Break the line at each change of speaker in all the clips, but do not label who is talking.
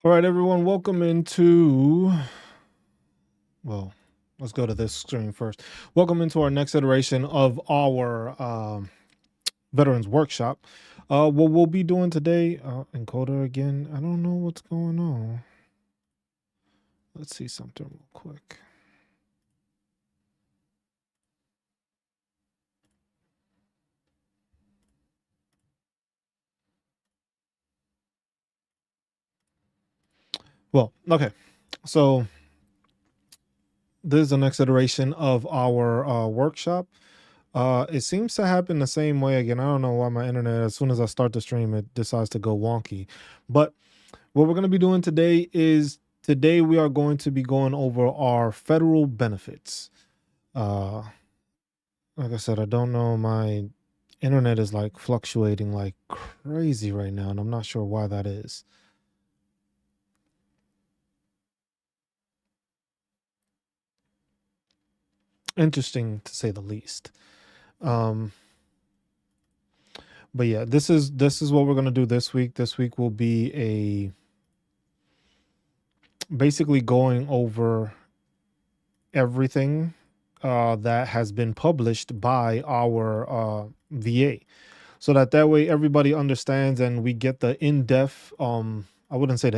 All right, everyone, welcome into, well, let's go to this screen first. Welcome into our next iteration of our Veterans Workshop. What we'll be doing today, encoder again, I don't know what's going on. Let's see something real quick. Well, okay, so this is the next iteration of our workshop. It seems to happen the same way again. I don't know why my internet, as soon as I start the stream, it decides to go wonky. But what we're going to be doing today is we are going to be going over our federal benefits. Like I said, I don't know. My internet is like fluctuating like crazy right now, and I'm not sure why that is. Interesting to say the least. But yeah, this is what we're gonna do this week. This week will be basically going over everything that has been published by our VA, so that way everybody understands and we get the in-depth. I wouldn't say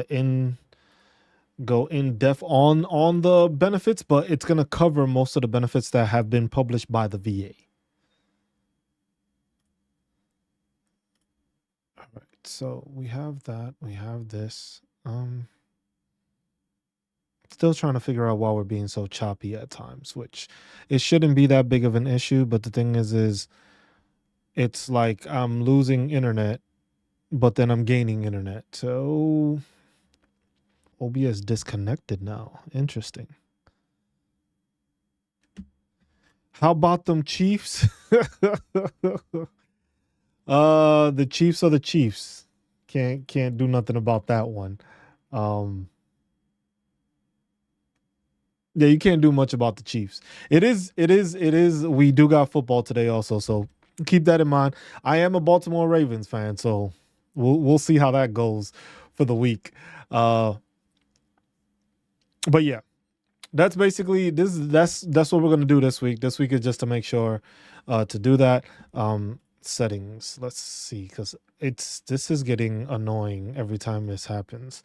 go in depth on the benefits, but it's gonna cover most of the benefits that have been published by the VA. All right, so we have that. We have this. Still trying to figure out why we're being so choppy at times, which it shouldn't be that big of an issue. But the thing is it's like I'm losing internet, but then I'm gaining internet. So OBS disconnected now. Interesting. How about them Chiefs? The Chiefs are the Chiefs. Can't do nothing about that one. Yeah, you can't do much about the Chiefs. It is. We do got football today also, so keep that in mind. I am a Baltimore Ravens fan, so we'll see how that goes for the week. But yeah, that's basically that's what we're gonna do this week. This week is just to make sure to do that. Settings. Let's see, because this is getting annoying every time this happens.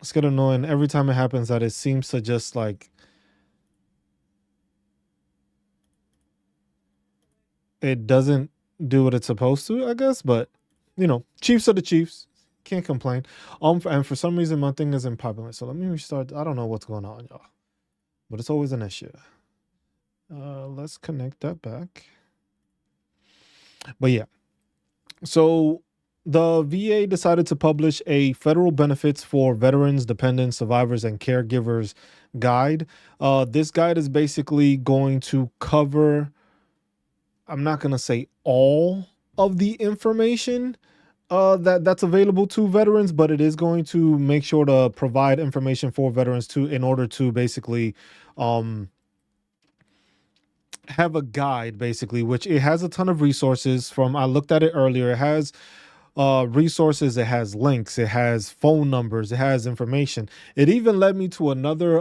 It's getting annoying every time it happens that it seems to just like it doesn't do what it's supposed to, I guess. But Chiefs are the Chiefs. Can't complain. And for some reason my thing isn't popular. So let me restart. I don't know what's going on, y'all. But it's always an issue. Let's connect that back. But yeah. So the VA decided to publish a federal benefits for veterans, dependents, survivors, and caregivers guide. This guide is basically going to cover, I'm not going to say all of the information that's available to veterans, but it is going to make sure to provide information for veterans in order to basically have a guide, basically, which it has a ton of resources from. I looked at it earlier. It has resources, it has links, it has phone numbers, it has information. It even led me to another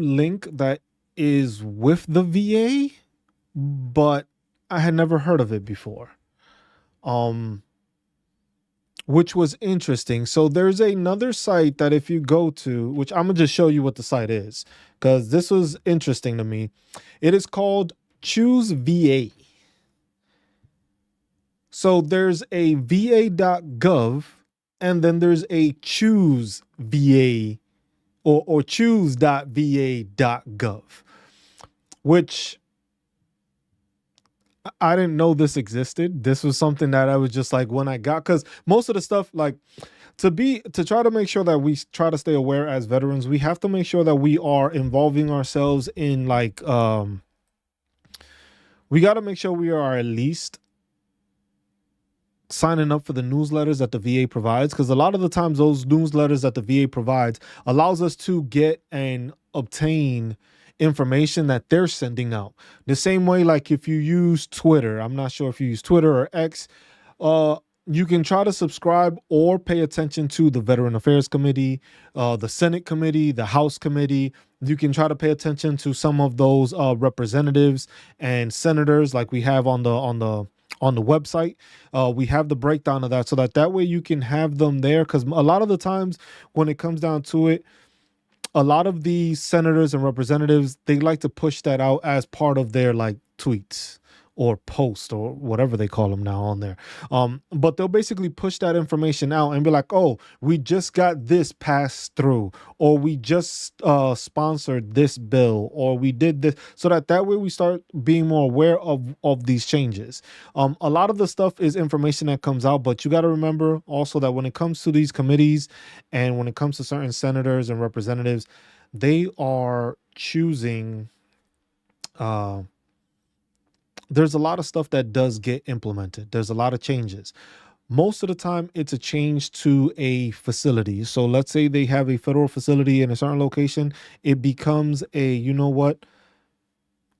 link that is with the VA, but I had never heard of it before. Which was interesting. So there's another site that if you go to, which I'm gonna just show you what the site is, because this was interesting to me. It is called Choose VA. So there's a va.gov and then there's a choose VA or choose.va.gov, which I didn't know this existed. This was something that I was just like, when I got, because most of the stuff, like to try to make sure that we try to stay aware as veterans, we have to make sure that we are involving ourselves in like, we got to make sure we are at least signing up for the newsletters that the VA provides, because a lot of the times those newsletters that the VA provides allows us to get and obtain information that they're sending out. The same way, like if you use Twitter, I'm not sure if you use Twitter or X, uh, you can try to subscribe or pay attention to the Veteran Affairs Committee, the Senate Committee, the House Committee. You can try to pay attention to some of those representatives and senators, like we have on the website. We have the breakdown of that, so that way you can have them there. Because a lot of the times, when it comes down to it, a lot of these senators and representatives, they like to push that out as part of their like tweets or post or whatever they call them now on there. But they'll basically push that information out and be like, oh, we just got this passed through, or we just sponsored this bill, or we did this, so that way we start being more aware of these changes. A lot of the stuff is information that comes out, but you got to remember also that when it comes to these committees and when it comes to certain senators and representatives, they are choosing there's a lot of stuff that does get implemented. There's a lot of changes. Most of the time, it's a change to a facility. So let's say they have a federal facility in a certain location. It becomes you know what?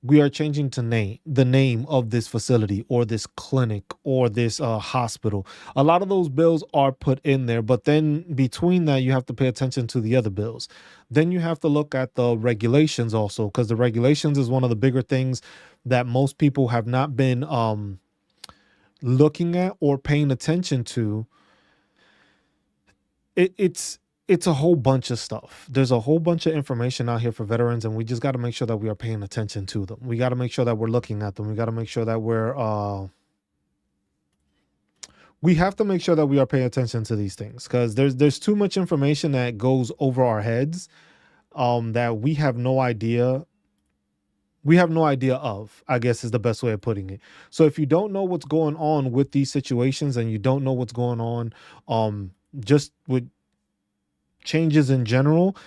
We are changing to the name of this facility or this clinic or this hospital. A lot of those bills are put in there, but then between that, you have to pay attention to the other bills. Then you have to look at the regulations also, because the regulations is one of the bigger things that most people have not been looking at or paying attention to. It's a whole bunch of stuff. There's a whole bunch of information out here for veterans, and we just got to make sure that we are paying attention to them. We got to make sure that we're looking at them. We got to make sure that we have to make sure that we are paying attention to these things, because there's too much information that goes over our heads that we have no idea of, I guess, is the best way of putting it. So if you don't know what's going on with these situations, and you don't know what's going on just with changes in general,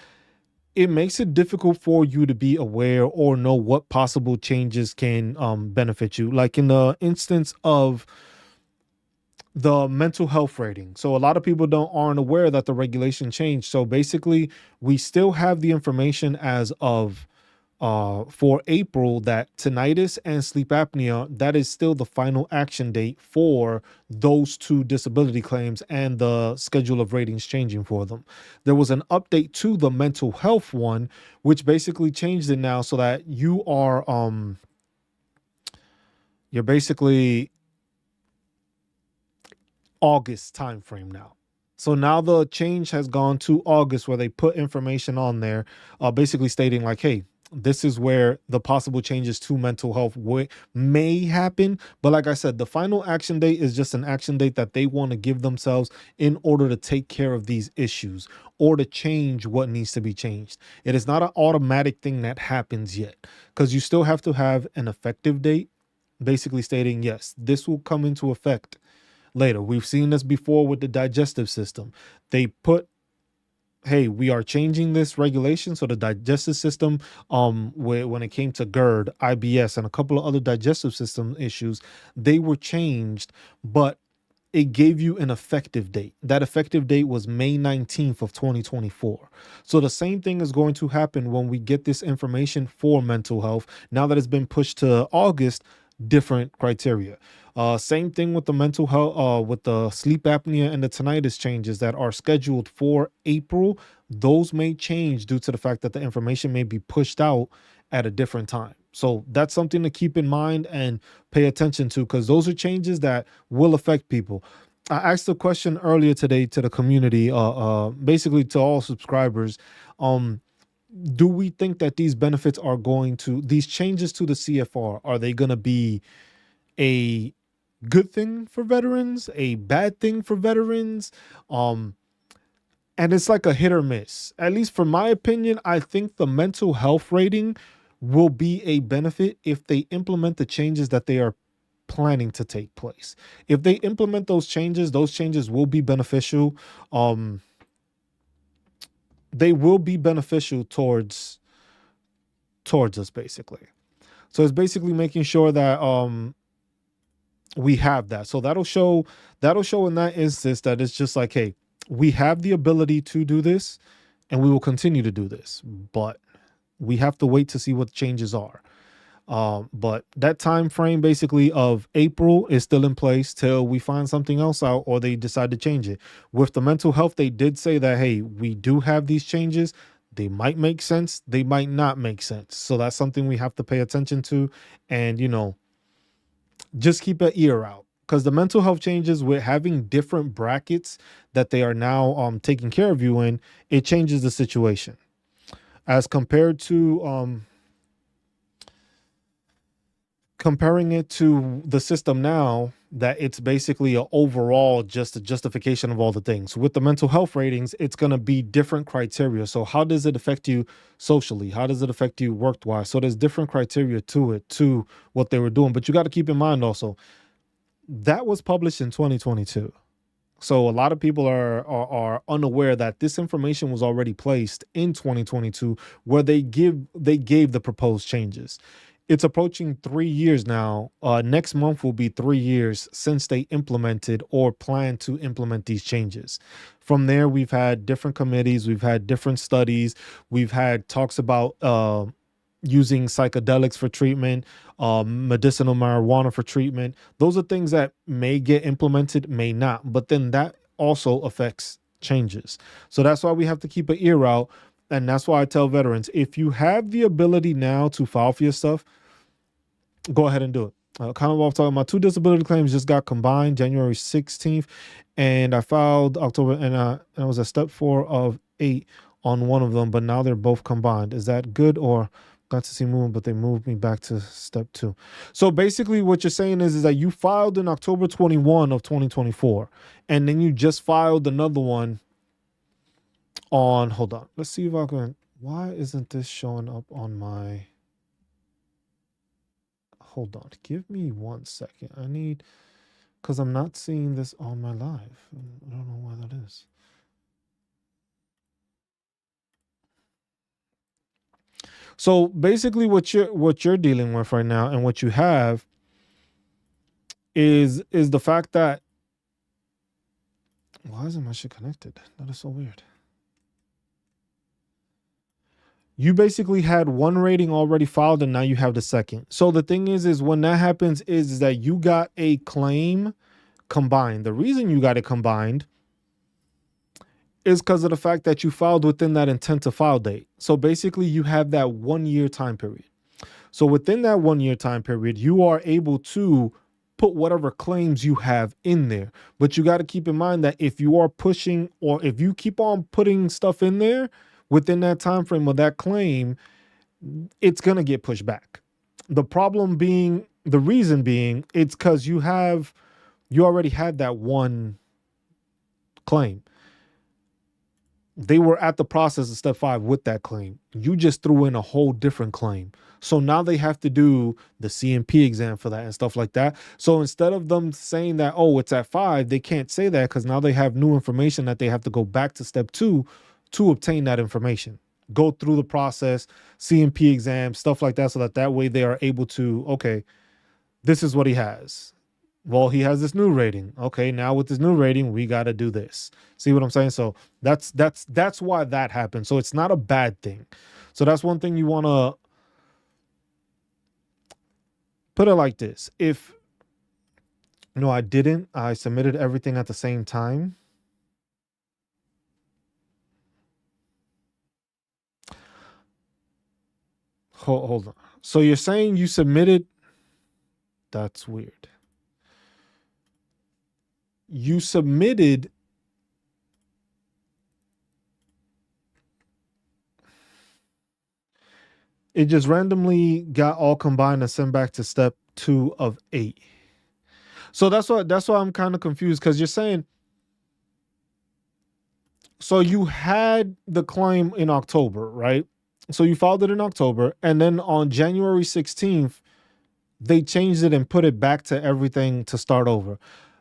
it makes it difficult for you to be aware or know what possible changes can benefit you. Like in the instance of the mental health rating. So a lot of people aren't aware that the regulation changed. So basically, we still have the information as of for April that tinnitus and sleep apnea, that is still the final action date for those two disability claims and the schedule of ratings changing for them. There was an update to the mental health one, which basically changed it now so that you're basically August timeframe now. So now the change has gone to August, where they put information on there, basically stating like, hey, this is where the possible changes to mental health may happen. But like I said, the final action date is just an action date that they want to give themselves in order to take care of these issues or to change what needs to be changed. It is not an automatic thing that happens yet, because you still have to have an effective date, basically stating, yes, this will come into effect later. We've seen this before with the digestive system. They put, hey, we are changing this regulation. So the digestive system, when it came to GERD, IBS, and a couple of other digestive system issues, they were changed, but it gave you an effective date. That effective date was May 19th of 2024. So the same thing is going to happen when we get this information for mental health. Now that it's been pushed to August, different criteria. Same thing with the mental health, with the sleep apnea and the tinnitus changes that are scheduled for April. Those may change due to the fact that the information may be pushed out at a different time. So that's something to keep in mind and pay attention to, because those are changes that will affect people. I asked a question earlier today to the community, basically to all subscribers. Do we think that these benefits are these changes to the CFR, are they going to be a good thing for veterans, a bad thing for veterans? And it's like a hit or miss. At least from my opinion, I think the mental health rating will be a benefit if they implement the changes that they are planning to take place. If they implement those changes will be beneficial. They will be beneficial towards us, basically. So it's basically making sure that we have that. So that'll show in that instance that it's just like, hey, we have the ability to do this and we will continue to do this, but we have to wait to see what the changes are. But that time frame basically of April is still in place till we find something else out or they decide to change it. With the mental health, they did say that, hey, we do have these changes. They might make sense, they might not make sense. So that's something we have to pay attention to and, just keep an ear out. Because the mental health changes with having different brackets that they are now taking care of you in, it changes the situation as compared to comparing it to the system now that it's basically a overall just a justification of all the things. With the mental health ratings, it's going to be different criteria. So how does it affect you socially? How does it affect you work wise? So there's different criteria to it, to what they were doing. But you got to keep in mind also that was published in 2022. So a lot of people are unaware that this information was already placed in 2022, where they gave the proposed changes. It's approaching 3 years now. Next month will be 3 years since they implemented or plan to implement these changes. From there, we've had different committees, we've had different studies, we've had talks about using psychedelics for treatment, medicinal marijuana for treatment. Those are things that may get implemented, may not, but then that also affects changes. So that's why we have to keep an ear out. And that's why I tell veterans, if you have the ability now to file for your stuff, go ahead and do it. Kind of off talking, my two disability claims just got combined January 16th, and I filed October, and I was at step 4 of 8 on one of them, but now they're both combined. Is that good, or got to see movement, but they moved me back to step 2? So basically, what you're saying is that you filed in October 21 of 2024, and then you just filed another one on. Hold on, let's see if I can. Why isn't this showing up on my? Hold on, give me 1 second. I need, because I'm not seeing this on my live. I don't know why that is. So basically, what you're dealing with right now, and what you have is the fact that, why isn't my shit connected? That is so weird. You basically had one rating already filed, and now you have the second. So the thing is when that happens, is that you got a claim combined. The reason you got it combined is because of the fact that you filed within that intent to file date. So basically, you have that 1 year time period. So within that 1 year time period, you are able to put whatever claims you have in there. But you got to keep in mind that if you are pushing, or if you keep on putting stuff in there within that time frame of that claim, it's going to get pushed back. The problem being, the reason being, it's because you already had that one claim. They were at the process of step 5 with that claim. You just threw in a whole different claim. So now they have to do the CMP exam for that and stuff like that. So instead of them saying that, oh, it's at 5, they can't say that, because now they have new information that they have to go back to step 2 to obtain that information. Go through the process, CMP exam, stuff like that, so that way they are able to, okay, this is what he has. Well, he has this new rating. Okay, now with this new rating, we got to do this. See what I'm saying? So that's why that happened. So it's not a bad thing. So that's one thing you want to put it like this. If no, I submitted everything at the same time. Hold on. So you're saying you submitted? That's weird. You submitted. It just randomly got all combined and sent back to step 2 of 8. So that's why I'm kind of confused, because you're saying, so you had the claim in October, right? So you filed it in October, and then on January 16th, they changed it and put it back to everything to start over.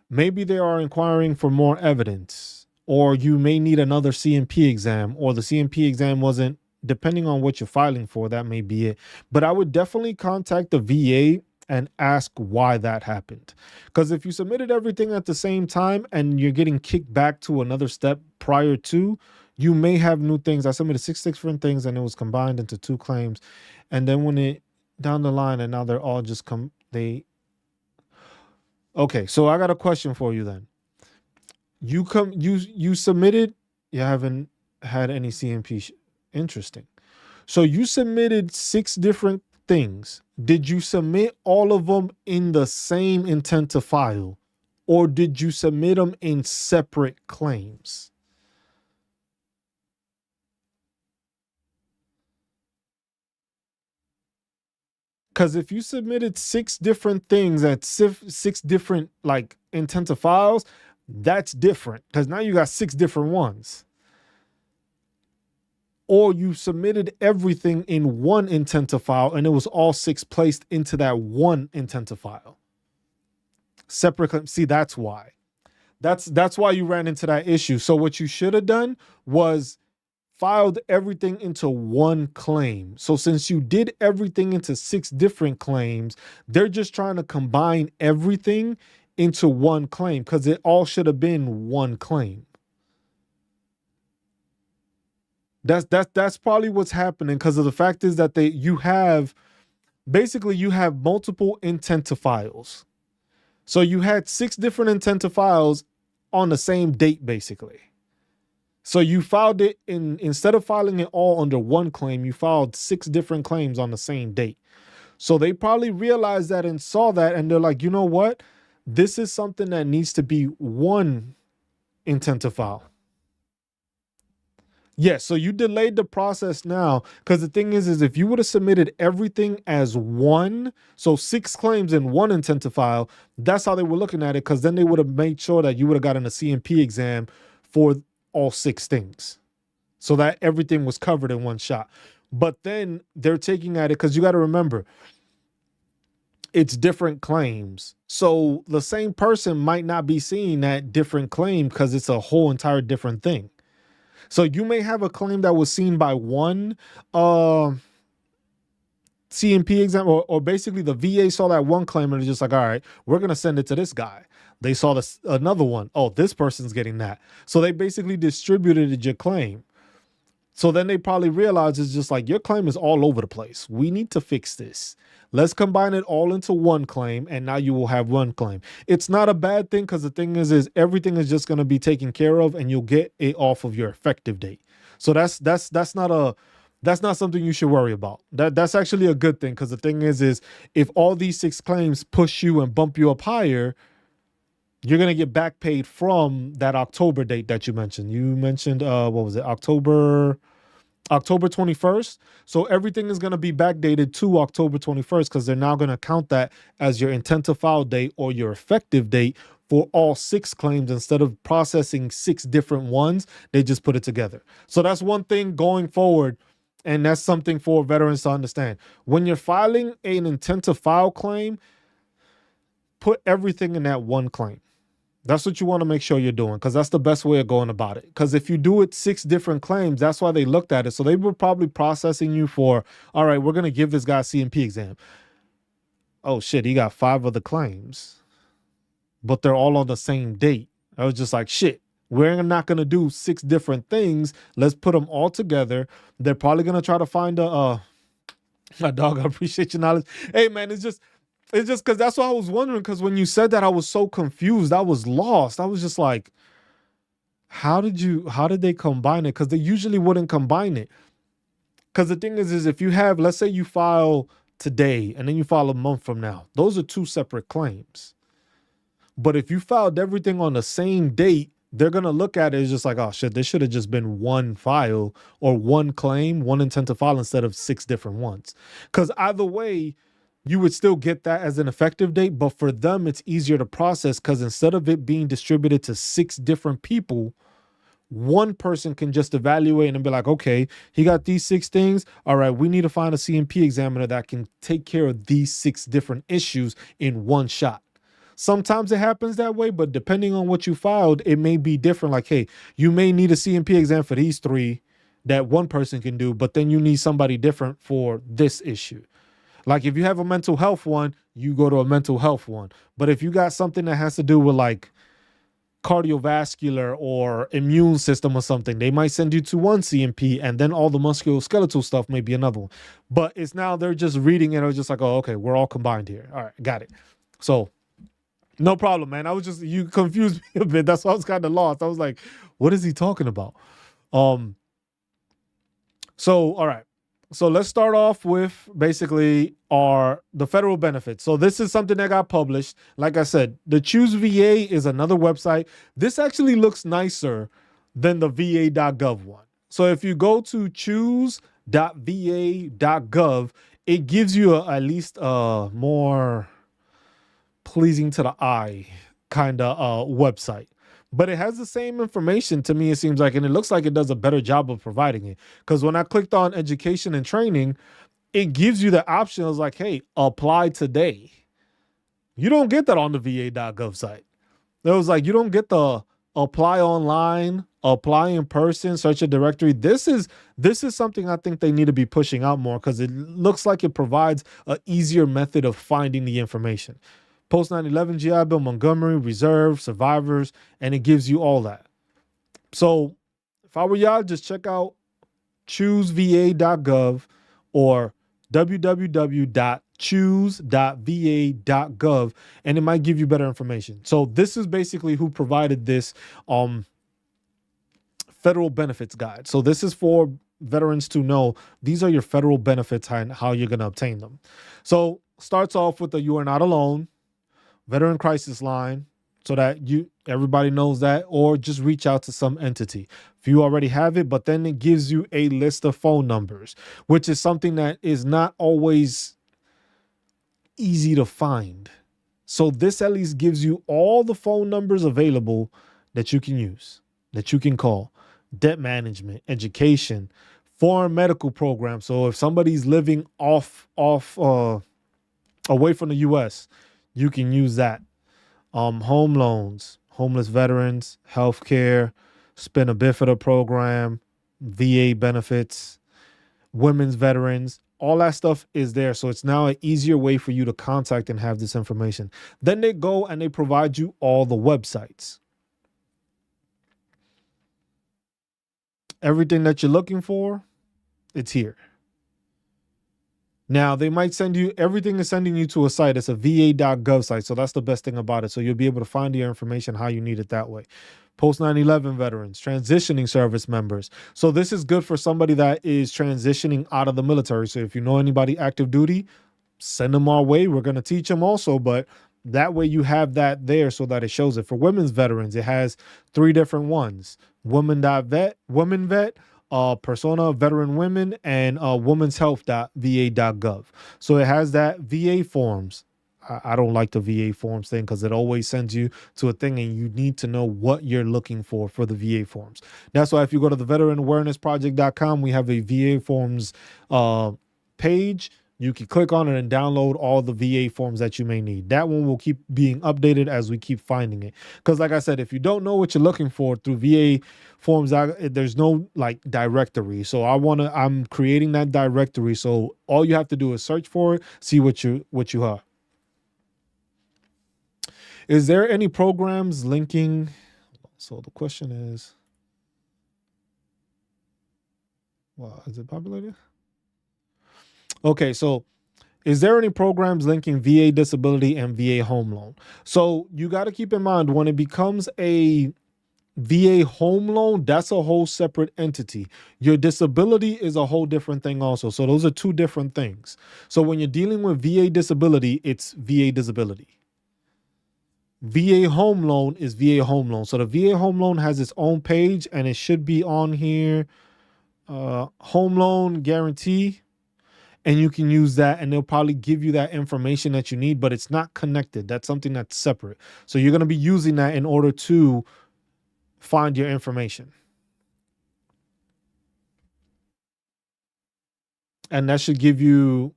Maybe they are inquiring for more evidence, or you may need another CMP exam, or the CMP exam wasn't, depending on what you're filing for, that may be it. But I would definitely contact the VA and ask why that happened. Because if you submitted everything at the same time and you're getting kicked back to another step prior to, you may have new things. I submitted six different things and it was combined into two claims. And then when it down the line and now they're all just okay, so I got a question for you then. You submitted, you haven't had any CMP. Interesting. So you submitted six different things. Did you submit all of them in the same intent to file, or did you submit them in separate claims? Because if you submitted six different things at six different like intent to files, that's different because now you got six different ones. Or you submitted everything in one intent to file and it was all six placed into that one intent to file. Separate claim. See, that's why. That's why you ran into that issue. So what you should have done was filed everything into one claim. So since you did everything into six different claims, they're just trying to combine everything into one claim because it all should have been one claim. That's probably what's happening because of the fact is that you have multiple intent to files. So you had six different intent to files on the same date, basically. So you filed it instead of filing it all under one claim, you filed six different claims on the same date. So they probably realized that and saw that, and they're like, you know what? This is something that needs to be one intent to file. Yes, so you delayed the process now because the thing is if you would have submitted everything as one, so six claims in one intent to file, that's how they were looking at it because then they would have made sure that you would have gotten a CMP exam for all six things so that everything was covered in one shot. But then they're taking at it because you got to remember, it's different claims. So the same person might not be seeing that different claim because it's a whole entire different thing. So you may have a claim that was seen by one CMP exam, or basically the VA saw that one claim and it's just like, all right, we're going to send it to this guy. They saw another one. Oh, this person's getting that. So they basically distributed your claim. So then they probably realized it's just like your claim is all over the place. We need to fix this. Let's combine it all into one claim and now you will have one claim. It's not a bad thing because the thing is everything is just going to be taken care of and you'll get it off of your effective date. So that's not something you should worry about. That's actually a good thing because the thing is if all these six claims push you and bump you up higher, you're going to get back paid from that October date that you mentioned. You mentioned, what was it? October 21st. So everything is going to be backdated to October 21st because they're now going to count that as your intent to file date or your effective date for all six claims. Instead of processing six different ones, they just put it together. So that's one thing going forward. And that's something for veterans to understand. When you're filing an intent to file claim, put everything in that one claim. That's what you want to make sure you're doing because that's the best way of going about it. Because if you do it six different claims, that's why they looked at it. So they were probably processing you for, all right, we're going to give this guy a CMP exam. Oh, shit, he got five other claims, but they're all on the same date. I was just like, shit, we're not going to do six different things. Let's put them all together. They're probably going to try to find my dog, I appreciate your knowledge. Hey, man, it's just because that's what I was wondering. Because when you said that, I was so confused. I was lost. I was just like, how did they combine it? Because they usually wouldn't combine it. Because the thing is if you have, let's say you file today and then you file a month from now, those are two separate claims. But if you filed everything on the same date, they're going to look at it as just like, oh shit, this should have just been one file or one claim, one intent to file instead of six different ones. Because either way, you would still get that as an effective date, but for them, it's easier to process because instead of it being distributed to six different people, one person can just evaluate and be like, okay, he got these six things. All right, we need to find a CMP examiner that can take care of these six different issues in one shot. Sometimes it happens that way, but depending on what you filed, it may be different. Like, hey, you may need a CMP exam for these three that one person can do, but then you need somebody different for this issue. Like if you have a mental health one, you go to a mental health one. But if you got something that has to do with like cardiovascular or immune system or something, they might send you to one CMP, and then all the musculoskeletal stuff may be another one. But it's now they're just reading it, or just like, oh, okay, we're all combined here. All right, got it. So no problem, man. I was just, you confused me a bit. That's why I was kind of lost. I was like, what is he talking about? So all right. So let's start off with basically the federal benefits. So this is something that got published. Like I said, the Choose VA is another website. This actually looks nicer than the va.gov one. So if you go to choose.va.gov, it gives you at least a more pleasing to the eye kind of website. But it has the same information to me, it seems like, and it looks like it does a better job of providing it. Because when I clicked on education and training, it gives you the option. I was like, hey, apply today. You don't get that on the va.gov site. It was like, you don't get the apply online, apply in person, search a directory. This is something I think they need to be pushing out more, because it looks like it provides an easier method of finding the information. Post 9/11 GI Bill, Montgomery, Reserve, survivors, and it gives you all that. So if I were y'all, just check out chooseva.gov or www.choose.va.gov, and it might give you better information. So this is basically who provided this federal benefits guide. So this is for veterans to know these are your federal benefits and how you're going to obtain them. So starts off with the you are not alone veteran crisis line, so that everybody knows that, or just reach out to some entity if you already have it. But then it gives you a list of phone numbers, which is something that is not always easy to find. So this at least gives you all the phone numbers available that you can use, that you can call. Debt management, education, foreign medical programs. So if somebody's living away from the US, you can use that. Home loans, homeless veterans, healthcare, spina bifida program, VA benefits, women's veterans, all that stuff is there. So it's now an easier way for you to contact and have this information. Then they go and they provide you all the websites. Everything that you're looking for, it's here. Now, they might send you, everything is sending you to a site. It's a va.gov site. So that's the best thing about it. So you'll be able to find your information how you need it that way. Post 9/11 veterans, transitioning service members. So this is good for somebody that is transitioning out of the military. So if you know anybody active duty, send them our way. We're going to teach them also, but that way you have that there so that it shows it. For women's veterans, it has 3 different ones. Women.vet, women vet, persona veteran women, and women's health.va.gov. So it has that VA forms. I don't like the VA forms thing because it always sends you to a thing and you need to know what you're looking for the VA forms. That's why if you go to the Vetawarenessproject.com, we have a VA forms page. You can click on it and download all the VA forms that you may need. That one will keep being updated as we keep finding it. Because like I said, if you don't know what you're looking for through VA forms, there's no like directory. So I'm creating that directory. So all you have to do is search for it, see what you have. Is there any programs linking? So the question is, wow, is it populated? Okay, so is there any programs linking VA disability and VA home loan? So you got to keep in mind when it becomes a VA home loan, that's a whole separate entity. Your disability is a whole different thing also. So those are 2 different things. So when you're dealing with VA disability, it's VA disability. VA home loan is VA home loan. So the VA home loan has its own page and it should be on here. Home loan guarantee. And you can use that and they'll probably give you that information that you need, but it's not connected. That's something that's separate. So you're going to be using that in order to find your information. And that'll give you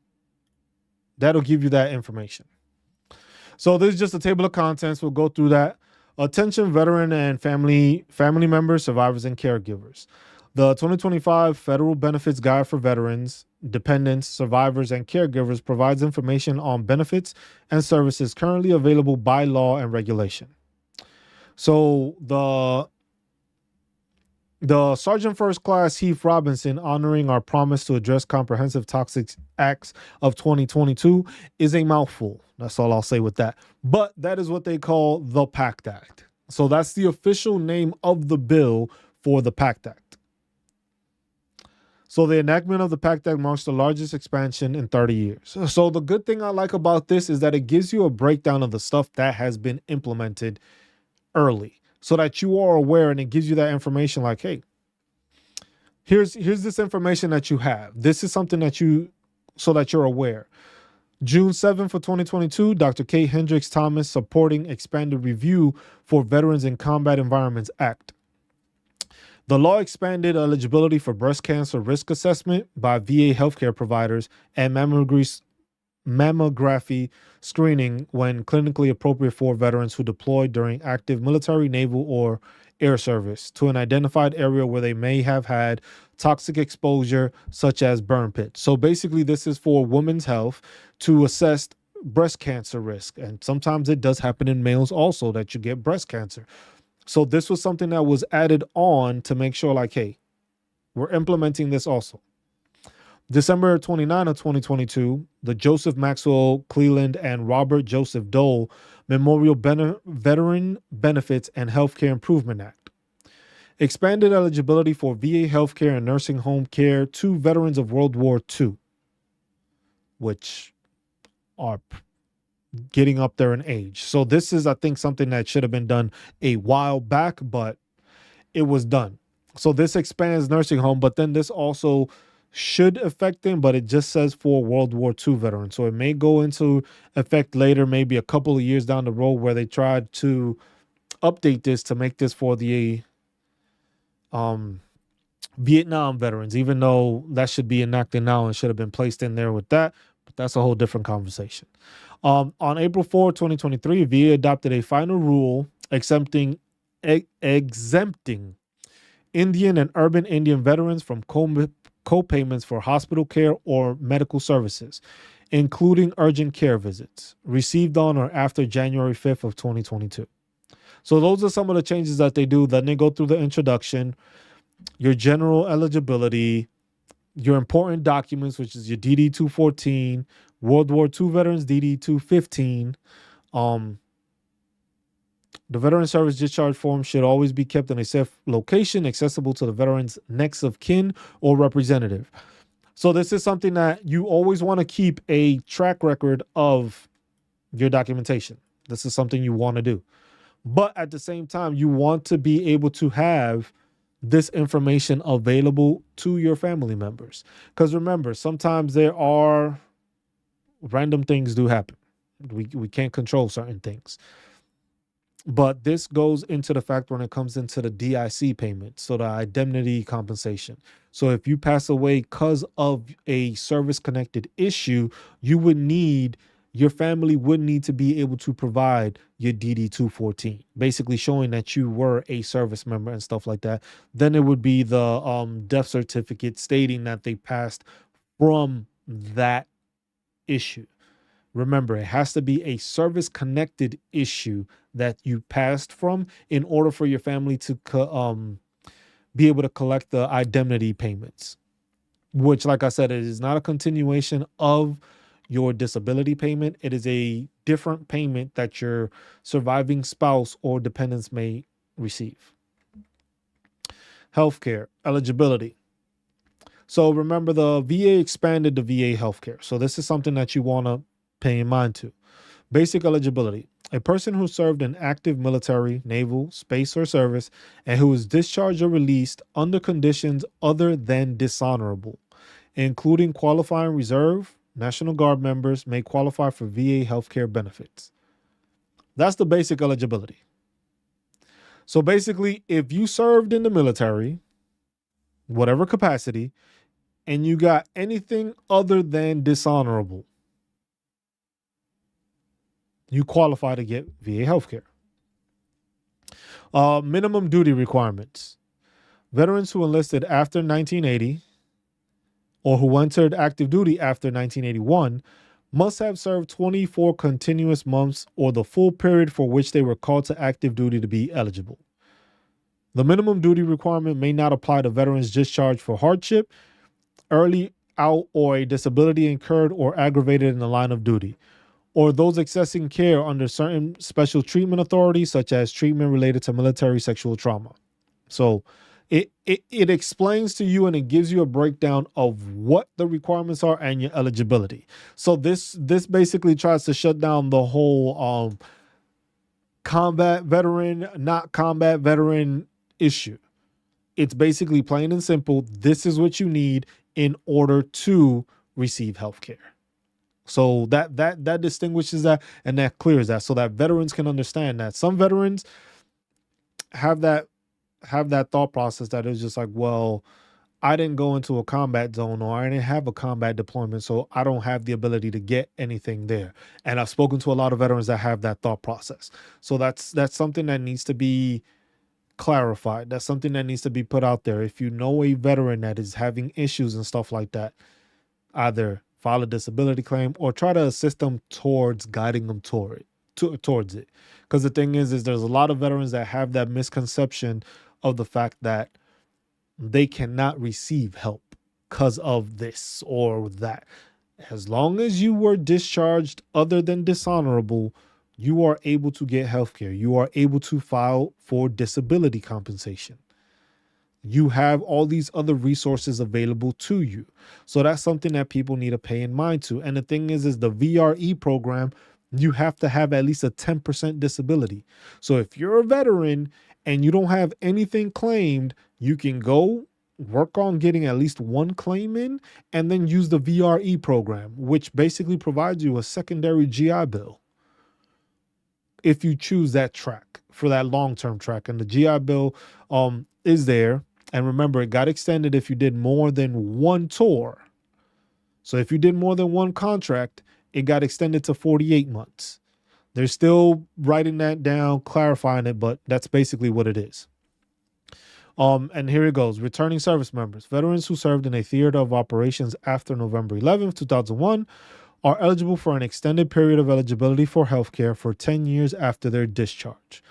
that information. So this is just a table of contents. We'll go through that. Attention veteran and family members, survivors, and caregivers. The 2025 Federal Benefits Guide for Veterans, Dependents, Survivors, and Caregivers provides information on benefits and services currently available by law and regulation. So the Sergeant First Class Heath Robinson, honoring our promise to address comprehensive toxic acts of 2022, is a mouthful. That's all I'll say with that. But that is what they call the PACT Act. So that's the official name of the bill for the PACT Act. So the enactment of the PACT Act marks the largest expansion in 30 years. So the good thing I like about this is that it gives you a breakdown of the stuff that has been implemented early, so that you are aware, and it gives you that information like, hey, here's this information that you have. This is something that so that you're aware. June 7th of 2022, Dr. Kate Hendricks Thomas supporting expanded review for Veterans in Combat Environments Act. The law expanded eligibility for breast cancer risk assessment by VA healthcare providers and mammography screening when clinically appropriate for veterans who deployed during active military, naval, or air service to an identified area where they may have had toxic exposure, such as burn pits. So basically, this is for women's health to assess breast cancer risk. And sometimes it does happen in males also that you get breast cancer. So this was something that was added on to make sure like, hey, we're implementing this also. December 29 of 2022, the Joseph Maxwell Cleland and Robert Joseph Dole Memorial Veteran Benefits and Healthcare Improvement Act expanded eligibility for VA healthcare and nursing home care to veterans of World War II, which are getting up there in age. So this is, I think, something that should have been done a while back, but it was done. So this expands nursing home, but then this also should affect them, but it just says for World War II veterans. So it may go into effect later, maybe a couple of years down the road, where they tried to update this to make this for the Vietnam veterans, even though that should be enacted now and should have been placed in there with that. But that's a whole different conversation. On April 4, 2023, VA adopted a final rule exempting Indian and urban Indian veterans from co-payments for hospital care or medical services, including urgent care visits, received on or after January 5th of 2022. So those are some of the changes that they do. Then they go through the introduction, your general eligibility, your important documents, which is your DD-214, World War II veterans DD-215. The veteran service discharge form should always be kept in a safe location accessible to the veteran's next of kin or representative. So this is something that you always want to keep a track record of your documentation. This is something you want to do. But at the same time, you want to be able to have this information available to your family members. Because remember, sometimes there are random things do happen. We can't control certain things. But this goes into the fact when it comes into the DIC payment, so the indemnity compensation. So if you pass away because of a service-connected issue, your family would need to be able to provide your DD-214, basically showing that you were a service member and stuff like that. Then it would be the death certificate stating that they passed from that issue. Remember, it has to be a service-connected issue that you passed from in order for your family to be able to collect the indemnity payments, which, like I said, it is not a continuation of your disability payment. It is a different payment that your surviving spouse or dependents may receive. Healthcare eligibility. So remember, the VA expanded the VA healthcare. So this is something that you want to pay in mind to. Basic eligibility. A person who served in active military, naval, space, or service, and who is discharged or released under conditions other than dishonorable, including qualifying reserve, National Guard members may qualify for VA healthcare benefits. That's the basic eligibility. So basically, if you served in the military, whatever capacity, and you got anything other than dishonorable, you qualify to get VA healthcare. Minimum duty requirements. Veterans who enlisted after 1980 or who entered active duty after 1981 must have served 24 continuous months or the full period for which they were called to active duty to be eligible. The minimum duty requirement may not apply to veterans discharged for hardship, early out, or a disability incurred or aggravated in the line of duty, or those accessing care under certain special treatment authorities, such as treatment related to military sexual trauma. So it explains to you and it gives you a breakdown of what the requirements are and your eligibility. So this basically tries to shut down the whole combat veteran, not combat veteran issue. It's basically plain and simple. This is what you need in order to receive health care. So that distinguishes that and that clears that so that veterans can understand that. Some veterans have that thought process that is just like, well, I didn't go into a combat zone or I didn't have a combat deployment, so I don't have the ability to get anything there. And I've spoken to a lot of veterans that have that thought process. So that's something that needs to be clarified. That's something that needs to be put out there. If you know a veteran that is having issues and stuff like that, either file a disability claim or try to assist them towards guiding them towards it. Because the thing is there's a lot of veterans that have that misconception of the fact that they cannot receive help because of this or that. As long as you were discharged other than dishonorable, you are able to get health care. You are able to file for disability compensation. You have all these other resources available to you. So that's something that people need to pay in mind to. And the thing is the VRE program, you have to have at least a 10% disability. So if you're a veteran and you don't have anything claimed, you can go work on getting at least one claim in and then use the VRE program, which basically provides you a secondary GI Bill if you choose that track for that long-term track. And the GI Bill is there. And remember, it got extended if you did more than one tour. So if you did more than one contract, it got extended to 48 months. They're still writing that down, clarifying it, but that's basically what it is. And here it goes. Returning service members. Veterans who served in a theater of operations after November 11th, 2001 are eligible for an extended period of eligibility for healthcare for 10 years after their discharge.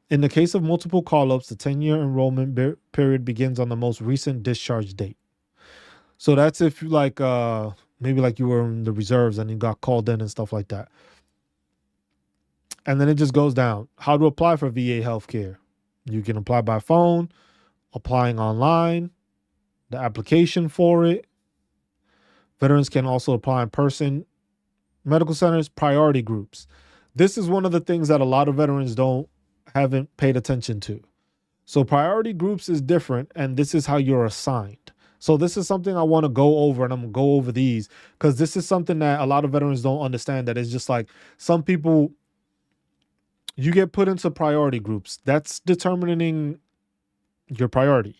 In the case of multiple call-ups, the 10-year enrollment period begins on the most recent discharge date. So that's if you maybe like you were in the reserves and you got called in and stuff like that. And then it just goes down. How to apply for VA healthcare. You can apply by phone, applying online, the application for it. Veterans can also apply in person. Medical centers, priority groups. This is one of the things that a lot of veterans haven't paid attention to. So priority groups is different, and this is how you're assigned. So this is something I want to go over, and I'm going to go over these because this is something that a lot of veterans don't understand, that it's just like some people, you get put into priority groups. That's determining your priority.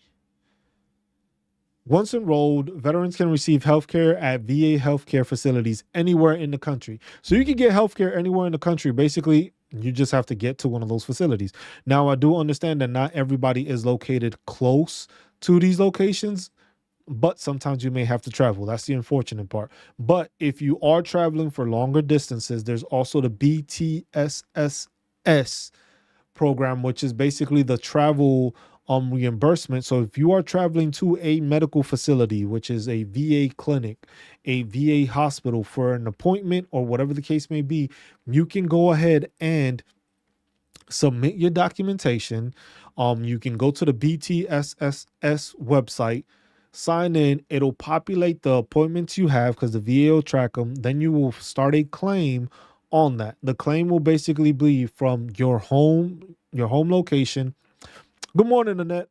Once enrolled, veterans can receive healthcare at VA healthcare facilities anywhere in the country. So you can get healthcare anywhere in the country. Basically, you just have to get to one of those facilities. Now, I do understand that not everybody is located close to these locations, but sometimes you may have to travel. That's the unfortunate part. But if you are traveling for longer distances, there's also the BTSSS program, which is basically the travel reimbursement. So if you are traveling to a medical facility, which is a VA clinic, a VA hospital for an appointment or whatever the case may be, you can go ahead and submit your documentation. You can go to the BTSSS website, sign in. It'll populate the appointments you have because the VA will track them. Then you will start a claim on that. The claim will basically be from your home location. Good morning, Annette.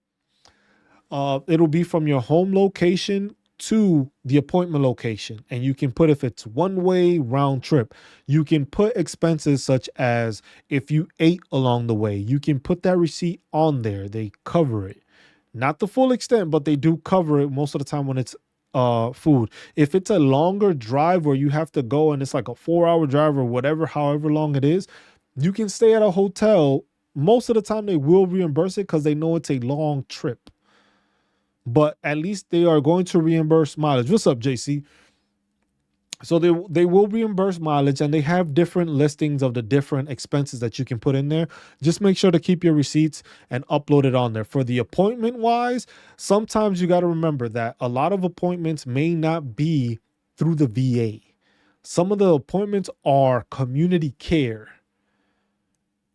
It'll be from your home location to the appointment location. And you can put, if it's one-way round trip, you can put expenses such as if you ate along the way, you can put that receipt on there. They cover it. Not the full extent, but they do cover it most of the time when it's food. If it's a longer drive where you have to go and it's like a 4-hour drive or whatever, however long it is, you can stay at a hotel. Most of the time they will reimburse it because they know it's a long trip. but at least they are going to reimburse mileage. What's up, JC? So they will reimburse mileage, and they have different listings of the different expenses that you can put in there. Just make sure to keep your receipts and upload it on there. For the appointment wise, sometimes you got to remember that a lot of appointments may not be through the VA. Some of the appointments are community care.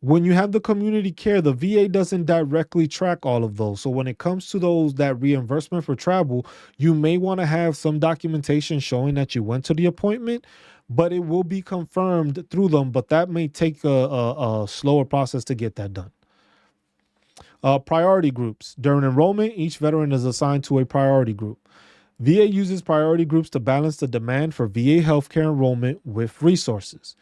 When you have the community care, the VA doesn't directly track all of those. So when it comes to those, that reimbursement for travel, you may want to have some documentation showing that you went to the appointment, but it will be confirmed through them. But that may take a slower process to get that done. Priority groups. During enrollment, each veteran is assigned to a priority group. VA uses priority groups to balance the demand for VA healthcare enrollment with resources.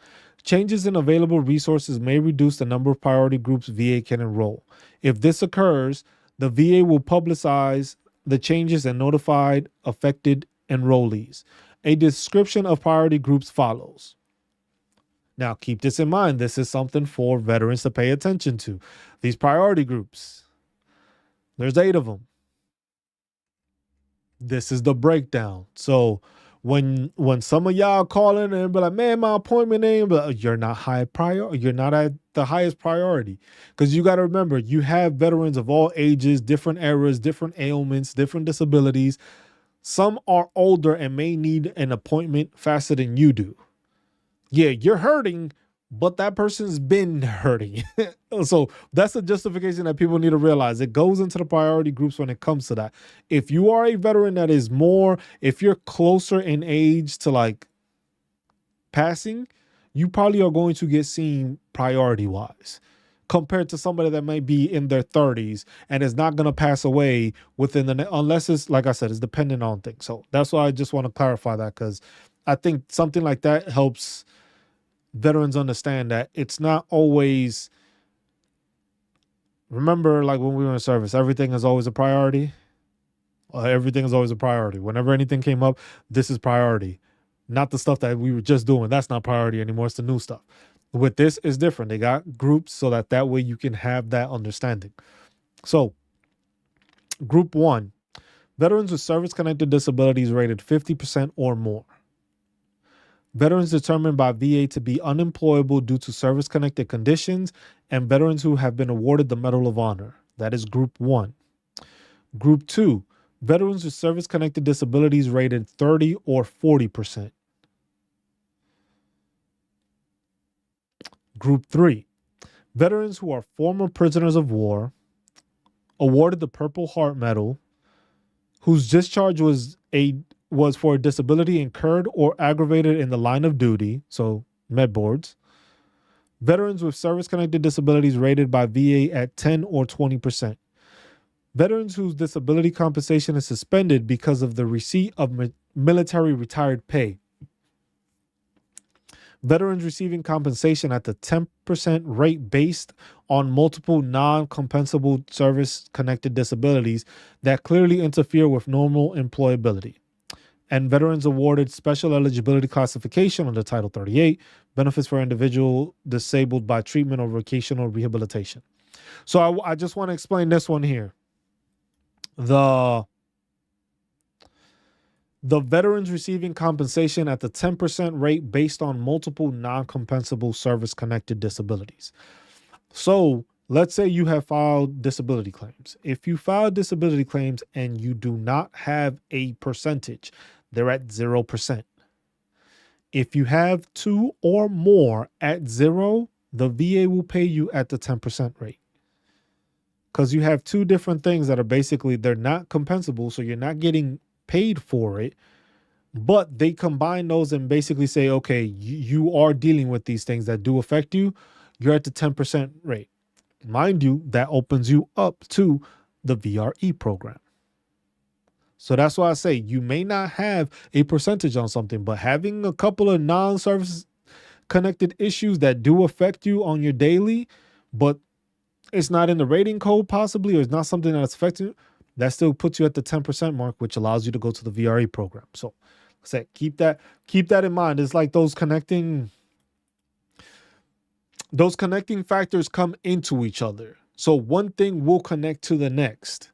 Changes in available resources may reduce the number of priority groups VA can enroll. If this occurs, the VA will publicize the changes and notify affected enrollees. A description of priority groups follows. Now, keep this in mind. This is something for veterans to pay attention to. These priority groups, there's 8 of them. This is the breakdown. So when some of y'all call in and be like, man, my appointment name, but you're not you're not at the highest priority. Because you got to remember, you have veterans of all ages, different eras, different ailments, different disabilities. Some are older and may need an appointment faster than you do. Yeah, you're hurting, but that person's been hurting. So that's the justification that people need to realize. It goes into the priority groups when it comes to that. If you are a veteran that is more, if you're closer in age to like passing, you probably are going to get seen priority wise compared to somebody that might be in their 30s and is not going to pass away within unless it's, like I said, it's dependent on things. So that's why I just want to clarify that, because I think something like that helps veterans understand that it's not always, remember, like when we were in service, everything is always a priority. Everything is always a priority. Whenever anything came up, this is priority. Not the stuff that we were just doing. That's not priority anymore. It's the new stuff. With this, is different. They got groups so that way you can have that understanding. So, group 1, veterans with service-connected disabilities rated 50% or more. Veterans determined by VA to be unemployable due to service-connected conditions, and veterans who have been awarded the Medal of Honor. That is group 1. Group 2, veterans with service-connected disabilities rated 30 or 40%. Group 3, veterans who are former prisoners of war, awarded the Purple Heart Medal, whose discharge was for a disability incurred or aggravated in the line of duty, so med boards. Veterans with service-connected disabilities rated by VA at 10 or 20%. Veterans whose disability compensation is suspended because of the receipt of military retired pay. Veterans receiving compensation at the 10% rate based on multiple non-compensable service-connected disabilities that clearly interfere with normal employability. And veterans awarded special eligibility classification under Title 38, benefits for individual disabled by treatment or vocational rehabilitation. So I just want to explain this one here. The veterans receiving compensation at the 10% rate based on multiple non-compensable service-connected disabilities. So let's say you have filed disability claims. If you file disability claims and you do not have a percentage, they're at 0%. If you have 2 or more at 0, the VA will pay you at the 10% rate. Because you have 2 different things that are basically, they're not compensable, so you're not getting paid for it, but they combine those and basically say, okay, you are dealing with these things that do affect you. You're at the 10% rate. Mind you, that opens you up to the VRE program. So that's why I say you may not have a percentage on something, but having a couple of non-service connected issues that do affect you on your daily, but it's not in the rating code possibly, or it's not something that's affecting you, that still puts you at the 10% mark, which allows you to go to the VRE program. So I said, keep that in mind. It's like those connecting factors come into each other. So one thing will connect to the next.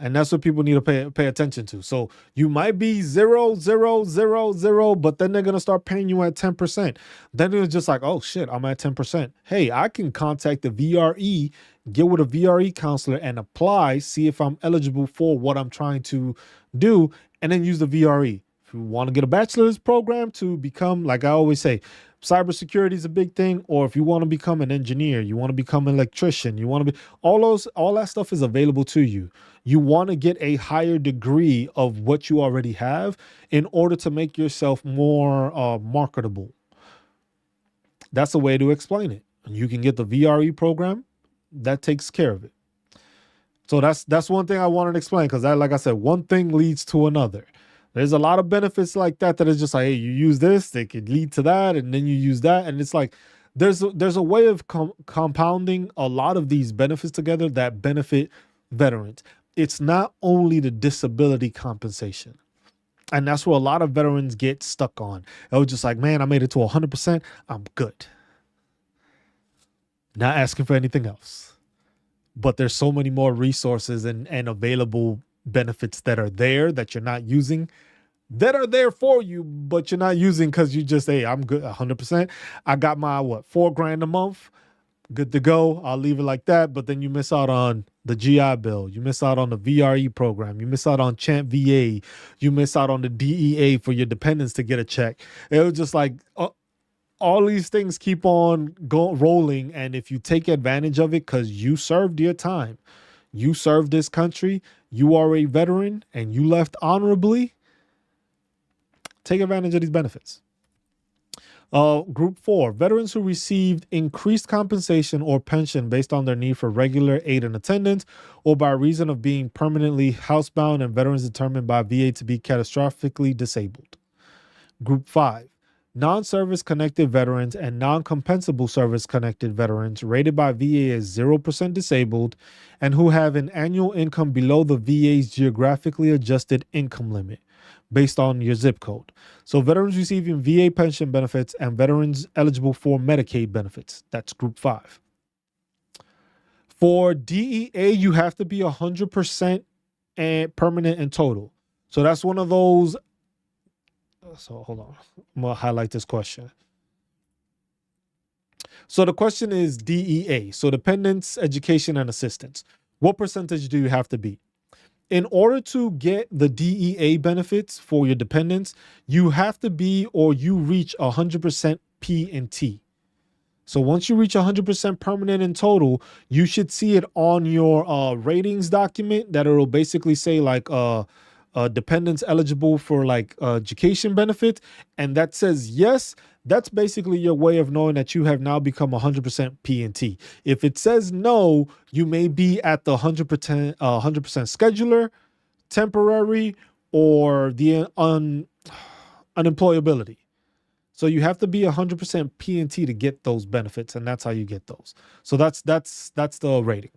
And that's what people need to pay attention to. So you might be 0.000, but then they're gonna start paying you at 10%. Then it's just like, oh shit, I'm at 10%. Hey, I can contact the VRE, get with a VRE counselor and apply, see if I'm eligible for what I'm trying to do, and then use the VRE. If you want to get a bachelor's program to become, like I always say, cybersecurity is a big thing, or if you want to become an engineer, you want to become an electrician, you want to be all that stuff is available to you. You want to get a higher degree of what you already have in order to make yourself more marketable. That's a way to explain it. You can get the VRE program that takes care of it. So that's one thing I wanted to explain, because that, like I said, one thing leads to another. There's a lot of benefits like that is just like, hey, you use this, they could lead to that, and then you use that, and it's like there's a way of compounding a lot of these benefits together that benefit veterans. It's not only the disability compensation. And that's where a lot of veterans get stuck on. It was just like, man, I made it to 100%. I'm good. Not asking for anything else. But there's so many more resources and available benefits that are there that you're not using, that are there for you, but you're not using because you just, hey, I'm good 100%. I got my, $4,000 a month. Good to go. I'll leave it like that. But then you miss out on the GI Bill. You miss out on the VRE program. You miss out on Champ VA. You miss out on the DEA for your dependents to get a check. It was just like all these things keep on rolling. And if you take advantage of it because you served your time, you served this country, you are a veteran, and you left honorably, take advantage of these benefits. Group 4, veterans who received increased compensation or pension based on their need for regular aid and attendance, or by reason of being permanently housebound and veterans determined by VA to be catastrophically disabled. Group 5, non-service connected veterans and non-compensable service connected veterans rated by VA as 0% disabled and who have an annual income below the VA's geographically adjusted income limit based on your zip code. So veterans receiving VA pension benefits and veterans eligible for Medicaid benefits. That's group 5. For DEA, you have to be 100% and permanent and total. So that's one of those. So hold on. I'm going to highlight this question. So the question is DEA. So dependents, education, and assistance. What percentage do you have to be? In order to get the DEA benefits for your dependents, you have to be, or you reach 100% P&T. So once you reach 100% permanent in total, you should see it on your ratings document that it'll basically say like dependents eligible for like education benefits. And that says yes. That's basically your way of knowing that you have now become 100% P&T. If it says no, you may be at the 100% scheduler, temporary, or the unemployability. So you have to be 100% P&T to get those benefits, and that's how you get those. So that's the rating.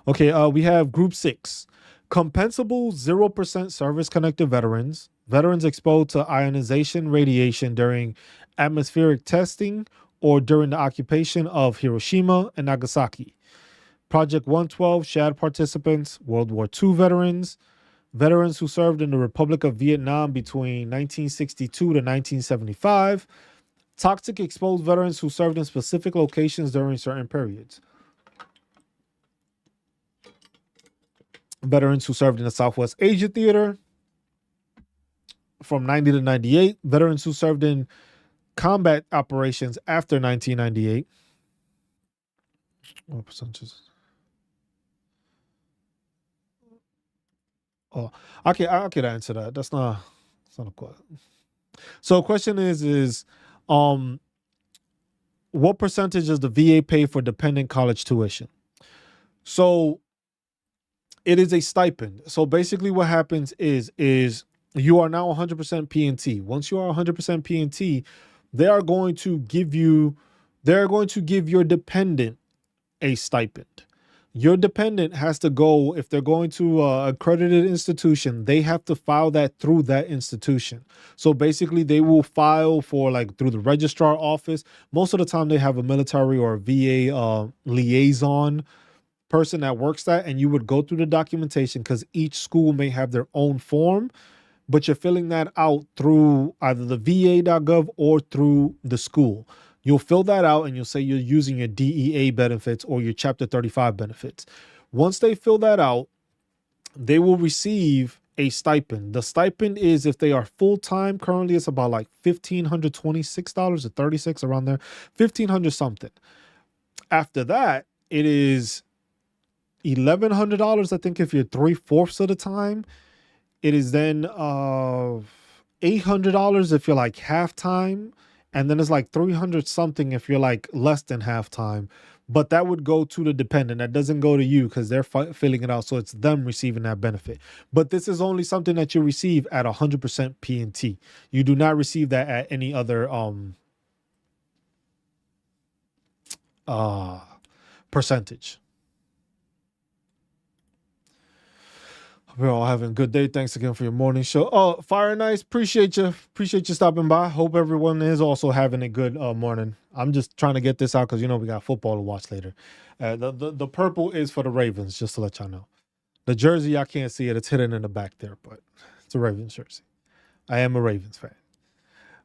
Okay, we have group 6. Compensable 0% service-connected veterans, veterans exposed to ionization radiation during atmospheric testing or during the occupation of Hiroshima and Nagasaki. Project 112 SHAD participants, World War II veterans, veterans who served in the Republic of Vietnam between 1962 to 1975, toxic exposed veterans who served in specific locations during certain periods. Veterans who served in the Southwest Asia Theater from 90 to 98. Veterans who served in combat operations after 1998. What percentages? Oh, okay, I can answer that. That's not a question. So the question is what percentage does the VA pay for dependent college tuition? So it is a stipend. So basically what happens is you are now 100% P&T. Once you are 100% P&T, they are going to give your dependent a stipend. Your dependent has to go, if they're going to an accredited institution, they have to file that through that institution. So basically they will file for like through the registrar office. Most of the time they have a military or a VA liaison person that works that, and you would go through the documentation because each school may have their own form, but you're filling that out through either the va.gov or through the school. You'll fill that out and you'll say you're using your DEA benefits or your Chapter 35 benefits. Once they fill that out, they will receive a stipend. The stipend is, if they are full-time, currently it's about like $1,526 or 36 around there, 1,500 something. After that, it is $1,100, I think, if you're 3/4 of the time. It is then $800 if you're like half time, and then it's like 300 something if you're like less than half time. But that would go to the dependent. That doesn't go to you because they're filling it out, so it's them receiving that benefit. But this is only something that you receive at 100% P&T. You do not receive that at any other percentage. We're all having a good day. Thanks again for your morning show. Oh, Fire Nice, appreciate you. Appreciate you stopping by. Hope everyone is also having a good morning. I'm just trying to get this out because we got football to watch later. The purple is for the Ravens, just to let y'all know. The jersey, I can't see it. It's hidden in the back there, but it's a Ravens jersey. I am a Ravens fan.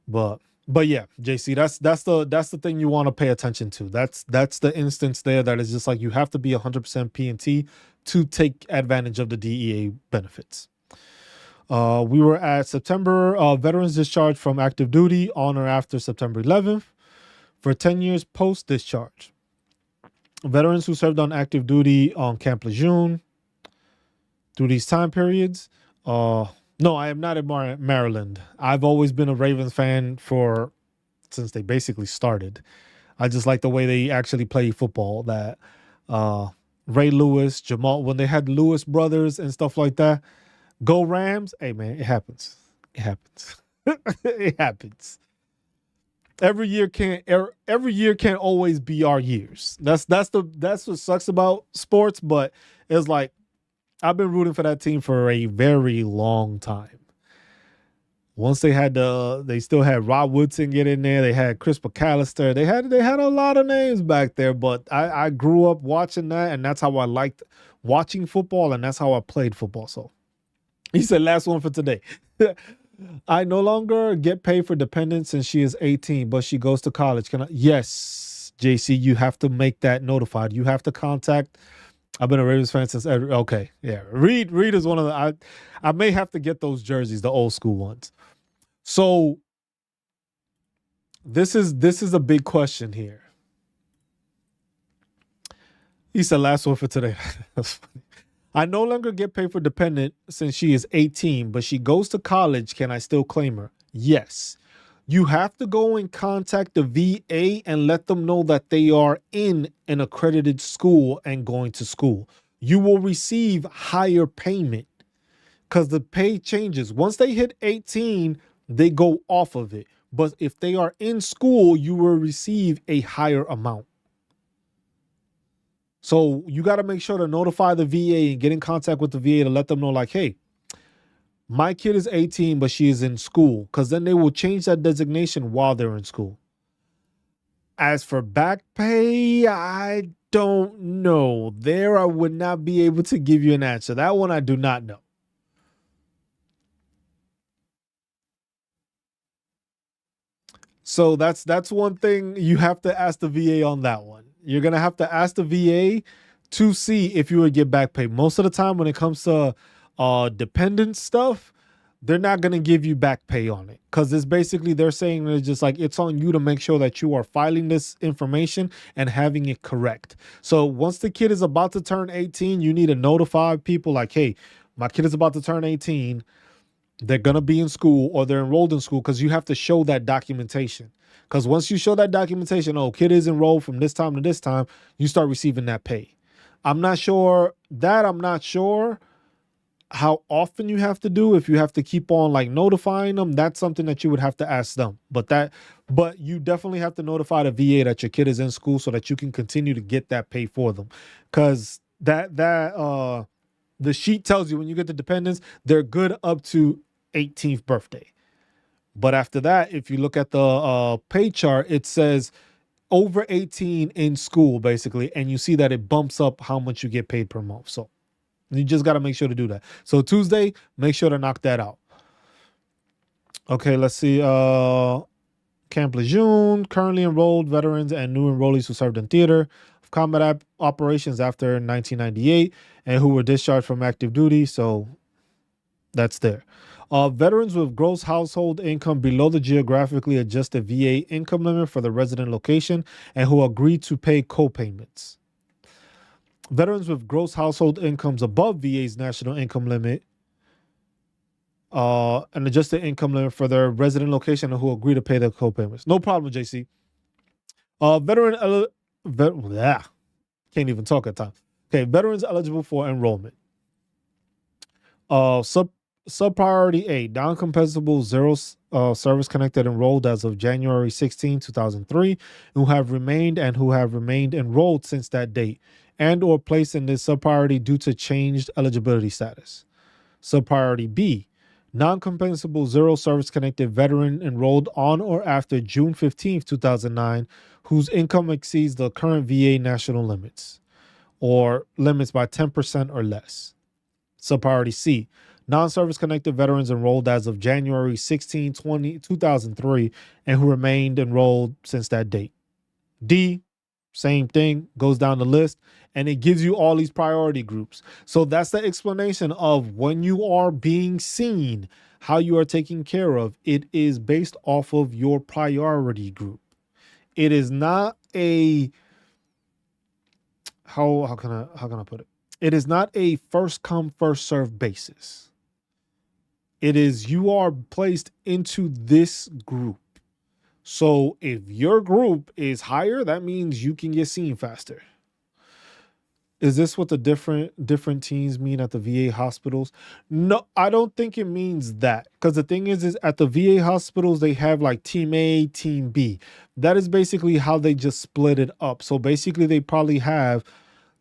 But yeah, JC, that's the thing you want to pay attention to. That's the instance there that is just like you have to be 100% P&T to take advantage of the DEA benefits. We were at September, veterans discharged from active duty on or after September 11th for 10 years post-discharge. Veterans who served on active duty on Camp Lejeune through these time periods. No, I am not in Maryland. I've always been a Ravens fan since they basically started. I just like the way they actually play football. That Ray Lewis, Jamal, when they had Lewis brothers and stuff like that. Go Rams! Hey man, it happens. It happens. It happens. Every year can't always be our years. That's what sucks about sports. But it's like I've been rooting for that team for a very long time. Once they still had Rod Woodson get in there. They had Chris McAllister. They had a lot of names back there. But I grew up watching that, and that's how I liked watching football, and that's how I played football. So he said, last one for today. I no longer get paid for dependents since she is 18, but she goes to college. Can I? Yes, JC, you have to make that notified. You have to contact. I've been a Ravens fan since. Okay, yeah. Reed is one of the. I may have to get those jerseys, the old school ones. So this is a big question here. He said, last one for today. That's funny. I no longer get paid for dependent since she is 18, but she goes to college. Can I still claim her? Yes. You have to go and contact the VA and let them know that they are in an accredited school and going to school. You will receive higher payment because the pay changes. Once they hit 18, they go off of it. But if they are in school, you will receive a higher amount. So you got to make sure to notify the VA and get in contact with the VA to let them know, like, hey, my kid is 18, but she is in school, because then they will change that designation while they're in school. As for back pay, I don't know. There, I would not be able to give you an answer. That one I do not know. So that's one thing you have to ask the VA on that one. You're going to have to ask the VA to see if you would get back pay. Most of the time when it comes to dependent stuff, they're not going to give you back pay on it, because it's basically, they're saying it's just like, it's on you to make sure that you are filing this information and having it correct. So once the kid is about to turn 18, you need to notify people like, hey, my kid is about to turn 18. They're going to be in school, or they're enrolled in school, because you have to show that documentation. Because once you show that documentation, oh, kid is enrolled from this time to this time, you start receiving that pay. I'm not sure how often you have to do. If you have to keep on like notifying them, that's something that you would have to ask them. But you definitely have to notify the VA that your kid is in school so that you can continue to get that pay for them. Because the sheet tells you when you get the dependents, they're good up to 18th birthday. But after that, if you look at the pay chart, it says over 18 in school, basically, and you see that it bumps up how much you get paid per month. So you just got to make sure to do that. So Tuesday, make sure to knock that out. Okay, let's see. Camp Lejeune, currently enrolled veterans and new enrollees who served in theater of combat operations after 1998 and who were discharged from active duty. So that's there. Veterans with gross household income below the geographically adjusted VA income limit for the resident location and who agreed to pay co-payments. Veterans with gross household incomes above VA's national income limit, an adjusted income limit for their resident location and who agree to pay their co-payments. No problem, JC. Can't even talk at times. Okay, veterans eligible for enrollment. Sub priority A, non-compensable zero service connected enrolled as of January 16, 2003, who have remained enrolled since that date and or placed in this sub priority due to changed eligibility status. Sub priority B, non-compensable zero service connected veteran enrolled on or after June 15, 2009, whose income exceeds the current VA national limits or limits by 10% or less. Subpriority C, non-service connected veterans enrolled as of January 16, 2003, and who remained enrolled since that date. D, same thing, goes down the list, and it gives you all these priority groups. So that's the explanation of when you are being seen, how you are taken care of. It is based off of your priority group. It is not a, how can I put it? It is not a first come, first serve basis. It is you are placed into this group. So if your group is higher, that means you can get seen faster. Is this what the different teams mean at the VA hospitals? No, I don't think it means that. Because the thing is at the VA hospitals, they have like team A, team B. That is basically how they just split it up. So basically they probably have,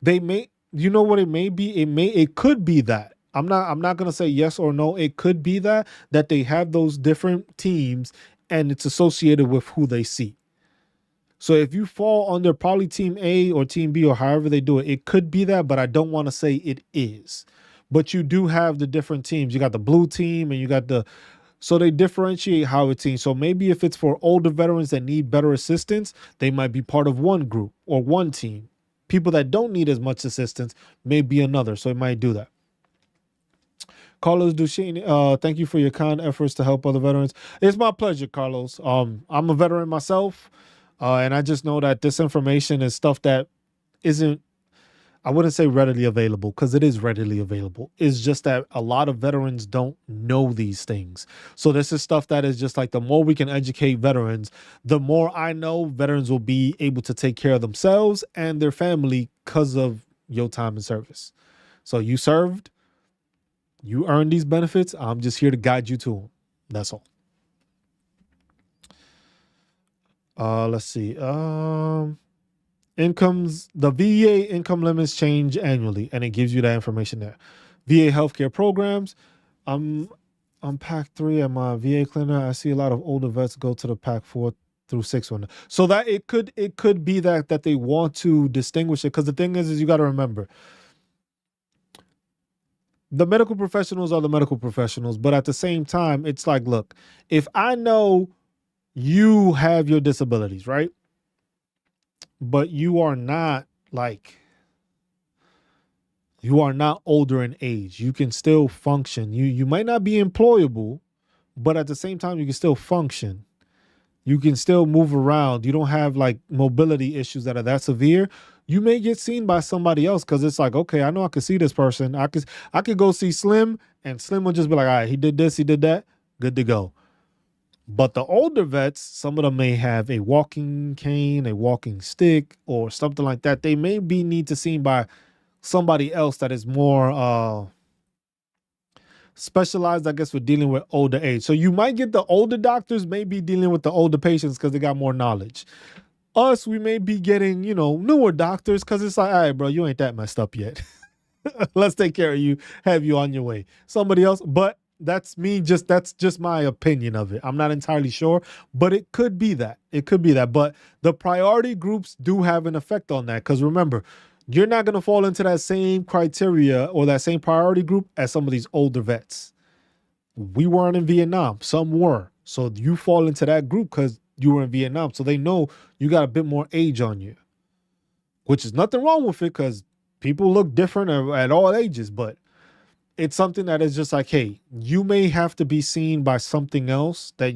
you know what it may be? It could be that. I'm not gonna say yes or no. It could be that they have those different teams and it's associated with who they see. So if you fall under probably team A or team B or however they do it, it could be that, but I don't want to say it is. But you do have the different teams. You got the blue team and you got so they differentiate how it's seen. So maybe if it's for older veterans that need better assistance, they might be part of one group or one team. People that don't need as much assistance may be another. So it might do that. Carlos Duchesne, thank you for your kind efforts to help other veterans. It's my pleasure, Carlos. I'm a veteran myself. And I just know that this information is stuff that isn't, I wouldn't say readily available because it is readily available. It's just that a lot of veterans don't know these things. So this is stuff that is just like the more we can educate veterans, the more I know veterans will be able to take care of themselves and their family because of your time in service. So you served, you earned these benefits. I'm just here to guide you to them. That's all. Let's see. Incomes, the VA income limits change annually, and it gives you that information there. VA healthcare programs. I'm pack 3 at my VA clinic. I see a lot of older vets go to the pack 4 through 6 one. So that it could be that they want to distinguish it. Because the thing is you got to remember, the medical professionals are the medical professionals, but at the same time, it's like, look, if I know you have your disabilities, right? But you are not older in age. You can still function. You might not be employable, but at the same time, you can still function. You can still move around. You don't have like mobility issues that are that severe. You may get seen by somebody else because it's like, okay, I know I can see this person. I could go see Slim and Slim will just be like, all right, he did this, he did that, good to go. But the older vets, some of them may have a walking cane, a walking stick, or something like that. They may be need to seen by somebody else that is more specialized, I guess, for dealing with older age. So you might get the older doctors may be dealing with the older patients because they got more knowledge. Us, we may be getting, newer doctors because it's like, all right, bro, you ain't that messed up yet. Let's take care of you, have you on your way. Somebody else, but that's me. That's just my opinion of it. I'm not entirely sure, but it could be that. It could be that. But the priority groups do have an effect on that. Because remember, you're not going to fall into that same criteria or that same priority group as some of these older vets. We weren't in Vietnam. Some were. So you fall into that group because you were in Vietnam. So they know you got a bit more age on you, which is nothing wrong with it because people look different at all ages. But it's something that is just like, hey, you may have to be seen by something else that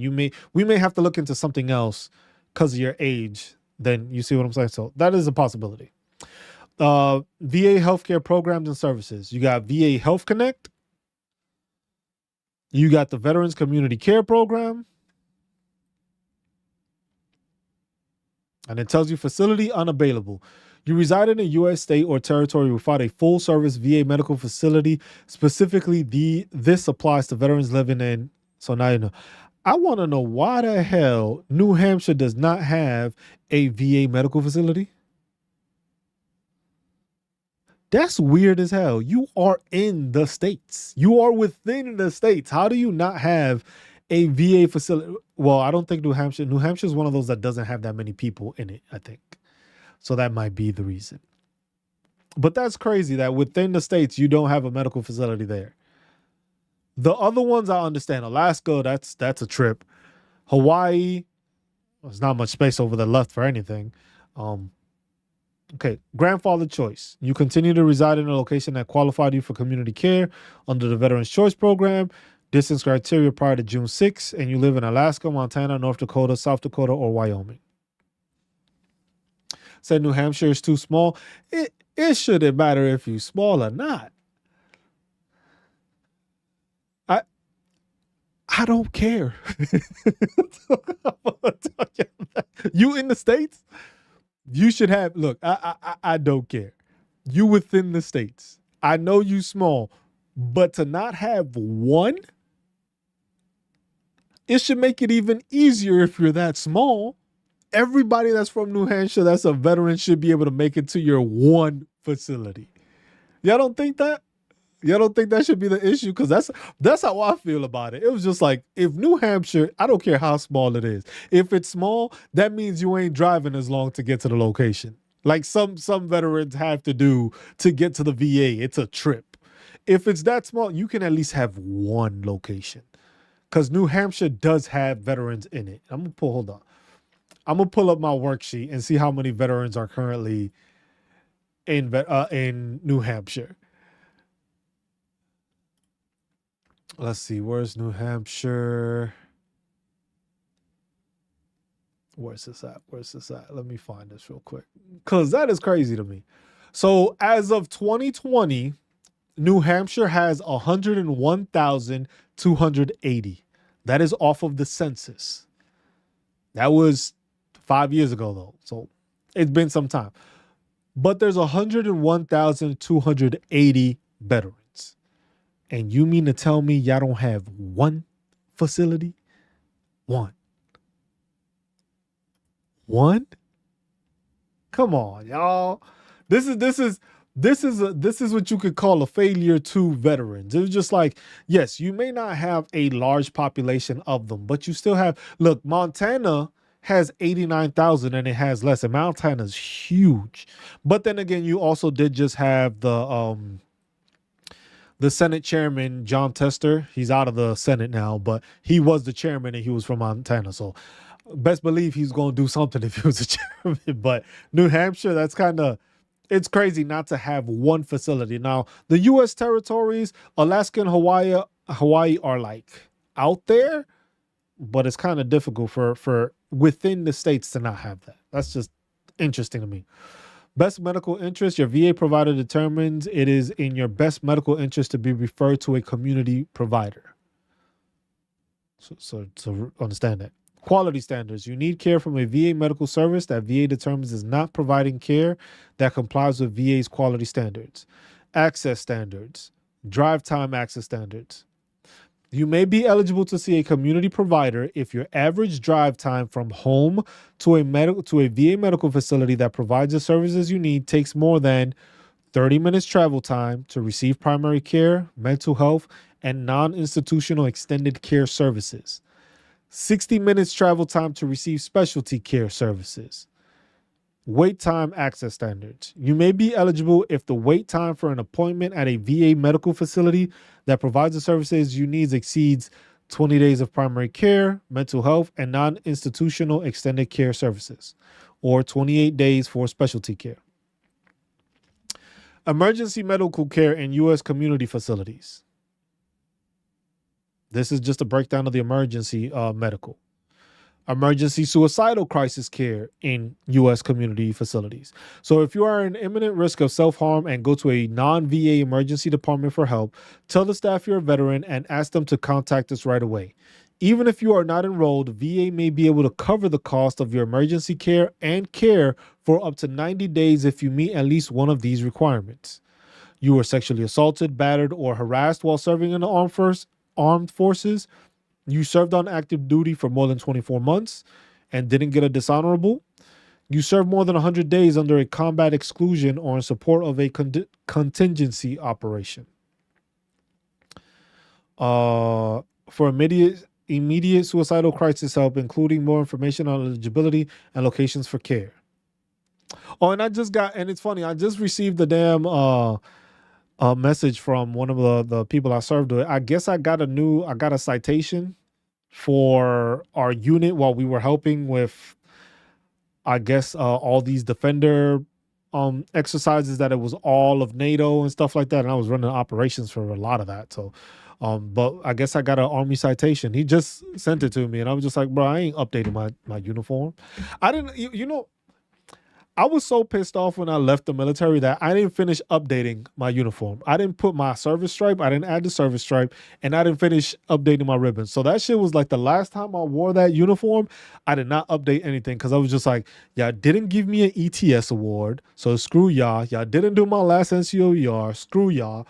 we may have to look into something else because of your age. Then you see what I'm saying? So that is a possibility. VA healthcare programs and services. You got VA Health Connect. You got the Veterans Community Care Program. And it tells you facility unavailable. You reside in a U.S. state or territory without a full-service VA medical facility. Specifically, this applies to veterans living in. So now you know. I want to know why the hell New Hampshire does not have a VA medical facility. That's weird as hell. You are in the states. You are within the states. How do you not have a VA facility? Well, I don't think New Hampshire is one of those that doesn't have that many people in it, I think. So that might be the reason. But that's crazy that within the states, you don't have a medical facility there. The other ones I understand. Alaska, that's a trip. Hawaii, there's not much space over there left for anything. Okay, grandfather choice. You continue to reside in a location that qualified you for community care under the Veterans Choice Program. Distance criteria prior to June 6th, and you live in Alaska, Montana, North Dakota, South Dakota, or Wyoming. Said New Hampshire is too small. It shouldn't matter if you're small or not. I don't care. You in the States? You should have, look, I don't care. You within the states. I know you small, but to not have one, it should make it even easier if you're that small. Everybody that's from New Hampshire that's a veteran should be able to make it to your one facility. Y'all don't think that? Y'all don't think that should be the issue? Because that's how I feel about it. It was just like, if New Hampshire, I don't care how small it is. If it's small, that means you ain't driving as long to get to the location. Like some veterans have to do to get to the VA. It's a trip. If it's that small, you can at least have one location. Because New Hampshire does have veterans in it. I'm going to pull up my worksheet and see how many veterans are currently in New Hampshire. Let's see, where's New Hampshire? Where's this at? Let me find this real quick. Because that is crazy to me. So as of 2020, New Hampshire has 101,280. That is off of the census. That was 5 years ago, though. So it's been some time. But there's 101,280 veterans. And you mean to tell me y'all don't have one facility? One? Come on, y'all. This is what you could call a failure to veterans. It was just like, yes, you may not have a large population of them, but you still have. Look, Montana has 89,000 and it has less. And Montana's huge. But then again, you also did just have the Senate chairman, John Tester. He's out of the Senate now, but he was the chairman and he was from Montana. So best believe he's going to do something if he was a chairman. But New Hampshire, it's crazy not to have one facility. Now, the U.S. territories, Alaska and Hawaii are like out there, but it's kind of difficult for within the states to not have that. That's just interesting to me. Best medical interest, your VA provider determines it is in your best medical interest to be referred to a community provider. So understand that. Quality standards. You need care from a VA medical service that VA determines is not providing care that complies with VA's quality standards. Access standards. Drive time access standards. You may be eligible to see a community provider if your average drive time from home to a VA medical facility that provides the services you need takes more than 30 minutes travel time to receive primary care, mental health, and non-institutional extended care services. 60 minutes travel time to receive specialty care services. Wait time access standards. You may be eligible if the wait time for an appointment at a VA medical facility that provides the services you need exceeds 20 days of primary care, mental health, and non institutional extended care services, or 28 days for specialty care. Emergency medical care in U.S. community facilities. This is just a breakdown of the emergency medical. Emergency suicidal crisis care in U.S. community facilities. So if you are in imminent risk of self-harm and go to a non-VA emergency department for help, tell the staff you're a veteran and ask them to contact us right away. Even if you are not enrolled, VA may be able to cover the cost of your emergency care and care for up to 90 days if you meet at least one of these requirements. You were sexually assaulted, battered, or harassed while serving in the armed forces. You served on active duty for more than 24 months and didn't get a dishonorable. You served more than 100 days under a combat exclusion or in support of a contingency operation. For immediate suicidal crisis help, including more information on eligibility and locations for care. Oh, and it's funny, I just received the damn a message from one of the people I served with. I guess I got a citation for our unit while we were helping with, I guess, all these defender exercises, that it was all of NATO and stuff like that. And I was running operations for a lot of that. So, but I guess I got an Army citation. He just sent it to me and I was just like, bro, I ain't updating my uniform. I didn't, I was so pissed off when I left the military that I didn't finish updating my uniform. I didn't put my service stripe. I didn't add the service stripe, and I didn't finish updating my ribbons. So that shit was like the last time I wore that uniform. I did not update anything because I was just like, y'all didn't give me an ETS award, so screw y'all. Y'all didn't do my last NCOER, screw y'all.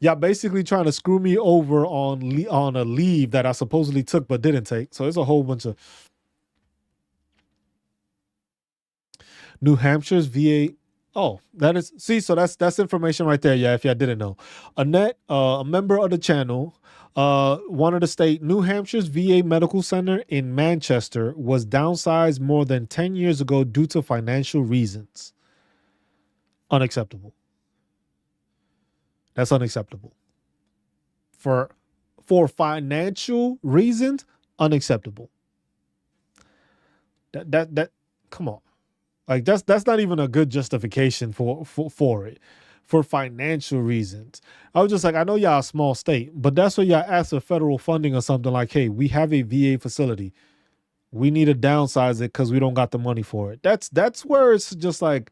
Y'all basically trying to screw me over on a leave that I supposedly took but didn't take. So it's a whole bunch of New Hampshire's VA. Oh, so that's information right there. Yeah, if y'all didn't know. Annette, a member of the channel, wanted to state New Hampshire's VA Medical Center in Manchester was downsized more than 10 years ago due to financial reasons. Unacceptable. That's unacceptable. For financial reasons, unacceptable. That come on. Like that's not even a good justification for it, for financial reasons. I was just like, I know y'all a small state, but that's where y'all ask for federal funding or something like, hey, we have a VA facility. We need to downsize it because we don't got the money for it. That's where it's just like,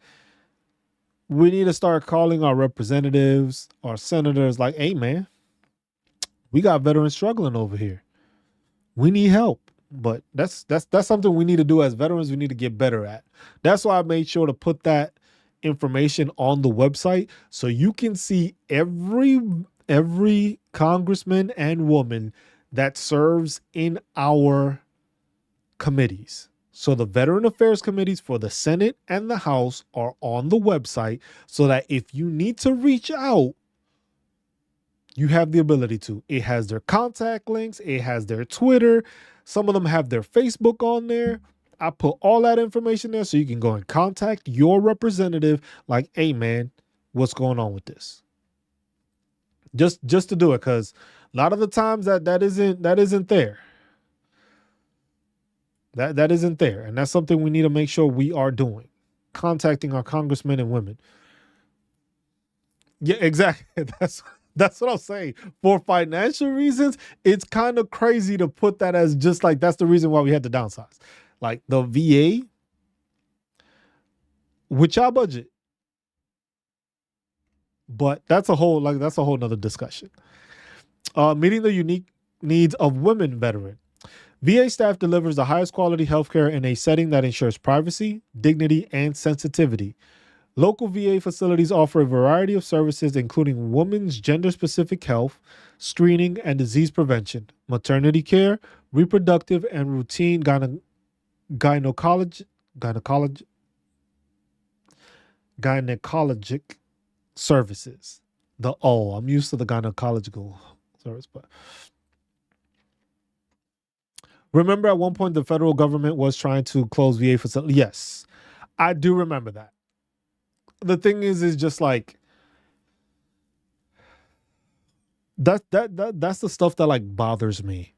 we need to start calling our representatives, our senators, like, hey man, we got veterans struggling over here. We need help. But that's something we need to do as veterans. We need to get better at. That's why I made sure to put that information on the website so you can see every congressman and woman that serves in our committees. So the Veteran Affairs Committees for the Senate and the House are on the website so that if you need to reach out, you have the ability to. It has their contact links. It has their Twitter. Some of them have their Facebook on there. I put all that information there so you can go and contact your representative like, hey man, what's going on with this? Just to do it, because a lot of the times that isn't there. That isn't there. And that's something we need to make sure we are doing. Contacting our congressmen and women. Yeah, exactly. That's what I'm saying. For financial reasons, it's kind of crazy to put that as just like, that's the reason why we had to downsize. Like the VA, with our budget. But that's a whole nother discussion. Meeting the unique needs of women veteran. VA staff delivers the highest quality healthcare in a setting that ensures privacy, dignity, and sensitivity. Local VA facilities offer a variety of services, including women's gender-specific health, screening and disease prevention, maternity care, reproductive and routine gynecologic services. I'm used to the gynecological service. But remember, at one point, the federal government was trying to close VA facilities. Yes, I do remember that. The thing is just like that's the stuff that like bothers me.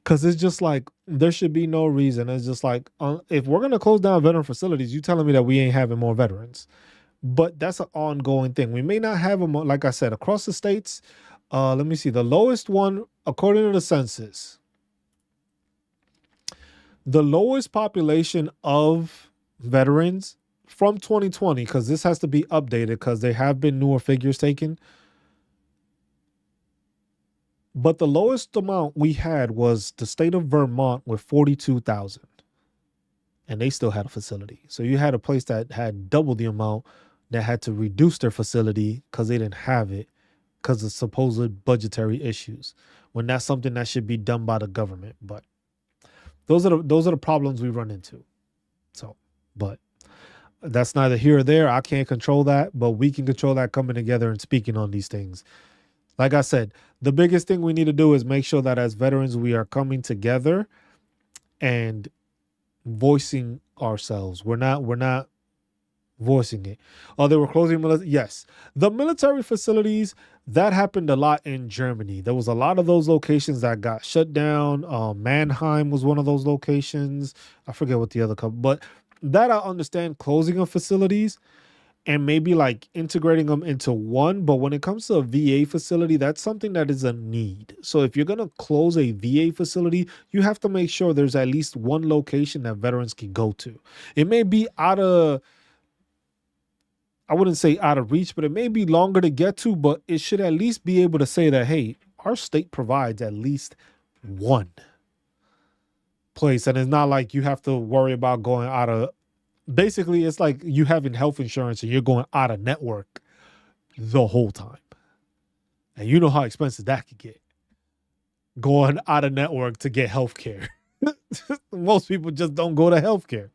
Cause it's just like there should be no reason. It's just like if we're gonna close down veteran facilities, you telling me that we ain't having more veterans, but that's an ongoing thing. We may not have them, like I said, across the states. Let me see. The lowest one, according to the census, the lowest population of veterans from 2020, because this has to be updated because there have been newer figures taken. But the lowest amount we had was the state of Vermont with 42,000. And they still had a facility. So you had a place that had double the amount that had to reduce their facility because they didn't have it because of supposed budgetary issues, when that's something that should be done by the government. But those are the problems we run into. So, but that's neither here or there. I can't control that, but we can control that coming together and speaking on these things. Like I said, the biggest thing we need to do is make sure that as veterans, we are coming together and voicing ourselves. We're not voicing it. Oh, they were closing. Yes. The military facilities, that happened a lot in Germany. There was a lot of those locations that got shut down. Mannheim was one of those locations. I forget what the other couple, but that I understand, closing of facilities and maybe like integrating them into one. But when it comes to a VA facility, that's something that is a need. So if you're going to close a VA facility, you have to make sure there's at least one location that veterans can go to. It may be I wouldn't say out of reach, but it may be longer to get to, but it should at least be able to say that, hey, our state provides at least one place. And it's not like you have to worry about going out of, basically, it's like you having health insurance and you're going out of network the whole time. And you know how expensive that could get. Going out of network to get health care. Most people just don't go to health care.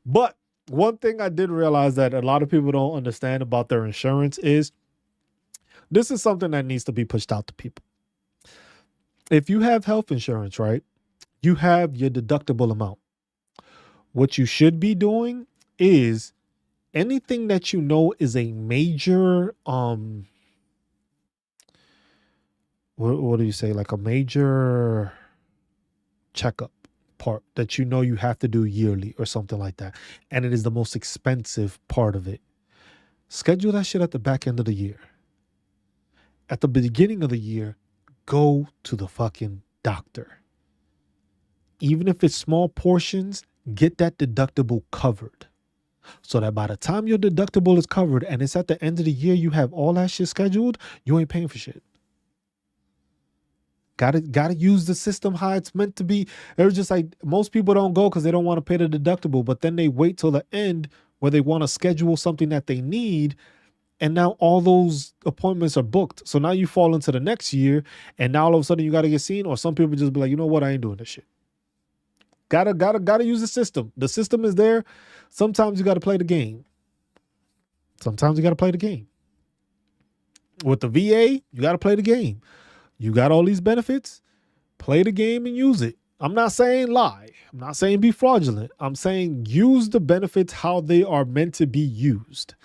But one thing I did realize that a lot of people don't understand about their insurance is this is something that needs to be pushed out to people. If you have health insurance, right, you have your deductible amount. What you should be doing is anything that you know is a major, what do you say? Like a major checkup part that you know you have to do yearly or something like that. And it is the most expensive part of it. Schedule that shit at the back end of the year. At the beginning of the year, go to the fucking doctor. Even if it's small portions, get that deductible covered. So that by the time your deductible is covered and it's at the end of the year, you have all that shit scheduled, you ain't paying for shit. Gotta use the system how it's meant to be. It's just like most people don't go because they don't want to pay the deductible, but then they wait till the end where they want to schedule something that they need. And now all those appointments are booked. So now you fall into the next year and now all of a sudden you got to get seen, or some people just be like, you know what? I ain't doing this shit. Gotta use the system. The system is there. Sometimes you got to play the game. Sometimes you got to play the game. With the VA, you got to play the game. You got all these benefits, play the game and use it. I'm not saying lie. I'm not saying be fraudulent. I'm saying use the benefits how they are meant to be used.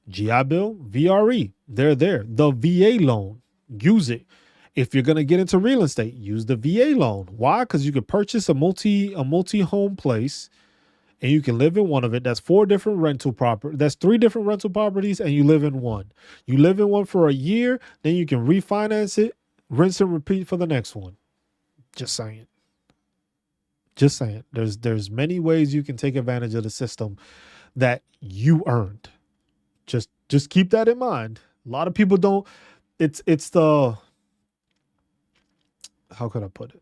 GI Bill, VRE, they're there. The VA loan, use it. If you're going to get into real estate, use the VA loan. Why? Because you could purchase a multi-home place and you can live in one of it. That's 4 different rental properties. That's 3 different rental properties and you live in one. You live in one for a year, then you can refinance it, rinse and repeat for the next one. Just saying. Just saying. There's many ways you can take advantage of the system that you earned. Just keep that in mind. A lot of people don't. It's the, how could I put it?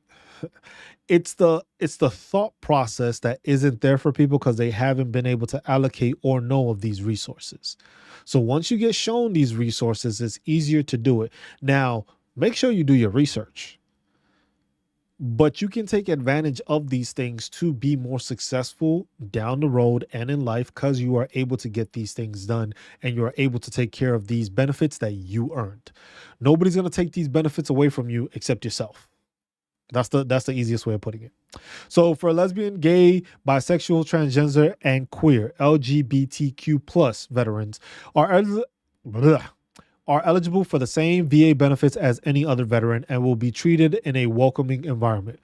It's the thought process that isn't there for people because they haven't been able to allocate or know of these resources. So once you get shown these resources, it's easier to do it. Now, make sure you do your research. But you can take advantage of these things to be more successful down the road and in life because you are able to get these things done and you are able to take care of these benefits that you earned. Nobody's going to take these benefits away from you except yourself. That's the easiest way of putting it. So for lesbian, gay, bisexual, transgender, and queer LGBTQ plus veterans are are eligible for the same VA benefits as any other veteran and will be treated in a welcoming environment.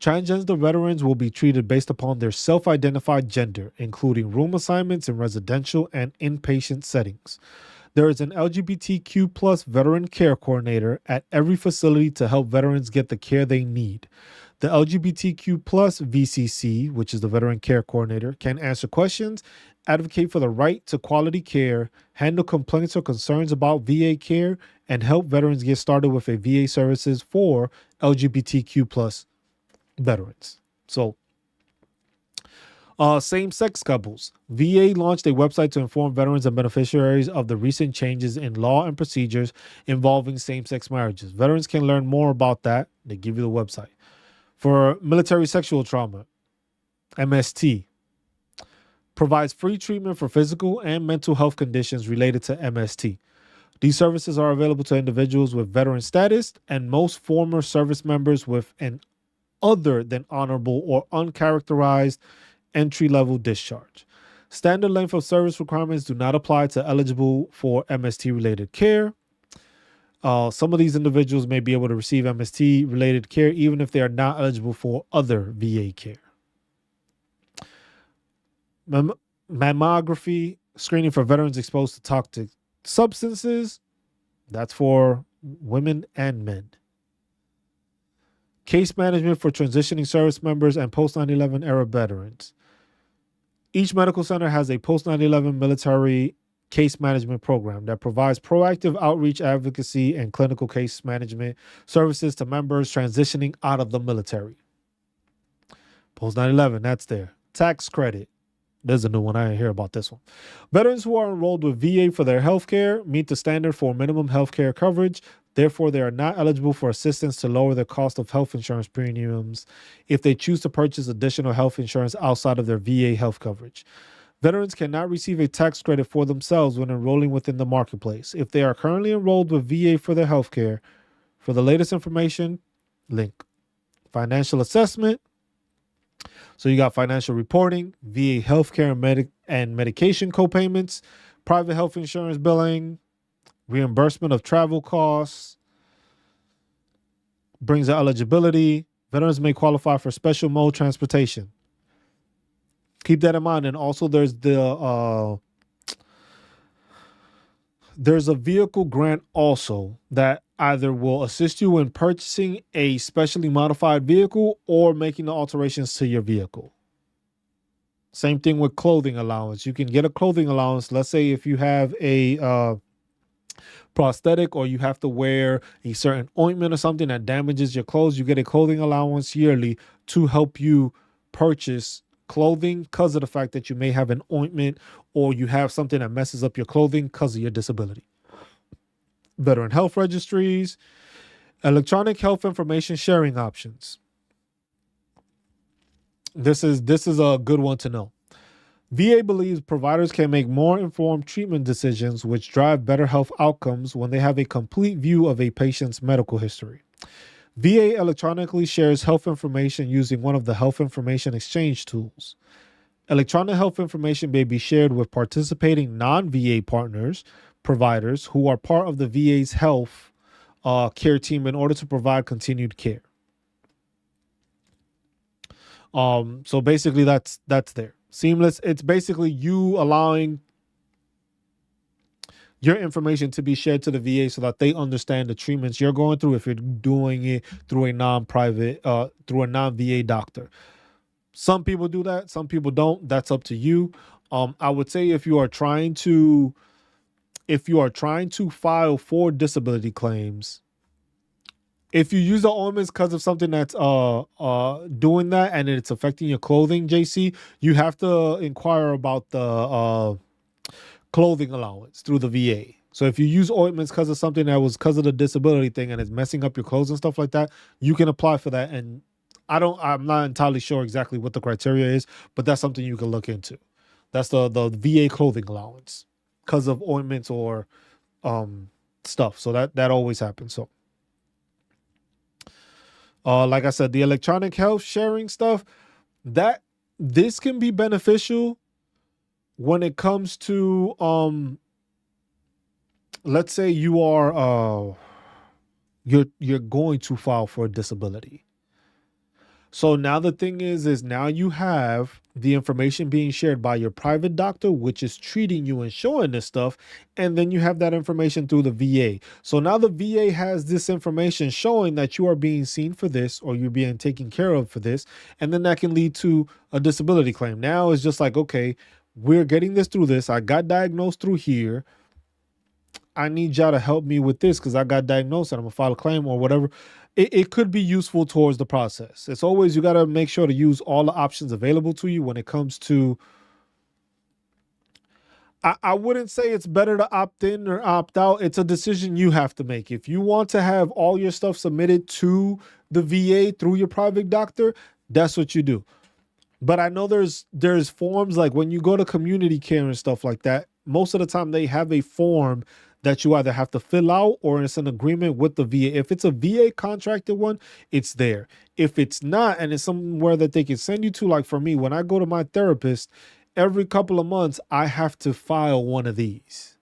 Transgender veterans will be treated based upon their self-identified gender, including room assignments in residential and inpatient settings. There is an LGBTQ plus veteran care coordinator at every facility to help veterans get the care they need. The LGBTQ plus VCC, which is the veteran care coordinator, can answer questions, advocate for the right to quality care, handle complaints or concerns about VA care, and help veterans get started with a VA services for LGBTQ plus veterans. So same-sex couples. VA launched a website to inform veterans and beneficiaries of the recent changes in law and procedures involving same-sex marriages. Veterans can learn more about that. They give you the website. For military sexual trauma, MST provides free treatment for physical and mental health conditions related to MST. These services are available to individuals with veteran status and most former service members with an other than honorable or uncharacterized entry-level discharge. Standard length of service requirements do not apply to eligible for MST-related care. Some of these individuals may be able to receive MST-related care even if they are not eligible for other VA care. Mammography screening for veterans exposed to toxic substances. That's for women and men. Case management for transitioning service members and post 9/11 era veterans. Each medical center has a post 9/11 military case management program that provides proactive outreach, advocacy, and clinical case management services to members transitioning out of the military. Post 9/11, that's there. Tax credit. There's a new one. I didn't hear about this one. Veterans who are enrolled with VA for their health care meet the standard for minimum health care coverage. Therefore, they are not eligible for assistance to lower the cost of health insurance premiums if they choose to purchase additional health insurance outside of their VA health coverage. Veterans cannot receive a tax credit for themselves when enrolling within the marketplace. If they are currently enrolled with VA for their health care, for the latest information, link. Financial assessment. So you got financial reporting, VA healthcare and medication copayments, private health insurance billing, reimbursement of travel costs, brings the eligibility. Veterans may qualify for special mode transportation. Keep that in mind. And also there's a vehicle grant also that either will assist you in purchasing a specially modified vehicle or making the alterations to your vehicle. Same thing with clothing allowance. You can get a clothing allowance. Let's say if you have a prosthetic or you have to wear a certain ointment or something that damages your clothes, you get a clothing allowance yearly to help you purchase clothing because of the fact that you may have an ointment or you have something that messes up your clothing because of your disability. Veteran health registries, electronic health information sharing options. This is a good one to know. VA believes providers can make more informed treatment decisions which drive better health outcomes when they have a complete view of a patient's medical history. VA electronically shares health information using one of the health information exchange tools. Electronic health information may be shared with participating non-VA partners, providers who are part of the VA's health care team in order to provide continued care. So basically that's there. Seamless. It's basically you allowing your information to be shared to the VA so that they understand the treatments you're going through if you're doing it through a through a non-VA doctor. Some people do that. Some people don't. That's up to you. I would say if you are trying to file for disability claims, if you use the ointments because of something that's doing that and it's affecting your clothing, JC, you have to inquire about the clothing allowance through the VA. So if you use ointments because of something that was because of the disability thing and it's messing up your clothes and stuff like that, you can apply for that and I'm not entirely sure exactly what the criteria is, but that's something you can look into. That's the VA clothing allowance because of ointments or um stuff. So that always happens. So like I said, the electronic health sharing stuff, that this can be beneficial when it comes to let's say you are you're going to file for a disability. So now the thing is now you have the information being shared by your private doctor, which is treating you and showing this stuff. And then you have that information through the VA. So now the VA has this information showing that you are being seen for this or you're being taken care of for this. And then that can lead to a disability claim. Now it's just like, okay, we're getting this through this. I got diagnosed through here. I need y'all to help me with this because I got diagnosed and I'm gonna file a claim or whatever. It could be useful towards the process. It's always, you got to make sure to use all the options available to you when it comes to. I wouldn't say it's better to opt in or opt out. It's a decision you have to make. If you want to have all your stuff submitted to the VA through your private doctor, that's what you do. But I know there's forms like when you go to community care and stuff like that, most of the time they have a form that you either have to fill out or it's an agreement with the VA. If it's a VA contracted one, it's there. If it's not, and it's somewhere that they can send you to, like for me, when I go to my therapist, every couple of months, I have to file one of these.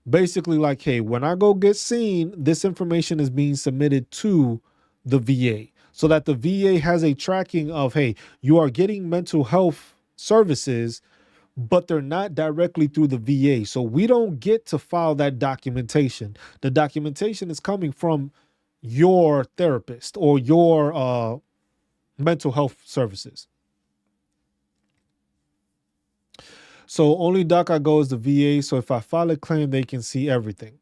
Basically, like, hey, when I go get seen, this information is being submitted to the VA so that the VA has a tracking of, hey, you are getting mental health services, but they're not directly through the VA. So we don't get to file that documentation. The documentation is coming from your therapist or your mental health services. So only doc I go is the VA. So if I file a claim, they can see everything.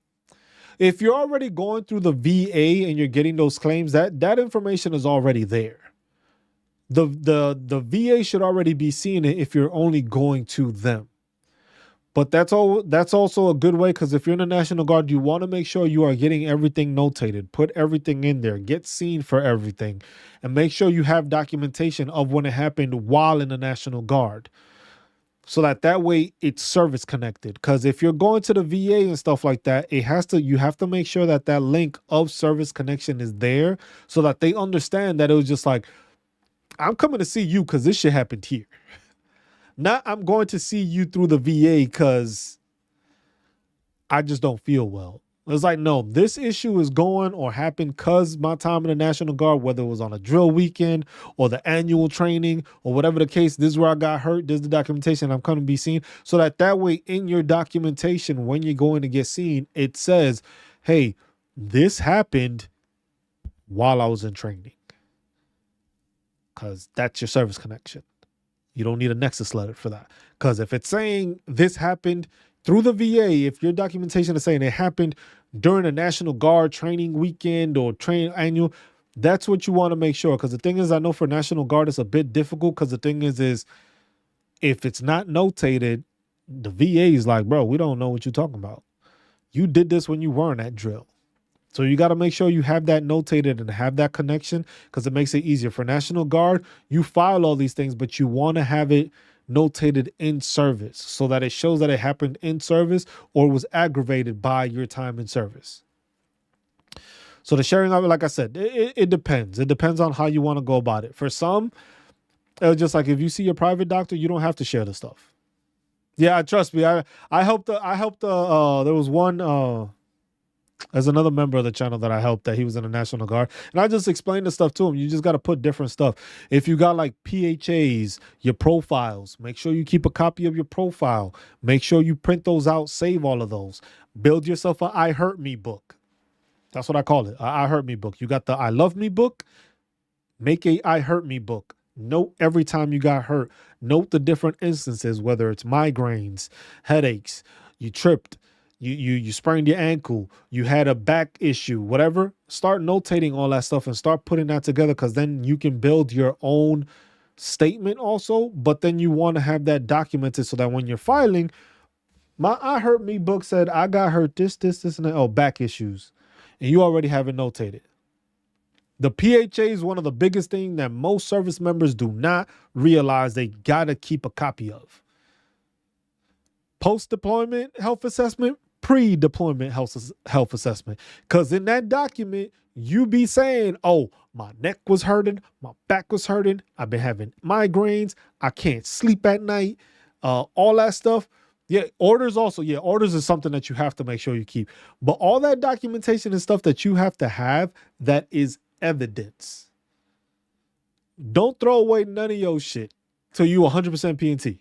If you're already going through the VA and you're getting those claims, that information is already there. The VA should already be seeing it if you're only going to them. But that's also a good way, because if you're in the National Guard, you want to make sure you are getting everything notated, put everything in there, get seen for everything, and make sure you have documentation of when it happened while in the National Guard. So that way it's service connected. Because if you're going to the VA and stuff like that, you have to make sure that link of service connection is there so that they understand that it was just like, I'm coming to see you because this shit happened here. Not I'm going to see you through the VA because I just don't feel well. It's like, no, this issue is going or happened because my time in the National Guard, whether it was on a drill weekend or the annual training or whatever the case, this is where I got hurt. This is the documentation. I'm coming to be seen. So that way in your documentation, when you're going to get seen, it says, hey, this happened while I was in training. Because that's your service connection. You don't need a Nexus letter for that. Because if it's saying this happened through the VA, if your documentation is saying it happened during a National Guard training weekend or train annual, that's what you want to make sure. Because the thing is, I know for National Guard, it's a bit difficult because the thing is if it's not notated, the VA is like, bro, we don't know what you're talking about. You did this when you weren't at drill. So you got to make sure you have that notated and have that connection because it makes it easier. For National Guard, you file all these things, but you want to have it notated in service so that it shows that it happened in service or was aggravated by your time in service. So the sharing of it, like I said, it depends. It depends on how you want to go about it. For some, it's just like if you see your private doctor, you don't have to share the stuff. Yeah, trust me. I helped. There was one. As another member of the channel that I helped, that he was in the National Guard. And I just explained the stuff to him. You just got to put different stuff. If you got like PHAs, your profiles, make sure you keep a copy of your profile. Make sure you print those out, save all of those. Build yourself a I Hurt Me book. That's what I call it, a I Hurt Me book. You got the I Love Me book. Make a I Hurt Me book. Note every time you got hurt. Note the different instances, whether it's migraines, headaches, you tripped, you sprained your ankle, you had a back issue, whatever. Start notating all that stuff and start putting that together, because then you can build your own statement also. But then you want to have that documented so that when you're filing, my I Hurt Me book said I got hurt this, and that. Oh, back issues. And you already have it notated. The PHA is one of the biggest things that most service members do not realize they got to keep a copy of. Post-deployment health assessment, pre-deployment health assessment. Because in that document, you be saying, oh, my neck was hurting, my back was hurting, I've been having migraines, I can't sleep at night, all that stuff. Yeah, orders also. Yeah, orders is something that you have to make sure you keep. But all that documentation and stuff that you have to have, that is evidence. Don't throw away none of your shit till you 100% P&T.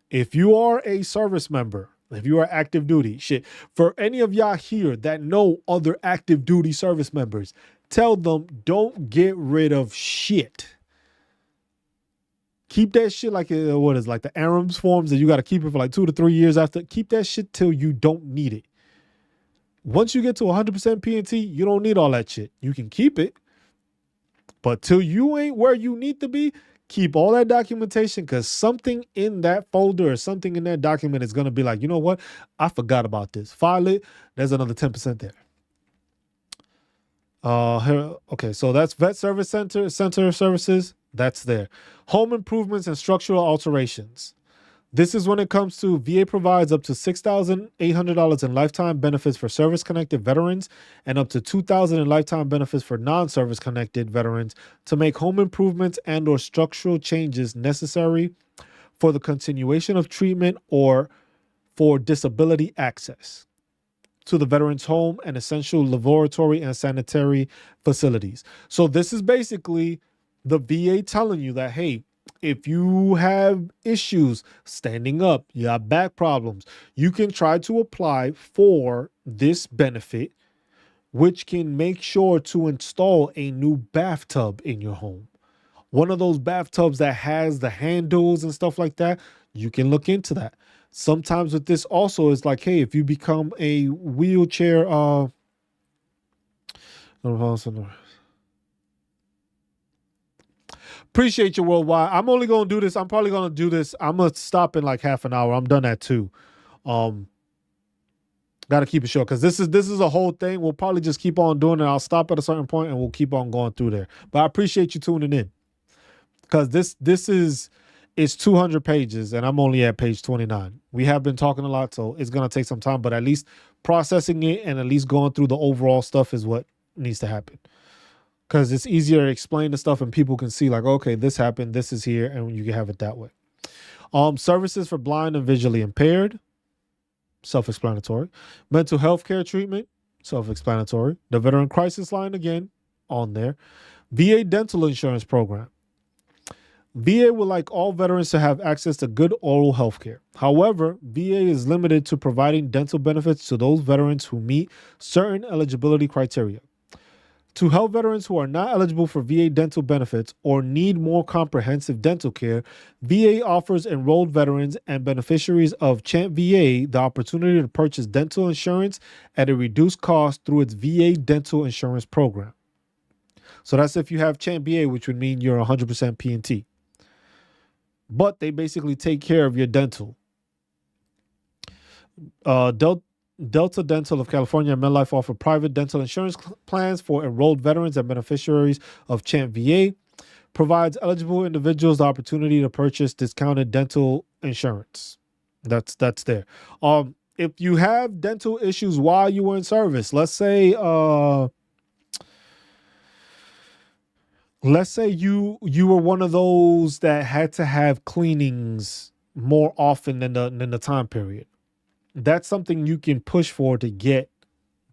If you are a service member, if you are active duty, shit, for any of y'all here that know other active duty service members, tell them don't get rid of shit. Keep that shit like what is like the ARMS forms that you got to keep it for like 2 to 3 years after. Keep that shit till you don't need it. Once you get to 100% P&T, you don't need all that shit. You can keep it, but till you ain't where you need to be, keep all that documentation, because something in that folder or something in that document is going to be like, you know what? I forgot about this. File it. There's another 10% there. Here, okay, so that's vet service center services. That's there. Home improvements and structural alterations. This is when it comes to VA provides up to $6,800 in lifetime benefits for service-connected veterans and up to $2,000 in lifetime benefits for non-service-connected veterans to make home improvements and or structural changes necessary for the continuation of treatment or for disability access to the veteran's home and essential laboratory and sanitary facilities. So this is basically the VA telling you that, hey, if you have issues standing up, you have back problems, you can try to apply for this benefit, which can make sure to install a new bathtub in your home. One of those bathtubs that has the handles and stuff like that, you can look into that. Sometimes with this also is like, hey, if you become a wheelchair, appreciate you worldwide. I'm only going to do this. I'm probably going to do this. I'm going to stop in like half an hour. I'm done at 2. Got to keep it short because this is a whole thing. We'll probably just keep on doing it. I'll stop at a certain point and we'll keep on going through there. But I appreciate you tuning in because this is it's 200 pages and I'm only at page 29. We have been talking a lot, so it's going to take some time, but at least processing it and at least going through the overall stuff is what needs to happen. Because it's easier to explain the stuff and people can see like, okay, this happened, this is here, and you can have it that way. Services for blind and visually impaired, self-explanatory. Mental health care treatment, self-explanatory. The Veteran Crisis Line, again, on there. VA dental insurance program. VA would like all veterans to have access to good oral health care. However, VA is limited to providing dental benefits to those veterans who meet certain eligibility criteria. To help veterans who are not eligible for VA dental benefits or need more comprehensive dental care, VA offers enrolled veterans and beneficiaries of Champ VA the opportunity to purchase dental insurance at a reduced cost through its VA dental insurance program. So that's if you have Champ VA, which would mean you're 100% P&T. But they basically take care of your dental. Delta Dental of California and MetLife offer private dental insurance plans for enrolled veterans and beneficiaries of Champ VA. Provides eligible individuals the opportunity to purchase discounted dental insurance. That's there. If you have dental issues while you were in service, let's say you were one of those that had to have cleanings more often than the time period. That's something you can push for to get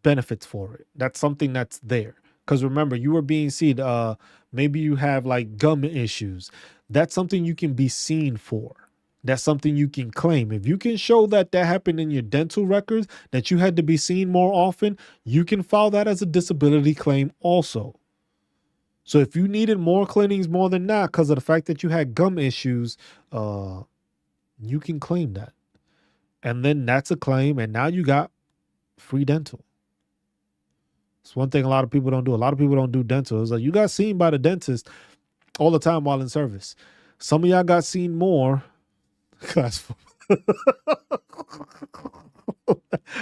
benefits for it. That's something that's there. Because remember, you were being seen. Maybe you have like gum issues. That's something you can be seen for. That's something you can claim. If you can show that happened in your dental records, that you had to be seen more often, you can file that as a disability claim also. So if you needed more cleanings more than that because of the fact that you had gum issues, you can claim that. And then that's a claim, and now you got free dental. It's one thing a lot of people don't do. A lot of people don't do dental. It's like you got seen by the dentist all the time while in service. Some of y'all got seen more.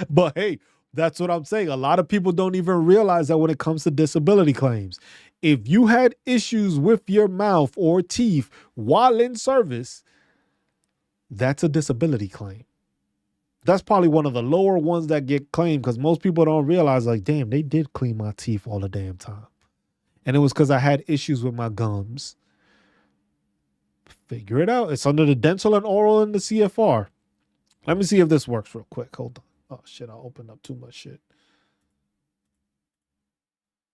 But hey, That's what I'm saying. A lot of people don't even realize that when it comes to disability claims, if you had issues with your mouth or teeth while in service, that's a disability claim. That's probably one of the lower ones that get claimed because most people don't realize, like, damn, they did clean my teeth all the damn time. And it was because I had issues with my gums. Figure it out. It's under the dental and oral in the CFR. Let me see if this works real quick. Hold on. Oh shit, I opened up too much shit.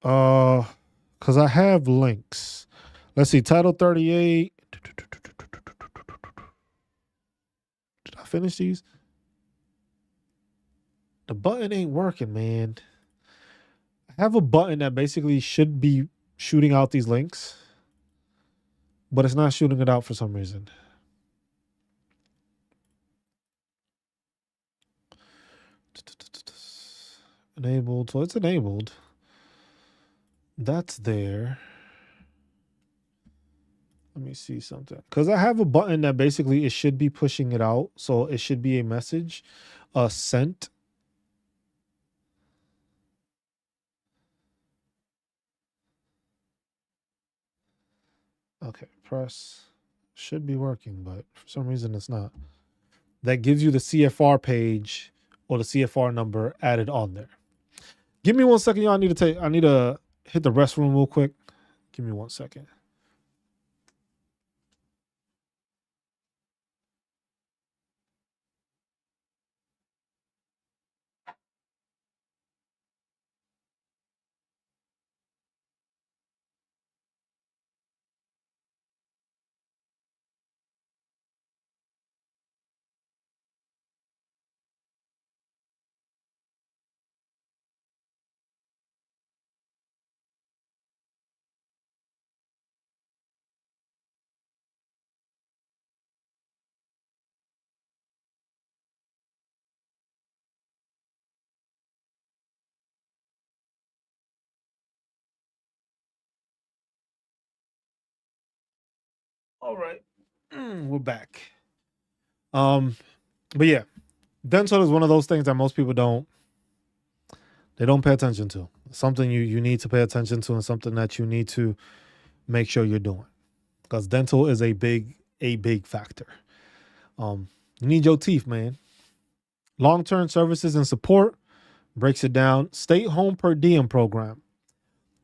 Uh because I have links. Let's see, Title 38. Did I finish these? The button ain't working, man. I have a button that basically should be shooting out these links, but it's not shooting it out for some reason. Enabled. So it's enabled. That's there. Let me see something. Because I have a button that basically it should be pushing it out. So it should be a message sent. Okay, press. Should be working, but for some reason it's not. That gives you the CFR page or the CFR number added on there. Give me 1 second, y'all. I need to hit the restroom real quick. Give me 1 second. All right. We're back. But yeah, dental is one of those things that most people don't pay attention to. Something you need to pay attention to and something that you need to make sure you're doing. Because dental is a big factor. You need your teeth, man. Long-term services and support breaks it down. State home per diem program.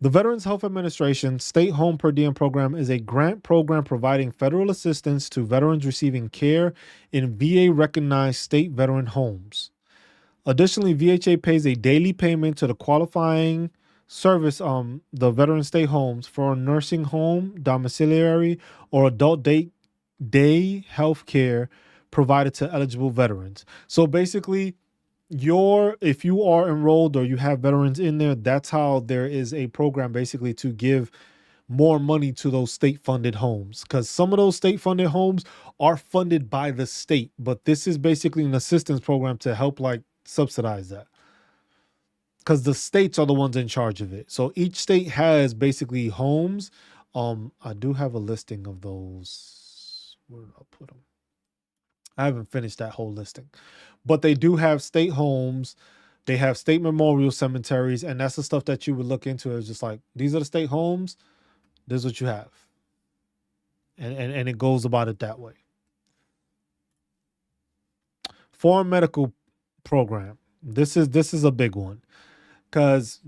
The Veterans Health Administration State Home Per Diem Program is a grant program providing federal assistance to veterans receiving care in VA recognized state veteran homes. Additionally, VHA pays a daily payment to the qualifying service the veteran state homes for a nursing home, domiciliary, or adult day health care provided to eligible veterans. So basically, if you are enrolled or you have veterans in there, that's how there is a program basically to give more money to those state funded homes, because some of those state funded homes are funded by the state, but this is basically an assistance program to help like subsidize that, because the states are the ones in charge of it. So each state has basically homes. I do have a listing of those. Where did I put them? I haven't finished that whole listing, but they do have state homes. They have state memorial cemeteries, and that's the stuff that you would look into. It's just like, these are the state homes. This is what you have, and it goes about it that way. Foreign medical program. This is a big one, because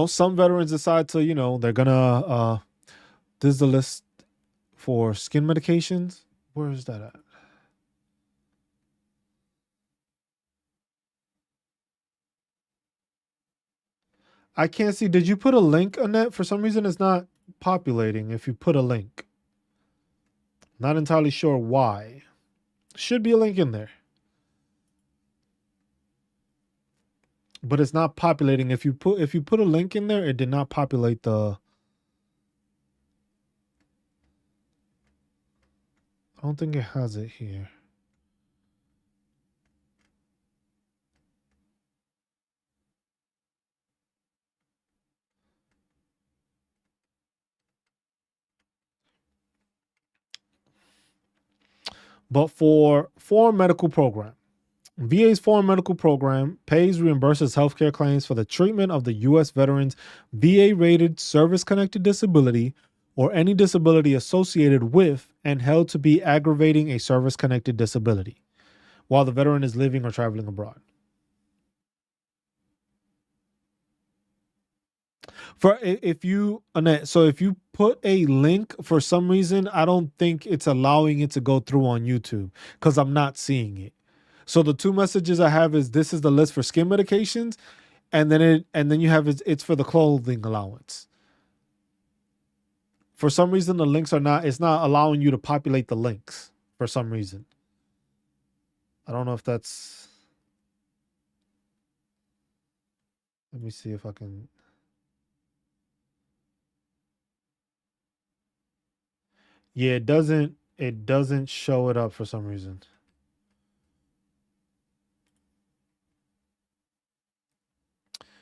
some veterans decide to they're gonna this is the list for skin medications. Where is that at? I can't see. Did you put a link on that? For some reason, it's not populating if you put a link. Not entirely sure why. Should be a link in there, but it's not populating. If you put a link in there, it did not populate the. I don't think it has it here. But for medical program, VA's foreign medical program pays, reimburses healthcare claims for the treatment of the U.S. veterans' VA-rated service-connected disability or any disability associated with and held to be aggravating a service-connected disability while the veteran is living or traveling abroad. For if you, Annette, so if you put a link, for some reason, I don't think it's allowing it to go through on YouTube because I'm not seeing it. So the two messages I have is this is the list for skin medications, and then you have it's for the clothing allowance. For some reason, the links are not. It's not allowing you to populate the links for some reason. I don't know if that's. Let me see if I can. Yeah, it doesn't. It doesn't show it up for some reason.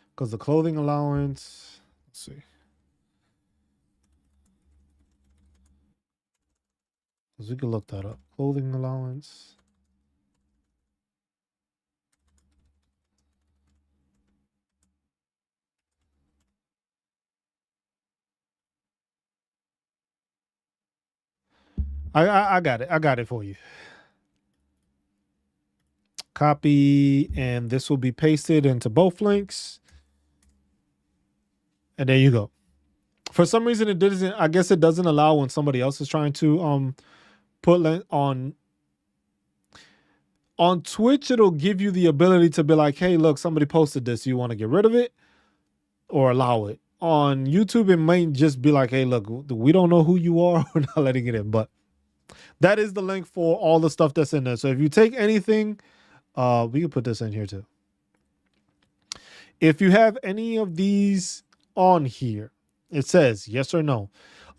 Because the clothing allowance. Let's see. Because we can look that up. Clothing allowance. I got it. I got it for you. Copy, and this will be pasted into both links. And there you go. For some reason, it doesn't. I guess it doesn't allow when somebody else is trying to put on Twitch. It'll give you the ability to be like, hey, look, somebody posted this. You want to get rid of it or allow it? On YouTube, it might just be like, hey, look, we don't know who you are. We're not letting it in. But that is the link for all the stuff that's in there. So if you take anything, we can put this in here too. If you have any of these on here, it says yes or no.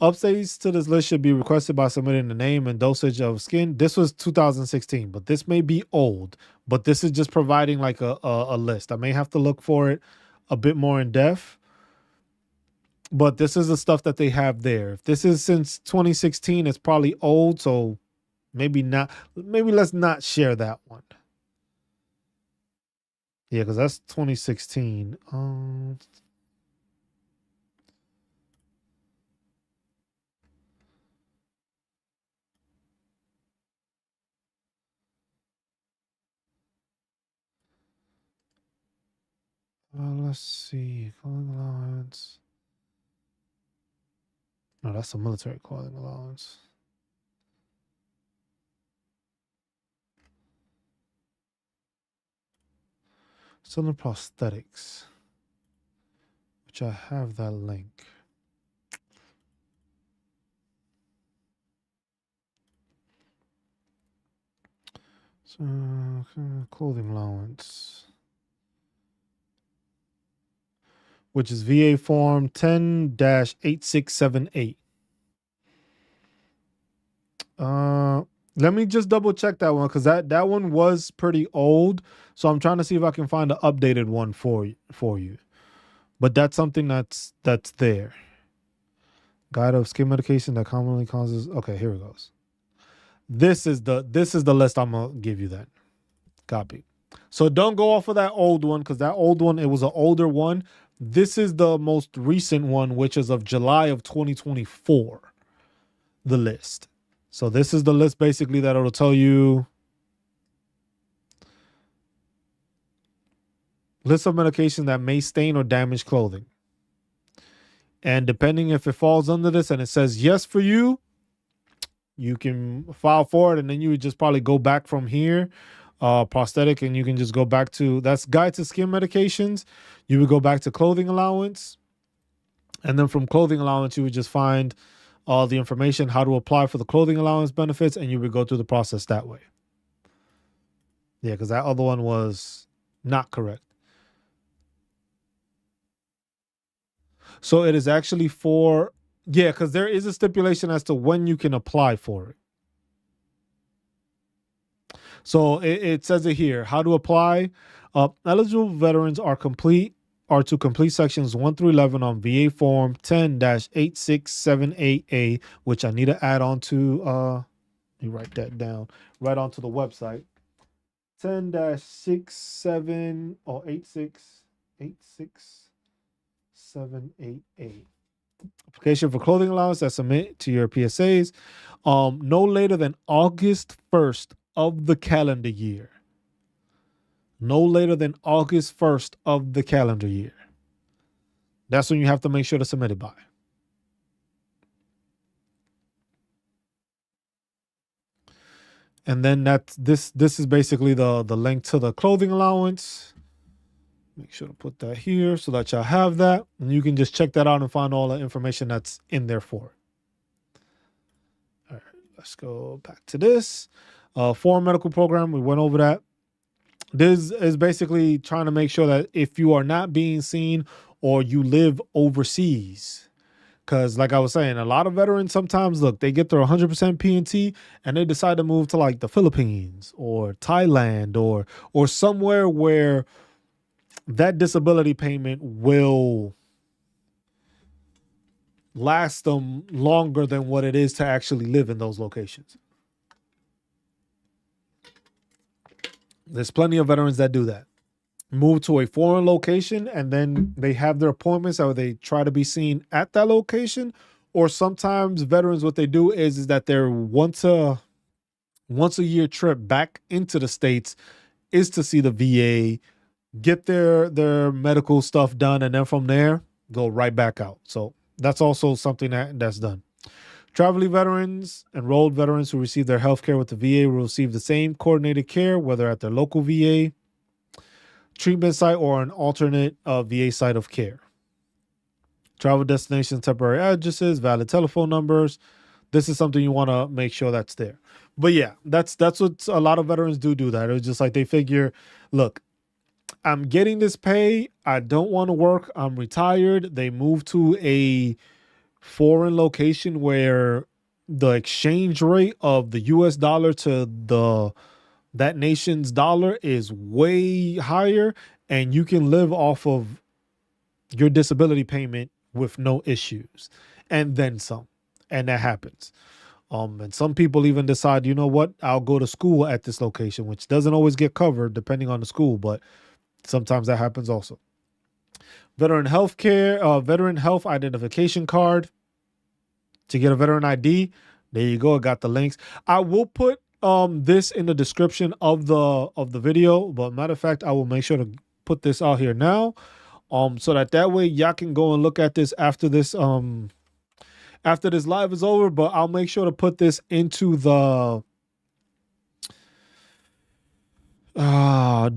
Updates to this list should be requested by submitting the name and dosage of skin. This was 2016, but this may be old. But this is just providing like a list. I may have to look for it a bit more in depth. But this is the stuff that they have there. If this is since 2016, it's probably old. So maybe not. Maybe let's not share that one. Yeah, because that's 2016. Let's see. Calling allowance. No, that's a military calling allowance. Selling prosthetics, which I have that link. So, clothing allowance, which is VA form 10-8678. Let me just double check that one because that one was pretty old. So I'm trying to see if I can find an updated one for you. But that's something that's there. Guide of skin medication that commonly causes. Okay, here it goes. This is the list I'm gonna give you then. Copy. So don't go off of that old one because that old one, it was an older one. This is the most recent one, which is of July of 2024. The list. So this is the list basically that it'll tell you. List of medication that may stain or damage clothing. And depending if it falls under this and it says yes for you, you can file for it. And then you would just probably go back from here, prosthetic, and you can just go back to, that's guide to skin medications. You would go back to clothing allowance. And then from clothing allowance, you would just find all the information, how to apply for the clothing allowance benefits, and you would go through the process that way. Yeah, because that other one was not correct. So it is actually for, yeah, because there is a stipulation as to when you can apply for it. So it says it here, how to apply. Eligible veterans are to complete sections 1 through 11 on VA form 10-8678A, which I need to add on to, let me write that down, right onto the website. 10-67 or 86788. Application for clothing allowance that submit to your PSAs no later than August 1st of the calendar year. No later than August 1st of the calendar year. That's when you have to make sure to submit it by. And then this is basically the link to the clothing allowance. Make sure to put that here so that y'all have that. And you can just check that out and find all the information that's in there for it. All right, let's go back to this. Foreign medical program, we went over that. This is basically trying to make sure that if you are not being seen or you live overseas, because like I was saying, a lot of veterans sometimes, look, they get their 100% P&T and they decide to move to like the Philippines or Thailand or somewhere where that disability payment will last them longer than what it is to actually live in those locations. There's plenty of veterans that do that. Move to a foreign location and then they have their appointments or they try to be seen at that location. Or sometimes veterans, what they do is that their once a year trip back into the States is to see the VA, get their medical stuff done, and then from there go right back out. So that's also something that's done. Traveling veterans, enrolled veterans who receive their health care with the VA will receive the same coordinated care, whether at their local VA treatment site or an alternate VA site of care. Travel destinations, temporary addresses, valid telephone numbers. This is something you want to make sure that's there. But yeah, that's what a lot of veterans do that. It's just like they figure, look, I'm getting this pay. I don't want to work. I'm retired. They move to a foreign location where the exchange rate of the US dollar to that nation's dollar is way higher, and you can live off of your disability payment with no issues and then some. And that happens. And some people even decide, you know what, I'll go to school at this location, which doesn't always get covered depending on the school, but sometimes that happens also. Veteran health care, veteran health identification card. To get a veteran ID, there you go. I got the links. I will put this in the description of the video, but matter of fact, I will make sure to put this out here now, so that way y'all can go and look at this after this live is over. But I'll make sure to put this into the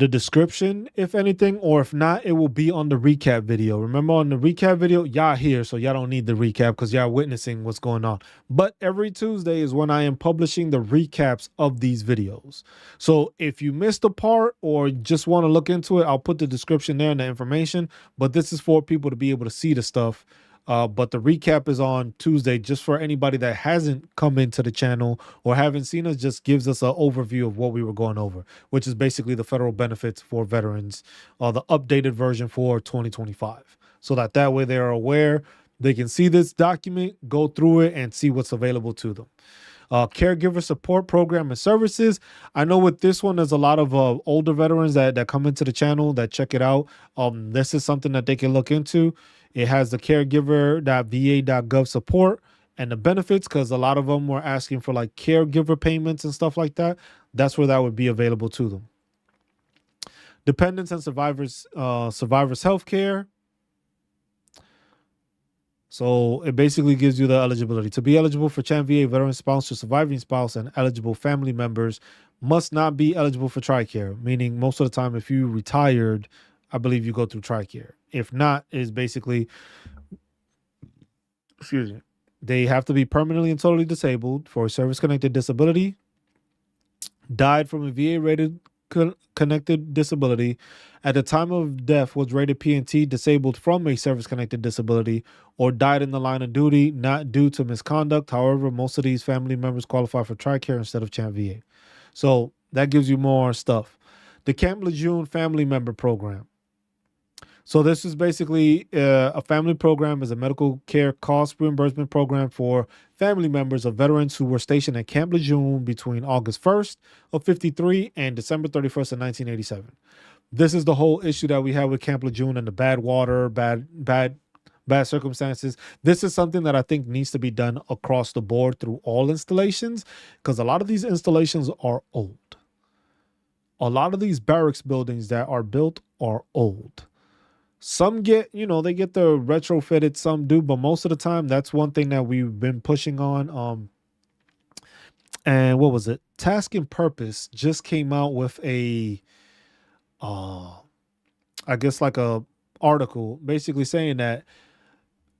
description, if anything, or if not, it will be on the recap video. Remember, on the recap video, y'all here, so y'all don't need the recap because y'all witnessing what's going on. But every Tuesday is when I am publishing the recaps of these videos. So if you missed a part or just want to look into it, I'll put the description there and the information. But this is for people to be able to see the stuff. But the recap is on Tuesday, just for anybody that hasn't come into the channel or haven't seen us, just gives us an overview of what we were going over, which is basically the federal benefits for veterans, the updated version for 2025. So that way they are aware, they can see this document, go through it, and see what's available to them. Caregiver support program and services. I know with this one, there's a lot of older veterans that come into the channel that check it out. This is something that they can look into. It has the caregiver.va.gov support and the benefits, because a lot of them were asking for like caregiver payments and stuff like that. That's where that would be available to them. Dependents and survivors health care. So it basically gives you the eligibility. To be eligible for Chan VA, veteran spouse or surviving spouse and eligible family members must not be eligible for TRICARE, meaning most of the time if you retired, I believe you go through TRICARE. If not, is basically, they have to be permanently and totally disabled for a service-connected disability, died from a VA-rated connected disability, at the time of death was rated P&T, disabled from a service-connected disability, or died in the line of duty, not due to misconduct. However, most of these family members qualify for TRICARE instead of Chan VA. So that gives you more stuff. The Camp Lejeune Family Member Program. So this is basically a family program is a medical care cost reimbursement program for family members of veterans who were stationed at Camp Lejeune between August 1st of 53 and December 31st of 1987. This is the whole issue that we have with Camp Lejeune and the bad water, bad circumstances. This is something that I think needs to be done across the board through all installations, because a lot of these installations are old. A lot of these barracks buildings that are built are old. Some get, they get the retrofitted, some do, but most of the time, that's one thing that we've been pushing on. And what was it? Task and Purpose just came out with uh, I guess like a article basically saying that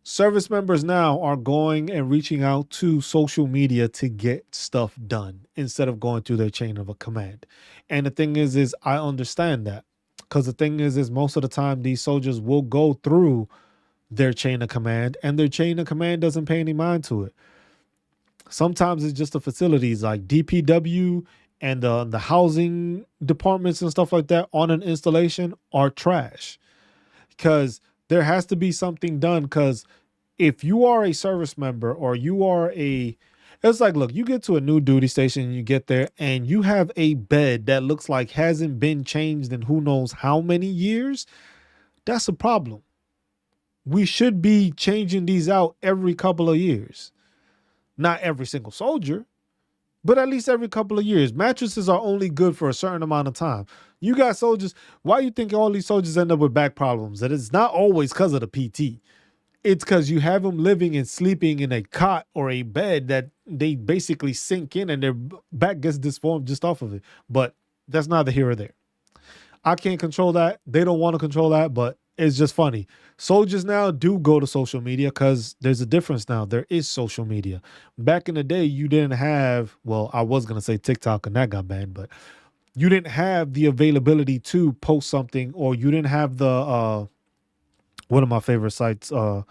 service members now are going and reaching out to social media to get stuff done instead of going through their chain of a command. And the thing is I understand that, because the thing is most of the time these soldiers will go through their chain of command and their chain of command doesn't pay any mind to it. Sometimes it's just the facilities like DPW and the housing departments and stuff like that on an installation are trash, because there has to be something done. Because if you are a service member or you are it's like, look, you get to a new duty station and you get there and you have a bed that looks like hasn't been changed in who knows how many years. That's a problem. We should be changing these out every couple of years. Not every single soldier, but at least every couple of years. Mattresses are only good for a certain amount of time. You got soldiers. Why you think all these soldiers end up with back problems? That it's not always because of the PT. It's because you have them living and sleeping in a cot or a bed that they basically sink in and their back gets disformed just off of it. But that's neither here or there. I can't control that. They don't want to control that, but it's just funny. Soldiers now do go to social media because there's a difference now. There is social media. Back in the day, you didn't have, well, I was going to say TikTok and that got banned, but you didn't have the availability to post something, or you didn't have the, one of my favorite sites, the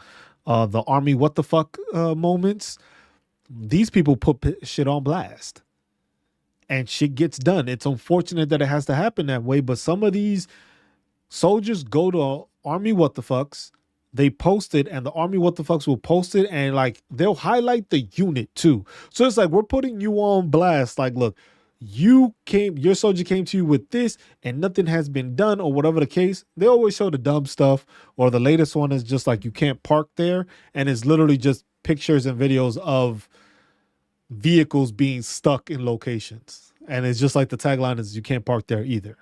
Army what the fuck moments. These people put shit on blast and shit gets done. It's unfortunate that it has to happen that way, but some of these soldiers go to Army what the fucks, they post it, and the Army what the fucks will post it, and like they'll highlight the unit too. So it's like we're putting you on blast. Like, look, your soldier came to you with this and nothing has been done, or whatever the case. They always show the dumb stuff, or the latest one is just like you can't park there, and it's literally just pictures and videos of vehicles being stuck in locations. And it's just like the tagline is you can't park there either.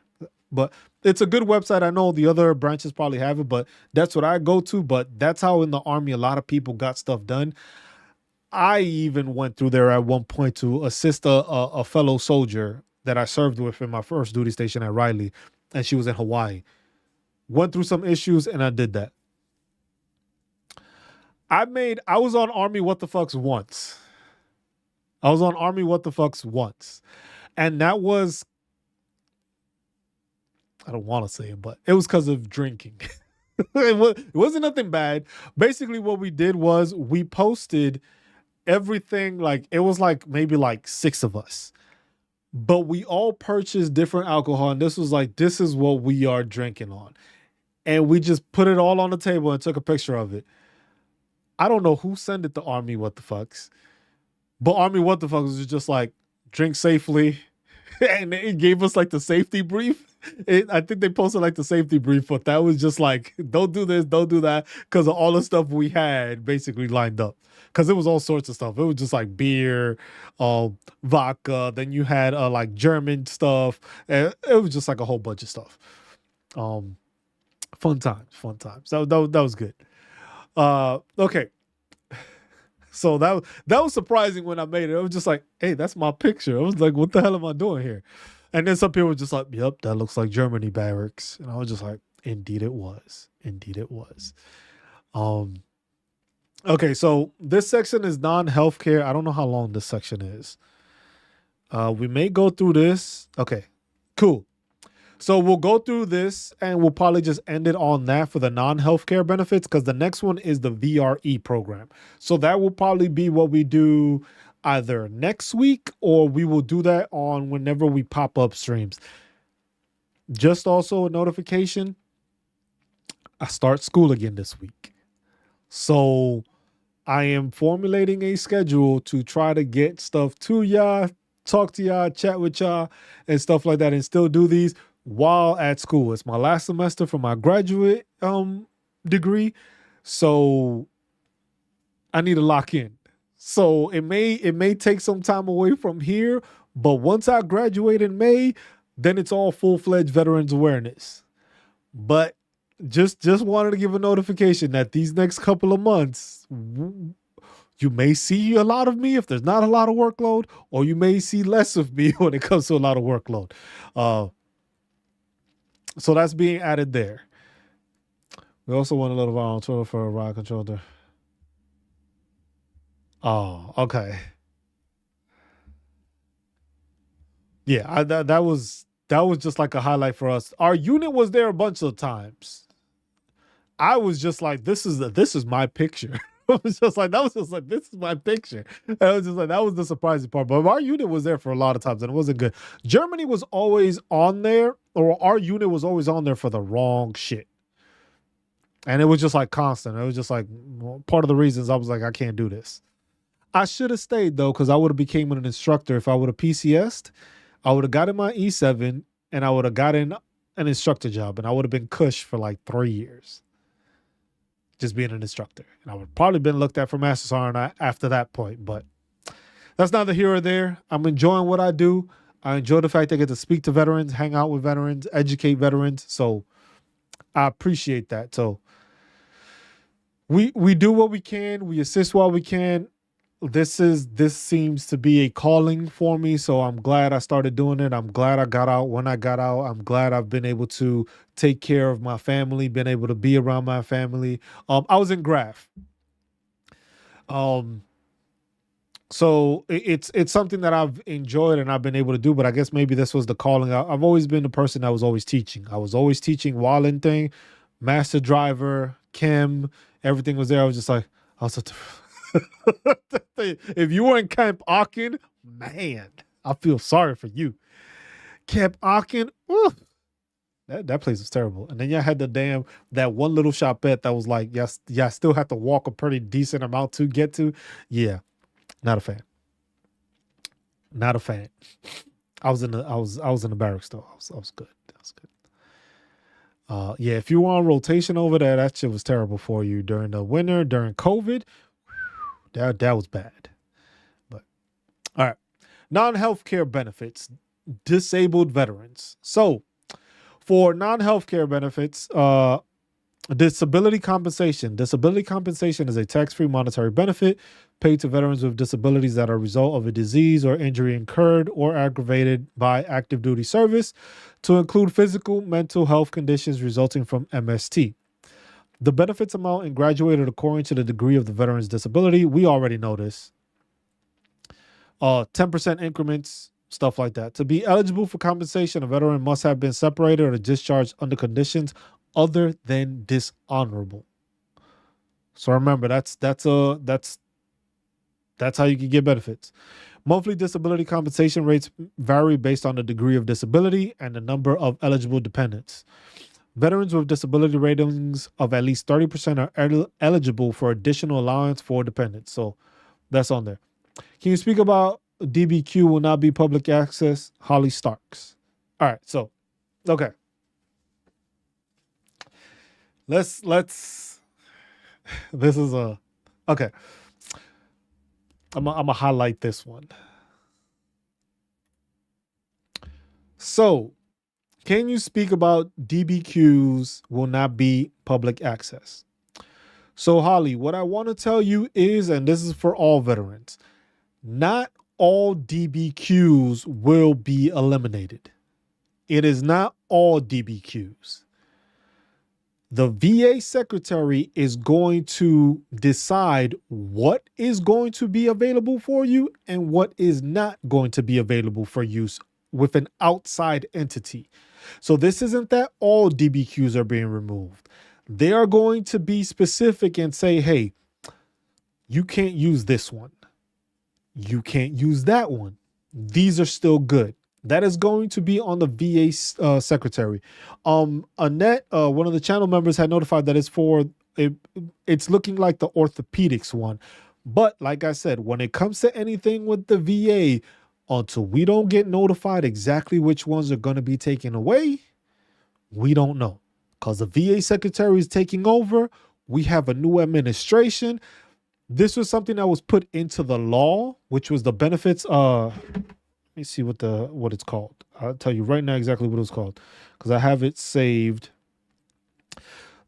But it's a good website. I know the other branches probably have it, but that's what I go to. But that's how in the Army a lot of people got stuff done. I even went through there at one point to assist a fellow soldier that I served with in my first duty station at Riley, and she was in Hawaii. Went through some issues, and I did that. I was on Army What the Fucks once. I was on Army What the Fucks once. And that was, I don't want to say it, but it was because of drinking. It wasn't nothing bad. Basically, what we did was we posted everything. Like, it was like maybe like 6 of us, but we all purchased different alcohol. And this was like, this is what we are drinking on. And we just put it all on the table and took a picture of it. I don't know who sent it to Army What the Fucks, but Army What the Fucks was just like, drink safely. And it gave us like the safety brief. I think they posted like the safety brief, but that was just like, don't do this, don't do that, because of all the stuff we had basically lined up. Because it was all sorts of stuff. It was just like beer, vodka. Then you had like German stuff. And it was just like a whole bunch of stuff. Fun times. That was good. Okay. So that was surprising when I made it. It was just like, hey, that's my picture. I was like, what the hell am I doing here? And then some people were just like, yep, that looks like Germany barracks. And I was just like, indeed it was. Indeed it was. Okay, so this section is non-healthcare. I don't know how long this section is. We may go through this. Okay, cool. So we'll go through this and we'll probably just end it on that for the non-healthcare benefits, because the next one is the VRE program. So that will probably be what we do either next week, or we will do that on whenever we pop up streams. Just also a notification. I start school again this week. So I am formulating a schedule to try to get stuff to y'all, talk to y'all, chat with y'all, and stuff like that, and still do these while at school. It's my last semester for my graduate degree, so I need to lock in. So it may take some time away from here, but once I graduate in May, then it's all full-fledged veterans awareness. But just wanted to give a notification that these next couple of months, you may see a lot of me if there's not a lot of workload, or you may see less of me when it comes to a lot of workload. So that's being added there. We also want a little while on Twitter for a ride controller. Oh, okay. Yeah, that was just like a highlight for us. Our unit was there a bunch of times. I was just like, this is my picture. It was just like, that was just like, this is my picture. And I was just like, that was the surprising part. But our unit was there for a lot of times and it wasn't good. Germany was always on there, or our unit was always on there for the wrong shit. And it was just like constant. It was just like part of the reasons I was like, I can't do this. I should have stayed though, because I would have became an instructor. If I would have PCS'd, I would have gotten my E7 and I would have gotten an instructor job, and I would have been cush for like 3 years. Just being an instructor. And I would probably been looked at for Master Sergeant after that point, but that's neither here or there. I'm enjoying what I do. I enjoy the fact that I get to speak to veterans, hang out with veterans, educate veterans. So I appreciate that. So we do what we can. We assist while we can. This seems to be a calling for me, so I'm glad I started doing it. I'm glad I got out when I got out. I'm glad I've been able to take care of my family, been able to be around my family. I was in Graph. Um, so it's something that I've enjoyed and I've been able to do, but I guess maybe this was the calling. I've always been the person that was always teaching. I was always teaching while in thing, master driver, chem, everything was there. I was just like, I was if you were in Camp Aachen, man, I feel sorry for you. Camp Aachen, that place was terrible. And then you had that one little shopette that was like, yes, yeah, I still have to walk a pretty decent amount to get to. Yeah, not a fan. Not a fan. I was in the barracks though. I was good. That was good. Yeah, if you were on rotation over there, that shit was terrible for you during the winter, during COVID. That was bad. But all right. Non-healthcare benefits, disabled veterans. So for non-healthcare benefits, disability compensation. Disability compensation is a tax-free monetary benefit paid to veterans with disabilities that are a result of a disease or injury incurred or aggravated by active duty service, to include physical, mental health conditions resulting from MST. The benefits amount and graduated according to the degree of the veteran's disability. We already know this. 10% increments, stuff like that. To be eligible for compensation, a veteran must have been separated or discharged under conditions other than dishonorable. So remember, that's how you can get benefits. Monthly disability compensation rates vary based on the degree of disability and the number of eligible dependents. Veterans with disability ratings of at least 30% are eligible for additional allowance for dependents. So that's on there. Can you speak about DBQ will not be public access? Holly Starks. All right. So, okay. Let's this is okay. I'm gonna highlight this one. So, can you speak about DBQs will not be public access? So, Holly, what I want to tell you is, and this is for all veterans, not all DBQs will be eliminated. It is not all DBQs. The VA secretary is going to decide what is going to be available for you and what is not going to be available for use with an outside entity. So this isn't that all DBQs are being removed. They are going to be specific and say, hey, you can't use this one. You can't use that one. These are still good. That is going to be on the VA secretary. Annette, one of the channel members, had notified that it, it's looking like the orthopedics one. But like I said, when it comes to anything with the VA, until we don't get notified exactly which ones are going to be taken away, we don't know. Because the VA secretary is taking over. We have a new administration. This was something that was put into the law, which was the benefits. Let me see what it's called. I'll tell you right now exactly what it's called because I have it saved.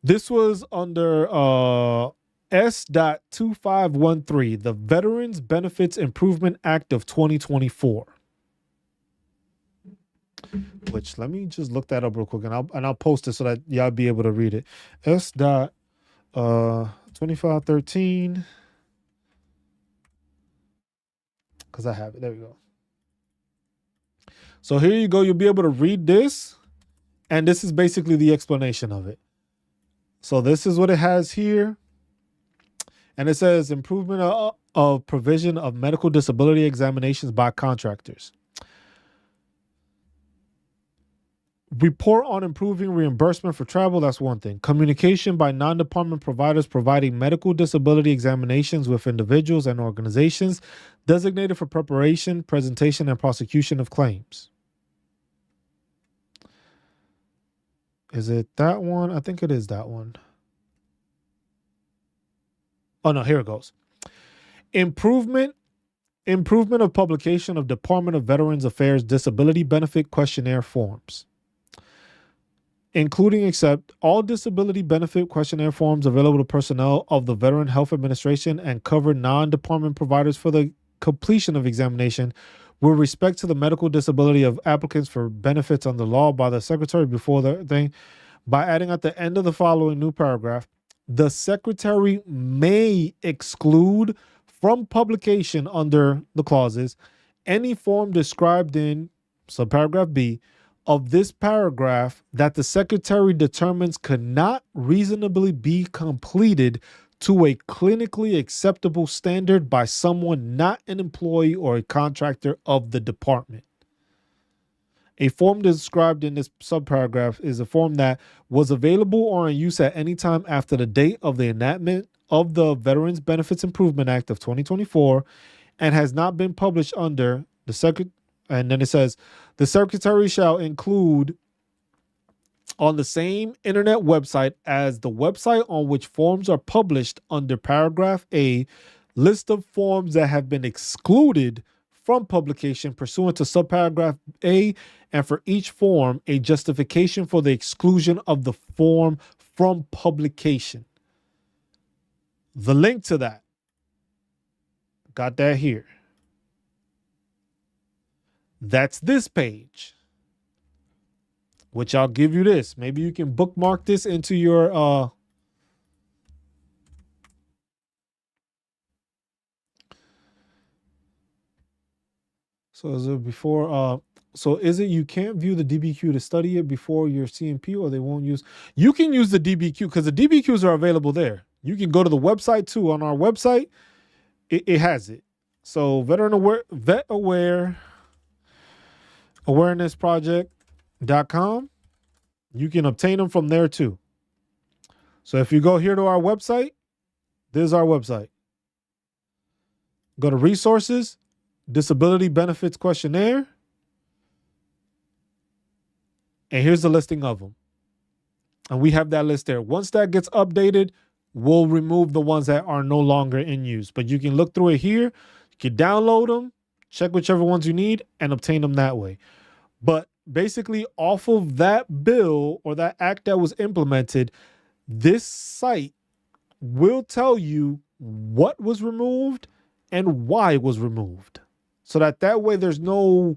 This was under S.2513, the Veterans Benefits Improvement Act of 2024. Which, let me just look that up real quick, and I'll post it so that y'all be able to read it. S.2513, because I have it. There we go. So here you go. You'll be able to read this, and this is basically the explanation of it. So this is what it has here. And it says improvement of provision of medical disability examinations by contractors. Report on improving reimbursement for travel. That's one thing. Communication by non-department providers providing medical disability examinations with individuals and organizations designated for preparation, presentation, and prosecution of claims. Is it that one? I think it is that one. Oh no, here it goes. Improvement of publication of Department of Veterans Affairs disability benefit questionnaire forms, including except all disability benefit questionnaire forms available to personnel of the Veteran Health Administration and cover non-department providers for the completion of examination with respect to the medical disability of applicants for benefits under law by the secretary before the thing, by adding at the end of the following new paragraph, the secretary may exclude from publication under the clauses any form described in subparagraph B of this paragraph that the secretary determines could not reasonably be completed to a clinically acceptable standard by someone not an employee or a contractor of the department. A form described in this subparagraph is a form that was available or in use at any time after the date of the enactment of the Veterans Benefits Improvement Act of 2024 and has not been published under the and then it says the secretary shall include on the same internet website as the website on which forms are published under paragraph A, list of forms that have been excluded from publication pursuant to subparagraph A, and for each form, a justification for the exclusion of the form from publication. The link to that, got that here. That's this page, which I'll give you this. Maybe you can bookmark this into your so is it before so is it you can't view the DBQ to study it before your CMP, or they won't use? You can use the DBQ because the DBQs are available there. You can go to the website too. On our website, it has it. So Vetawarenessproject.com. You can obtain them from there too. So if you go here to our website, there's our website. Go to resources, disability benefits questionnaire. And here's the listing of them. And we have that list there. Once that gets updated, we'll remove the ones that are no longer in use. But you can look through it here. You can download them, check whichever ones you need, and obtain them that way. But basically, off of that bill or that act that was implemented, this site will tell you what was removed and why it was removed. So that way there's no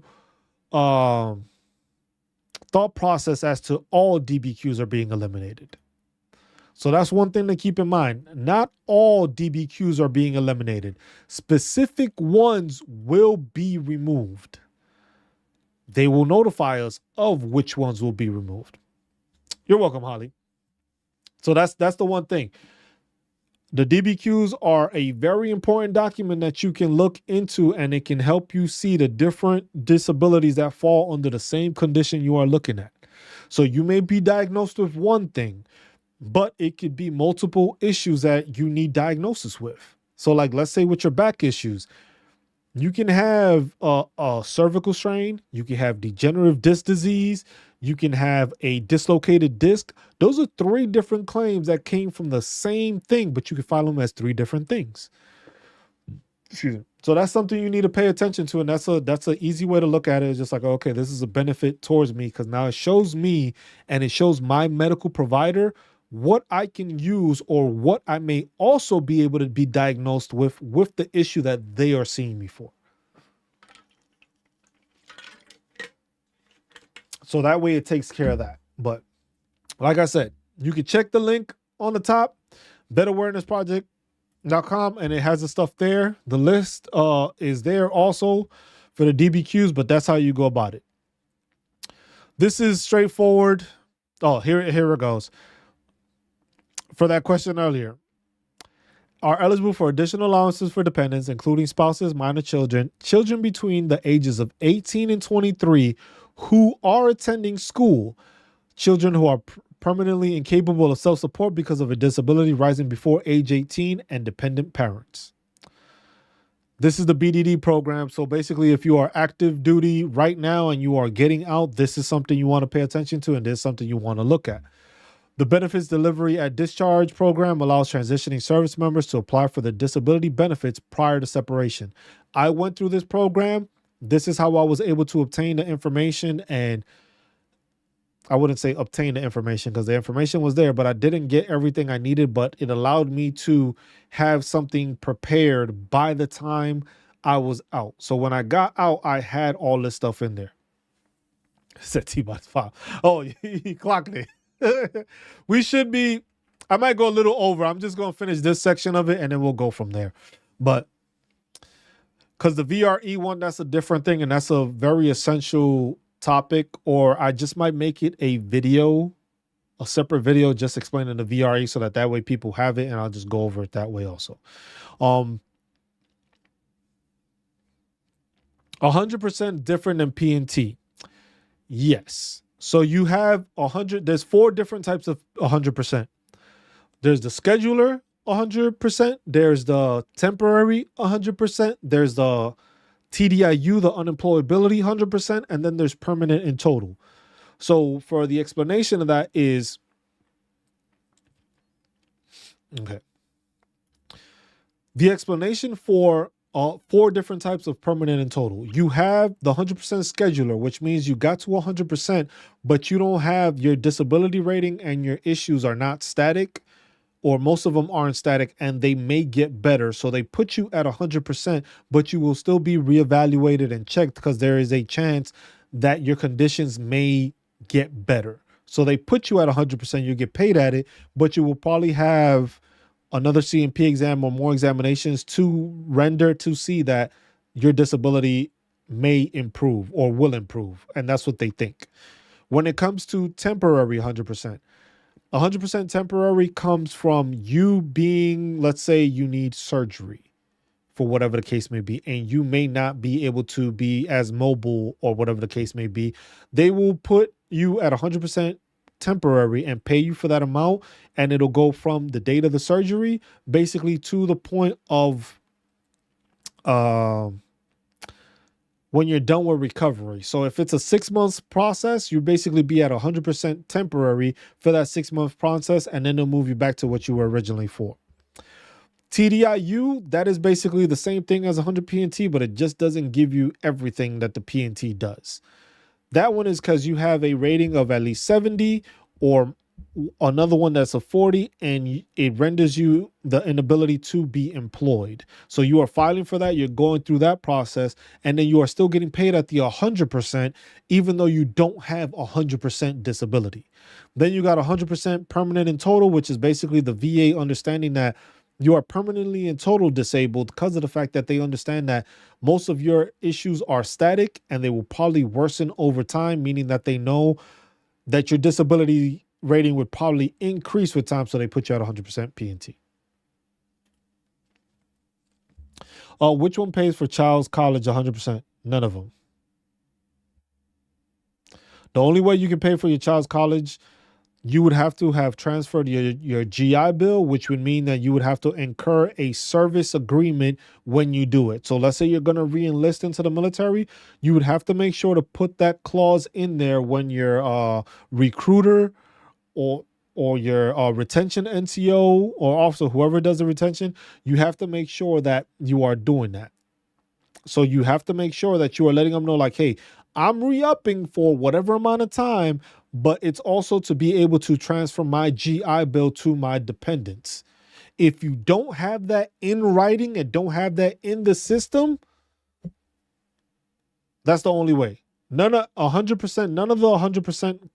thought process as to all DBQs are being eliminated. So that's one thing to keep in mind. Not all DBQs are being eliminated. Specific ones will be removed. They will notify us of which ones will be removed. You're welcome, Holly. So that's the one thing. The DBQs are a very important document that you can look into, and it can help you see the different disabilities that fall under the same condition you are looking at. So you may be diagnosed with one thing, but it could be multiple issues that you need diagnosis with. So like, let's say with your back issues, you can have a cervical strain, you can have degenerative disc disease, you can have a dislocated disc. Those are three different claims that came from the same thing, but you can file them as three different things. Excuse me. So that's something you need to pay attention to, and that's an easy way to look at it. It's just like, okay, this is a benefit towards me, because now it shows me and it shows my medical provider what I can use or what I may also be able to be diagnosed with the issue that they are seeing me for. So that way it takes care of that. But like I said, you can check the link on the top, Vetawarenessproject.com, and it has the stuff there. The list is there also for the DBQs, but that's how you go about it. This is straightforward. Oh, here it goes. For that question earlier, are eligible for additional allowances for dependents, including spouses, minor children, children between the ages of 18 and 23 who are attending school, children who are permanently incapable of self-support because of a disability rising before age 18, and dependent parents. This is the BDD program. So basically, if you are active duty right now and you are getting out, this is something you want to pay attention to, and this is something you want to look at. The Benefits Delivery at Discharge program allows transitioning service members to apply for the disability benefits prior to separation. I went through this program. This is how I was able to obtain the information, and I wouldn't say obtain the information because the information was there, but I didn't get everything I needed, but it allowed me to have something prepared by the time I was out. So when I got out, I had all this stuff in there. Said T-Box 5. Oh, he clocked it. We should be, I might go a little over. I'm just going to finish this section of it and then we'll go from there. But because the VRE one, that's a different thing, and that's a very essential topic, or I just might make it a video, a separate video just explaining the VRE so that way people have it, and I'll just go over it that way also. 100% different than P&T. Yes. So you have 100, there's 4 different types of 100%. There's the scheduler 100%, there's the temporary 100%, there's the TDIU, the unemployability 100%, and then there's permanent in total. So for the explanation of that is, okay, the explanation for 4 different types of permanent in total. You have the 100% scheduler, which means you got to 100%, but you don't have your disability rating and your issues are not static, or most of them aren't static, and they may get better. So they put you at 100%, but you will still be reevaluated and checked because there is a chance that your conditions may get better. So they put you at 100%, you get paid at it, but you will probably have another CMP exam or more examinations to render to see that your disability may improve or will improve. And that's what they think. When it comes to temporary 100%, 100% temporary comes from you being, let's say you need surgery for whatever the case may be, and you may not be able to be as mobile or whatever the case may be. They will put you at 100% temporary and pay you for that amount, and it'll go from the date of the surgery basically to the point of when you're done with recovery. So if it's a 6 months process, you basically be at 100% temporary for that 6 month process, and then they'll move you back to what you were originally for. TDIU, that is basically the same thing as 100 P&T, but it just doesn't give you everything that the P&T does. That one is because you have a rating of at least 70 or another one that's a 40, and it renders you the inability to be employed. So you are filing for that, you're going through that process, and then you are still getting paid at the 100%, even though you don't have 100% disability. Then you got 100% permanent in total, which is basically the VA understanding that you are permanently and total disabled because of the fact that they understand that most of your issues are static and they will probably worsen over time, meaning that they know that your disability rating would probably increase with time. So they put you at 100% P&T. Which one pays for child's college 100%? None of them. The only way you can pay for your child's college, you would have to have transferred your GI Bill, which would mean that you would have to incur a service agreement when you do it. So let's say you're going to re-enlist into the military, you would have to make sure to put that clause in there when your recruiter or your retention NCO or officer, whoever does the retention, you have to make sure that you are doing that. So you have to make sure that you are letting them know, like, hey, I'm re-upping for whatever amount of time, but it's also to be able to transfer my GI Bill to my dependents. If you don't have that in writing and don't have that in the system, that's the only way. None of 100%, none of the 100%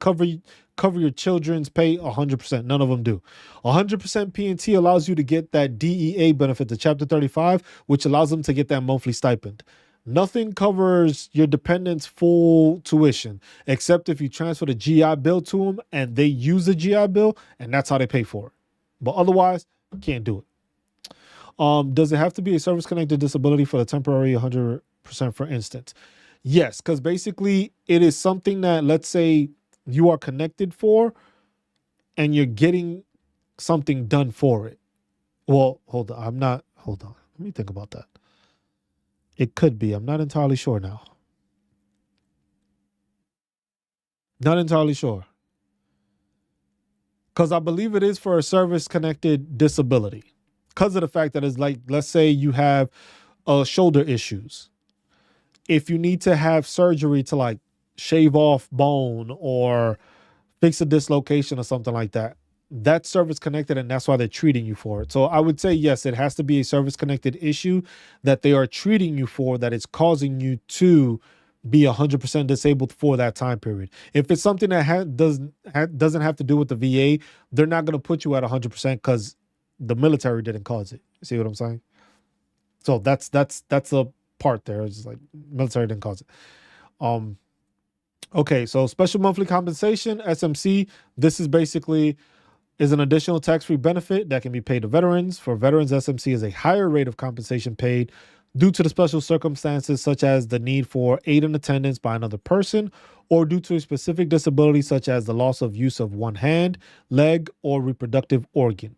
cover your children's pay 100%. None of them do. 100% P&T allows you to get that DEA benefit, the Chapter 35, which allows them to get that monthly stipend. Nothing covers your dependents' full tuition, except if you transfer the GI Bill to them and they use the GI Bill, and that's how they pay for it. But otherwise, can't do it. Does it have to be a service-connected disability for the temporary 100%, for instance? Yes, because basically it is something that, let's say, you are connected for and you're getting something done for it. Well, hold on. Let me think about that. It could be. I'm not entirely sure now. Not entirely sure. Because I believe it is for a service-connected disability. Because of the fact that it's like, let's say you have shoulder issues. If you need to have surgery to like shave off bone or fix a dislocation or something like that, that's service connected, and that's why they're treating you for it. So I would say, yes, it has to be a service connected issue that they are treating you for, that it's causing you to be 100% disabled for that time period. If it's something that doesn't have to do with the VA, they're not going to put you at 100% because the military didn't cause it. See what I'm saying? So that's a part there. It's like military didn't cause it. Okay, so special monthly compensation, SMC. This is basically an additional tax-free benefit that can be paid to veterans. For veterans, SMC is a higher rate of compensation paid due to the special circumstances, such as the need for aid and attendance by another person, or due to a specific disability, such as the loss of use of one hand, leg, or reproductive organ.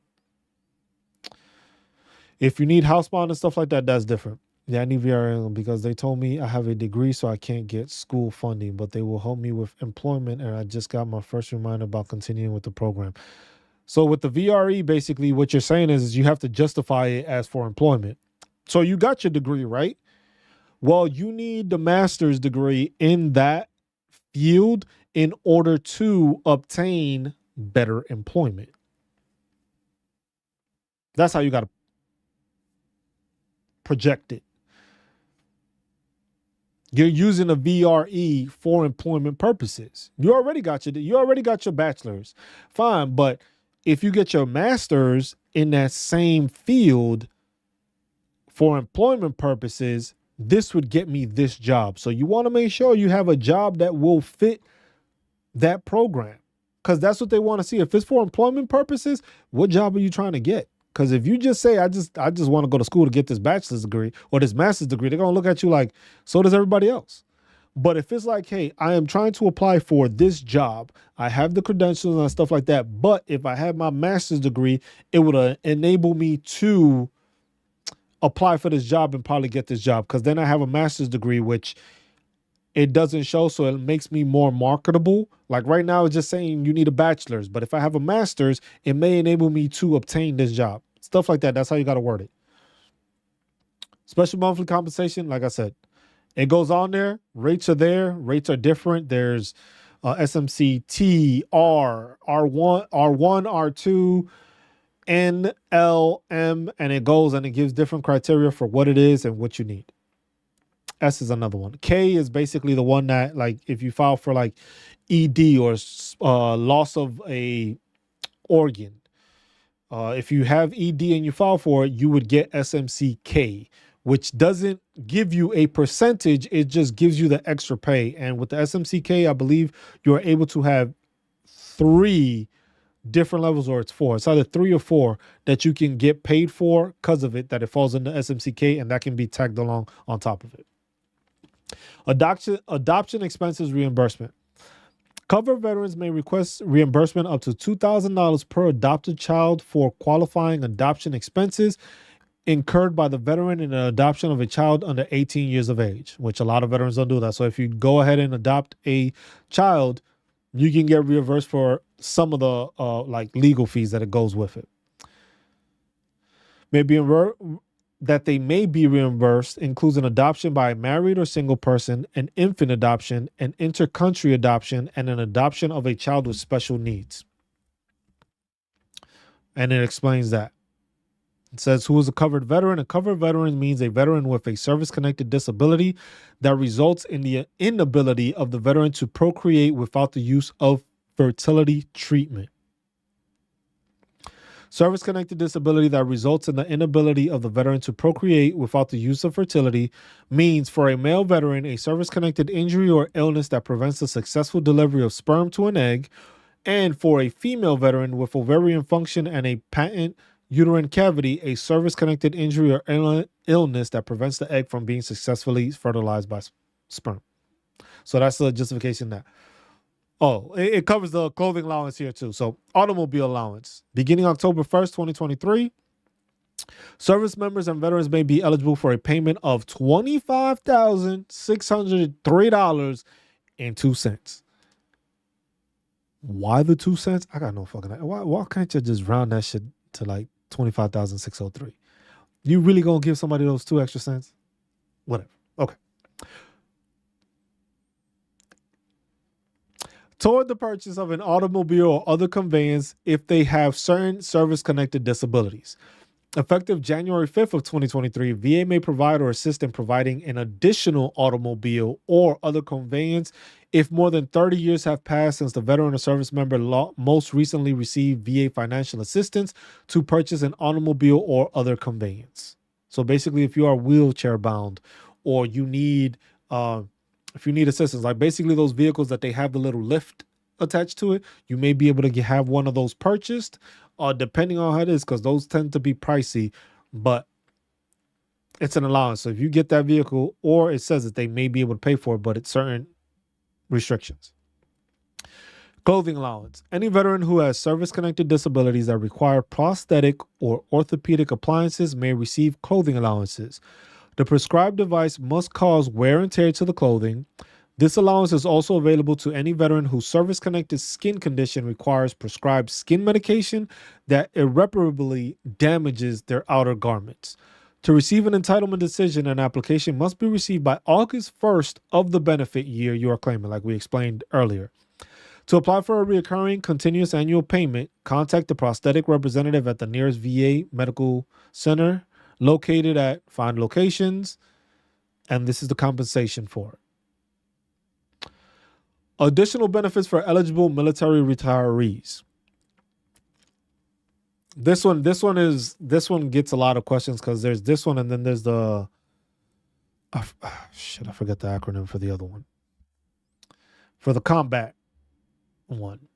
If you need house bond and stuff like that, that's different. Yeah, I need VRN because they told me I have a degree, so I can't get school funding, but they will help me with employment, and I just got my first reminder about continuing with the program. So with the VRE, basically what you're saying is you have to justify it as for employment. So you got your degree, right? Well, you need the master's degree in that field in order to obtain better employment. That's how you got to project it. You're using a VRE for employment purposes. You already got your bachelor's. Fine, but if you get your master's in that same field for employment purposes, this would get me this job. So you want to make sure you have a job that will fit that program, because that's what they want to see. If it's for employment purposes, what job are you trying to get? Because if you just say, I just want to go to school to get this bachelor's degree or this master's degree, they're going to look at you like, so does everybody else. But if it's like, hey, I am trying to apply for this job, I have the credentials and stuff like that, but if I have my master's degree, it would enable me to apply for this job and probably get this job, because then I have a master's degree, which it doesn't show, so it makes me more marketable. Like right now, it's just saying you need a bachelor's, but if I have a master's, it may enable me to obtain this job. Stuff like that. That's how you got to word it. Special monthly compensation, like I said, it goes on there. Rates are there. Rates are different. There's SMC-T, R, R1, R2, N, L, M, and it goes and it gives different criteria for what it is and what you need. S is another one. K is basically the one that, like, if you file for like ED or loss of a organ, if you have ED and you file for it, you would get SMCK, which doesn't give you a percentage. It just gives you the extra pay. And with the SMCK, I believe you're able to have 3 different levels, or it's four. It's either three or four that you can get paid for because of it, that it falls into SMCK, and that can be tagged along on top of it. Adoption expenses reimbursement. Covered veterans may request reimbursement up to $2,000 per adopted child for qualifying adoption expenses incurred by the veteran in the adoption of a child under 18 years of age, which a lot of veterans don't do that. So if you go ahead and adopt a child, you can get reimbursed for some of the like legal fees that it goes with it. That they may be reimbursed includes an adoption by a married or single person, an infant adoption, an inter-country adoption, and an adoption of a child with special needs. And it explains that. It says, who is a covered veteran? A covered veteran means a veteran with a service-connected disability that results in the inability of the veteran to procreate without the use of fertility treatment. Service-connected disability that results in the inability of the veteran to procreate without the use of fertility means, for a male veteran, a service-connected injury or illness that prevents the successful delivery of sperm to an egg, and for a female veteran with ovarian function and a patent uterine cavity, a service-connected injury or illness that prevents the egg from being successfully fertilized by sperm. So that's the justification there. Oh, it covers the clothing allowance here too. So automobile allowance. Beginning October 1st, 2023, service members and veterans may be eligible for a payment of $25,603.02. Why the 2 cents? I got no fucking idea. Why can't you just round that shit to like 25,603? You really gonna give somebody those 2 extra cents? Whatever. Okay. Toward the purchase of an automobile or other conveyance if they have certain service-connected disabilities. Effective January 5th of 2023, VA may provide or assist in providing an additional automobile or other conveyance if more than 30 years have passed since the veteran or service member most recently received VA financial assistance to purchase an automobile or other conveyance. So basically, if you are wheelchair bound or you need if you need assistance, like basically those vehicles that they have the little lift attached to it, you may be able to have one of those purchased, depending on how it is, because those tend to be pricey, but it's an allowance. So if you get that vehicle, or it says that they may be able to pay for it, but it's certain restrictions. Clothing allowance. Any veteran who has service-connected disabilities that require prosthetic or orthopedic appliances may receive clothing allowances. The prescribed device must cause wear and tear to the clothing. This allowance is also available to any veteran whose service-connected skin condition requires prescribed skin medication that irreparably damages their outer garments. To receive an entitlement decision, an application must be received by August 1st of the benefit year you are claiming, like we explained earlier. To apply for a recurring continuous annual payment, contact the prosthetic representative at the nearest VA medical center located at find locations, and this is the compensation for it. Additional benefits for eligible military retirees. This one gets a lot of questions because there's this one and then there's the I forget the acronym for the other one. For the combat one.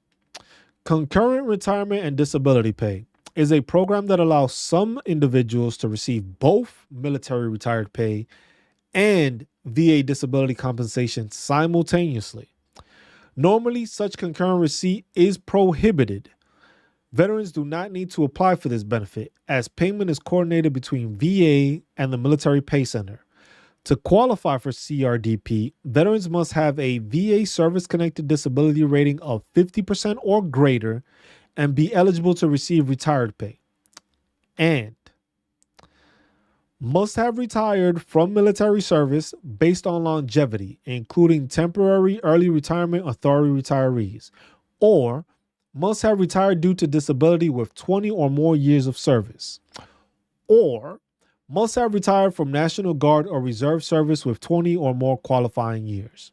Concurrent retirement and disability pay is a program that allows some individuals to receive both military retired pay and VA disability compensation simultaneously. Normally, such concurrent receipt is prohibited. Veterans do not need to apply for this benefit, as payment is coordinated between VA and the Military Pay Center. To qualify for CRDP, veterans must have a VA service-connected disability rating of 50% or greater and be eligible to receive retired pay. And must have retired from military service based on longevity, including temporary early retirement authority retirees, or must have retired due to disability with 20 or more years of service, or must have retired from National Guard or Reserve service with 20 or more qualifying years.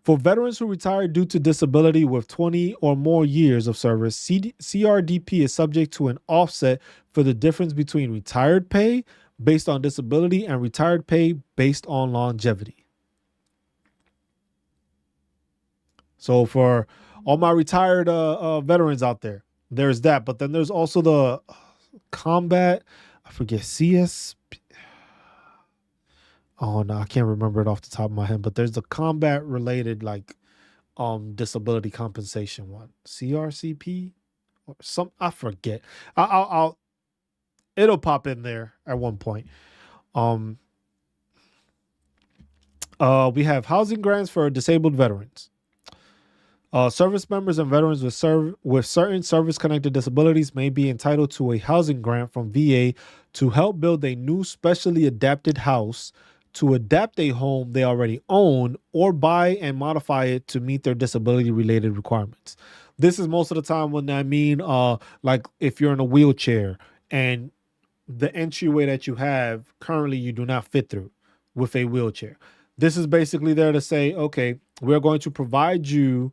For veterans who retired due to disability with 20 or more years of service, CRDP is subject to an offset for the difference between retired pay based on disability and retired pay based on longevity. So for all my retired veterans out there, There's that, but then there's also the combat. I forget CS. Oh no, I can't remember it off the top of my head. But there's the combat related like disability compensation one, CRCP or some. I forget. I'll it'll pop in there at one point. Um, we have housing grants for disabled veterans. Service members and veterans with certain service-connected disabilities may be entitled to a housing grant from VA to help build a new specially adapted house, to adapt a home they already own, or buy and modify it to meet their disability-related requirements. This is most of the time when I mean, like if you're in a wheelchair and the entryway that you have currently you do not fit through with a wheelchair. This is basically there to say, okay, we're going to provide you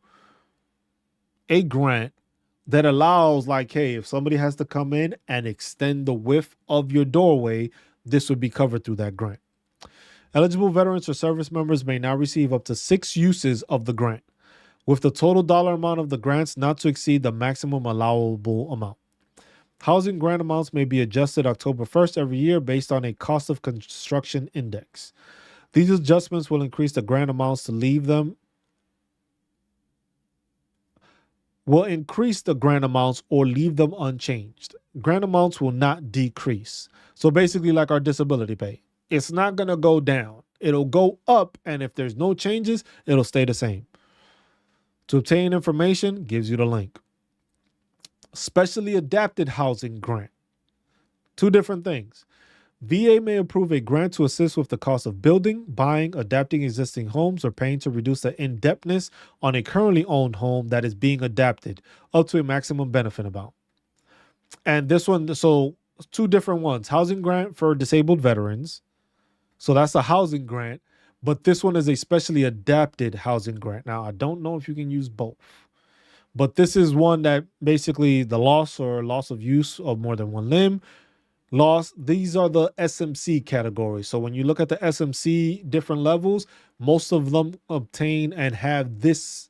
a grant that allows, like, hey, if somebody has to come in and extend the width of your doorway, this would be covered through that grant. Eligible veterans or service members may now receive up to 6 uses of the grant, with the total dollar amount of the grants not to exceed the maximum allowable amount. Housing grant amounts may be adjusted October 1st every year based on a cost of construction index. These adjustments will increase the grant amounts to leave them will increase the grant amounts or leave them unchanged. Grant amounts will not decrease. So basically, like our disability pay, it's not going to go down. It'll go up, and if there's no changes, it'll stay the same. To obtain information, gives you the link. Specially adapted housing grant. 2 different things. VA may approve a grant to assist with the cost of building, buying, adapting existing homes, or paying to reduce the indebtedness on a currently owned home that is being adapted up to a maximum benefit amount. And this one, so 2 different ones. Housing grant for disabled veterans. So that's a housing grant, but this one is a specially adapted housing grant. Now, I don't know if you can use both, but this is one that basically the loss or loss of use of more than one limb, loss. These are the SMC categories. So when you look at the SMC different levels, most of them obtain and have this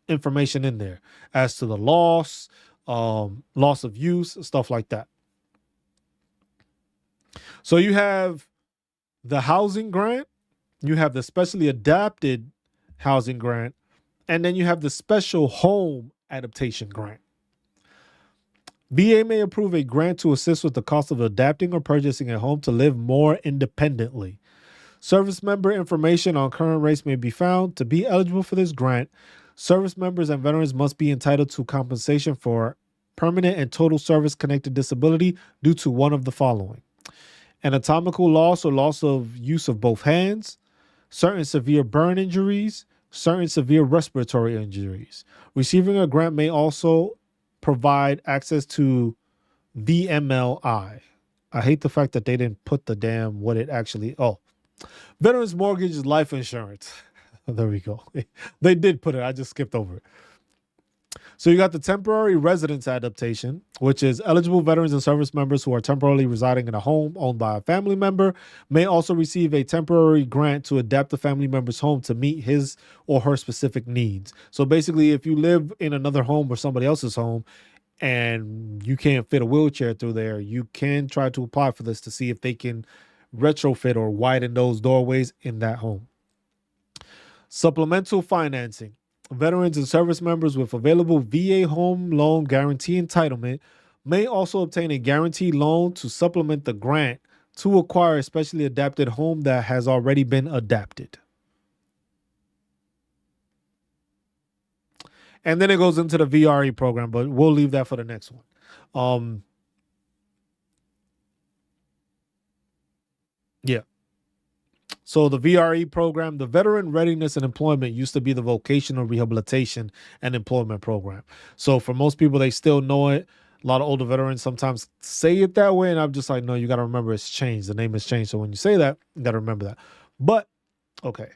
information in there as to the loss, loss of use, stuff like that. So you have the housing grant, you have the specially adapted housing grant, and then you have the special home adaptation grant. VA may approve a grant to assist with the cost of adapting or purchasing a home to live more independently. Service member information on current rates may be found. To be eligible for this grant, service members and veterans must be entitled to compensation for permanent and total service-connected disability due to one of the following: anatomical loss or loss of use of both hands, certain severe burn injuries, certain severe respiratory injuries. Receiving a grant may also provide access to VMLI. I hate the fact that they didn't put the damn what it actually. Oh, Veterans Mortgage Life Insurance. There we go. They did put it. I just skipped over it. So you got the temporary residence adaptation, which is eligible veterans and service members who are temporarily residing in a home owned by a family member may also receive a temporary grant to adapt the family member's home to meet his or her specific needs. So basically, if you live in another home or somebody else's home and you can't fit a wheelchair through there, you can try to apply for this to see if they can retrofit or widen those doorways in that home. Supplemental financing. Veterans and service members with available VA home loan guarantee entitlement may also obtain a guaranteed loan to supplement the grant to acquire a specially adapted home that has already been adapted. And then it goes into the VRE program, but we'll leave that for the next one. Yeah. So the VRE program, the Veteran Readiness and Employment, used to be the Vocational Rehabilitation and Employment Program. So for most people, they still know it. A lot of older veterans sometimes say it that way, and I'm just like, no, you got to remember it's changed. The name has changed. So when you say that, you got to remember that. But, okay.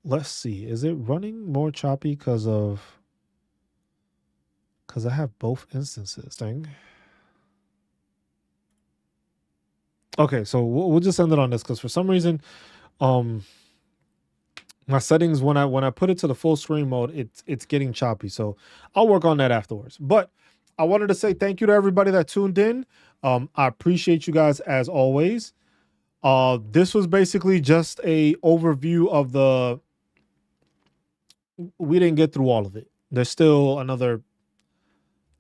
Let's see. Is it running more choppy because I have both instances thing? Okay, so we'll just end it on this because for some reason, My settings, when I put it to the full screen mode, it's getting choppy. So I'll work on that afterwards. But I wanted to say thank you to everybody that tuned in. I appreciate you guys as always. This was basically just a overview of the. We didn't get through all of it. There's still another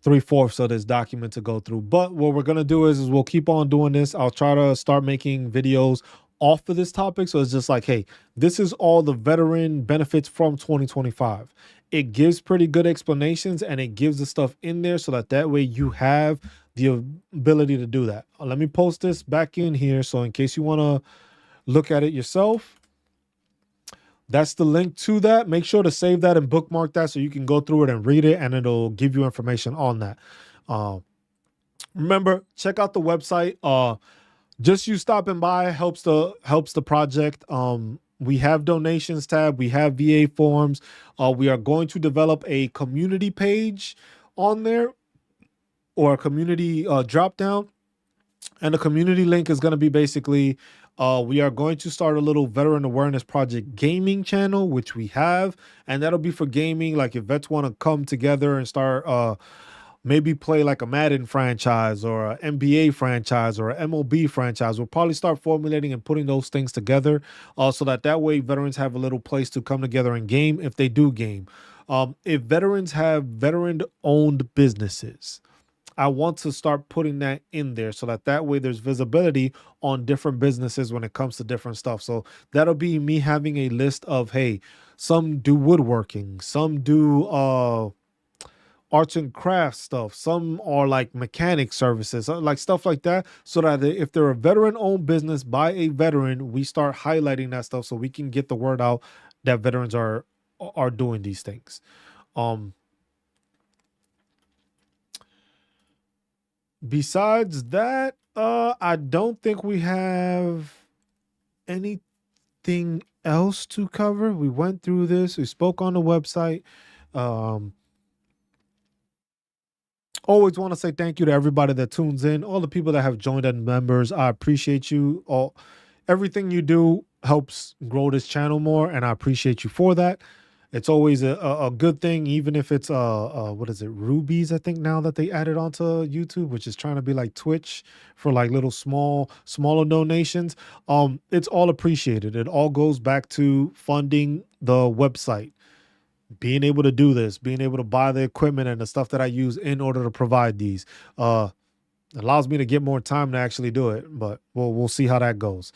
three-fourths of this document to go through. But what we're gonna do is we'll keep on doing this. I'll try to start making videos off of this topic. So it's just like, hey, this is all the veteran benefits from 2025. It gives pretty good explanations and it gives the stuff in there so that that way you have the ability to do that. Let me post this back in here. So in case you want to look at it yourself, that's the link to that. Make sure to save that and bookmark that so you can go through it and read it, and it'll give you information on that. Uh, Remember, check out the website. Just you stopping by helps the project. We have donations tab. We have VA forms. We are going to develop a community page on there, or a community drop down. And the community link is going to be basically, we are going to start a little Veteran Awareness Project gaming channel, which we have. And that'll be for gaming. Like if vets want to come together and start, maybe play like a Madden franchise or an NBA franchise or an MLB franchise, we'll probably start formulating and putting those things together, so that way veterans have a little place to come together and game if they do game. If veterans have veteran-owned businesses, I want to start putting that in there so that way there's visibility on different businesses when it comes to different stuff. So that'll be me having a list of, hey, some do woodworking, some do arts and crafts stuff, some are like mechanic services, like stuff like that, so that if they're a veteran owned business by a veteran, we start highlighting that stuff so we can get the word out that veterans are doing these things. Besides that, I don't think we have anything else to cover. We went through this. We spoke on the website. Always want to say thank you to everybody that tunes in, all the people that have joined as members. I appreciate you all. Everything you do helps grow this channel more, and I appreciate you for that. It's always a good thing, even if it's what is it, rubies? I think now that they added onto YouTube, which is trying to be like Twitch for like little smaller donations. It's all appreciated. It all goes back to funding the website, being able to do this, being able to buy the equipment and the stuff that I use in order to provide these. Allows me to get more time to actually do it, but we'll see how that goes.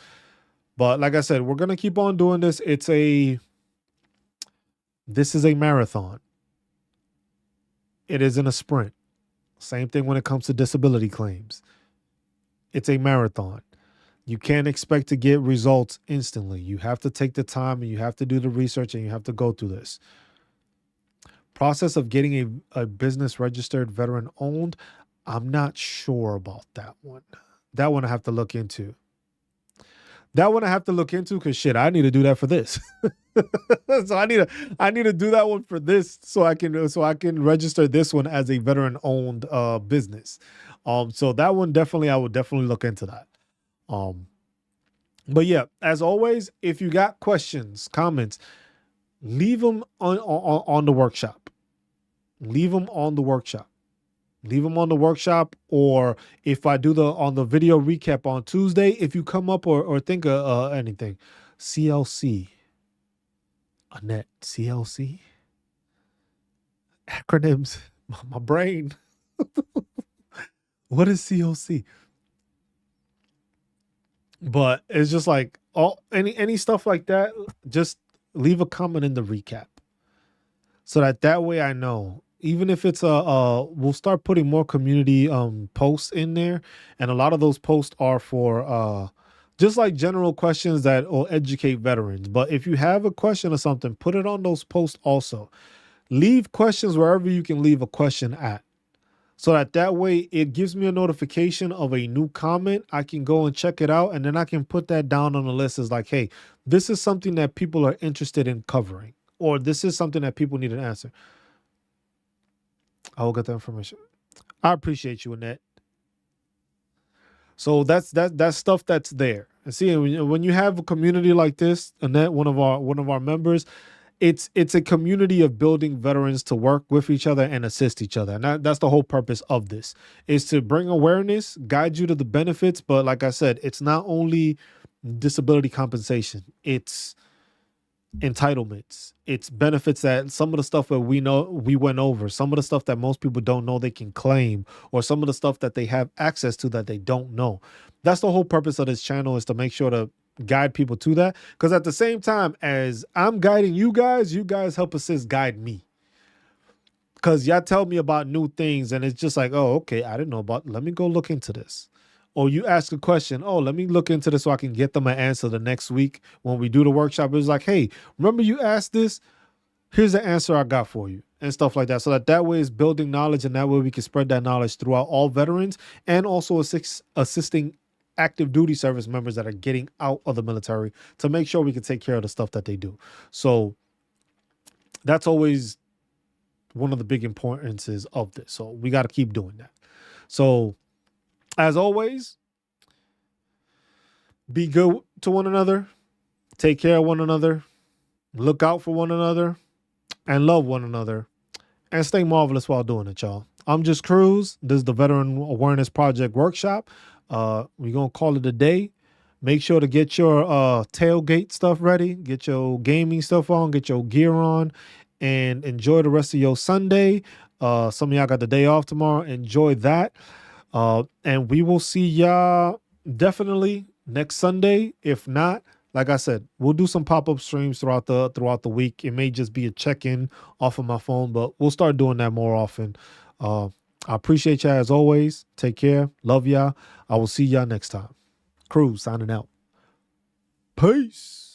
But like I said, we're gonna keep on doing this. This is a marathon. It isn't a sprint. Same thing when it comes to disability claims. It's a marathon. You can't expect to get results instantly. You have to take the time and you have to do the research and you have to go through this process of getting a business registered veteran owned. I'm not sure about that one. That one I have to look into. Because shit, I need to do that for this. So I need to do that one for this so I can register this one as a veteran owned business. So that one I would definitely look into that. But yeah, as always, if you got questions, comments, leave them on the workshop. Leave them on the workshop. Or if I do on the video recap on Tuesday, if you come up or think of anything, CLC, Annette, CLC, acronyms, my brain. What is CLC? But it's just like any stuff like that. Just leave a comment in the recap, so that way I know. Even if it's we'll start putting more community posts in there, and a lot of those posts are for just like general questions that will educate veterans. But if you have a question or something, put it on those posts also. Leave questions wherever you can leave a question at, so that way it gives me a notification of a new comment. I can go and check it out, and then I can put that down on the list as like, hey, this is something that people are interested in covering, or this is something that people need an answer. I will get the information. I appreciate you, Annette. So that's stuff that's there. And see, when you have a community like this, Annette, one of our members, it's a community of building veterans to work with each other and assist each other. And that's the whole purpose of this, is to bring awareness, guide you to the benefits. But like I said, it's not only disability compensation, it's entitlements, it's benefits, that some of the stuff that we know we went over, some of the stuff that most people don't know they can claim, or some of the stuff that they have access to that they don't know. That's the whole purpose of this channel, is to make sure to guide people to that, because at the same time as I'm guiding you guys help assist guide me, because y'all tell me about new things and it's just like, oh, okay, I didn't know about, let me go look into this. Or you ask a question, oh, let me look into this so I can get them an answer the next week when we do the workshop. It was like, hey, remember you asked this? Here's the answer I got for you, and stuff like that. So that way is building knowledge, and that way we can spread that knowledge throughout all veterans, and also assisting active duty service members that are getting out of the military, to make sure we can take care of the stuff that they do. So that's always one of the big importances of this. So we got to keep doing that. So as always, be good to one another, take care of one another, look out for one another, and love one another, and stay marvelous while doing it, y'all. I'm just Cruz. This is the Veteran Awareness Project Workshop. We're going to call it a day. Make sure to get your tailgate stuff ready, get your gaming stuff on, get your gear on, and enjoy the rest of your Sunday. Some of y'all got the day off tomorrow. Enjoy that. And we will see y'all definitely next Sunday. If not, like I said, we'll do some pop-up streams throughout the week. It may just be a check-in off of my phone, but we'll start doing that more often. I appreciate y'all as always. Take care. Love y'all. I will see y'all next time. Cruz signing out. Peace.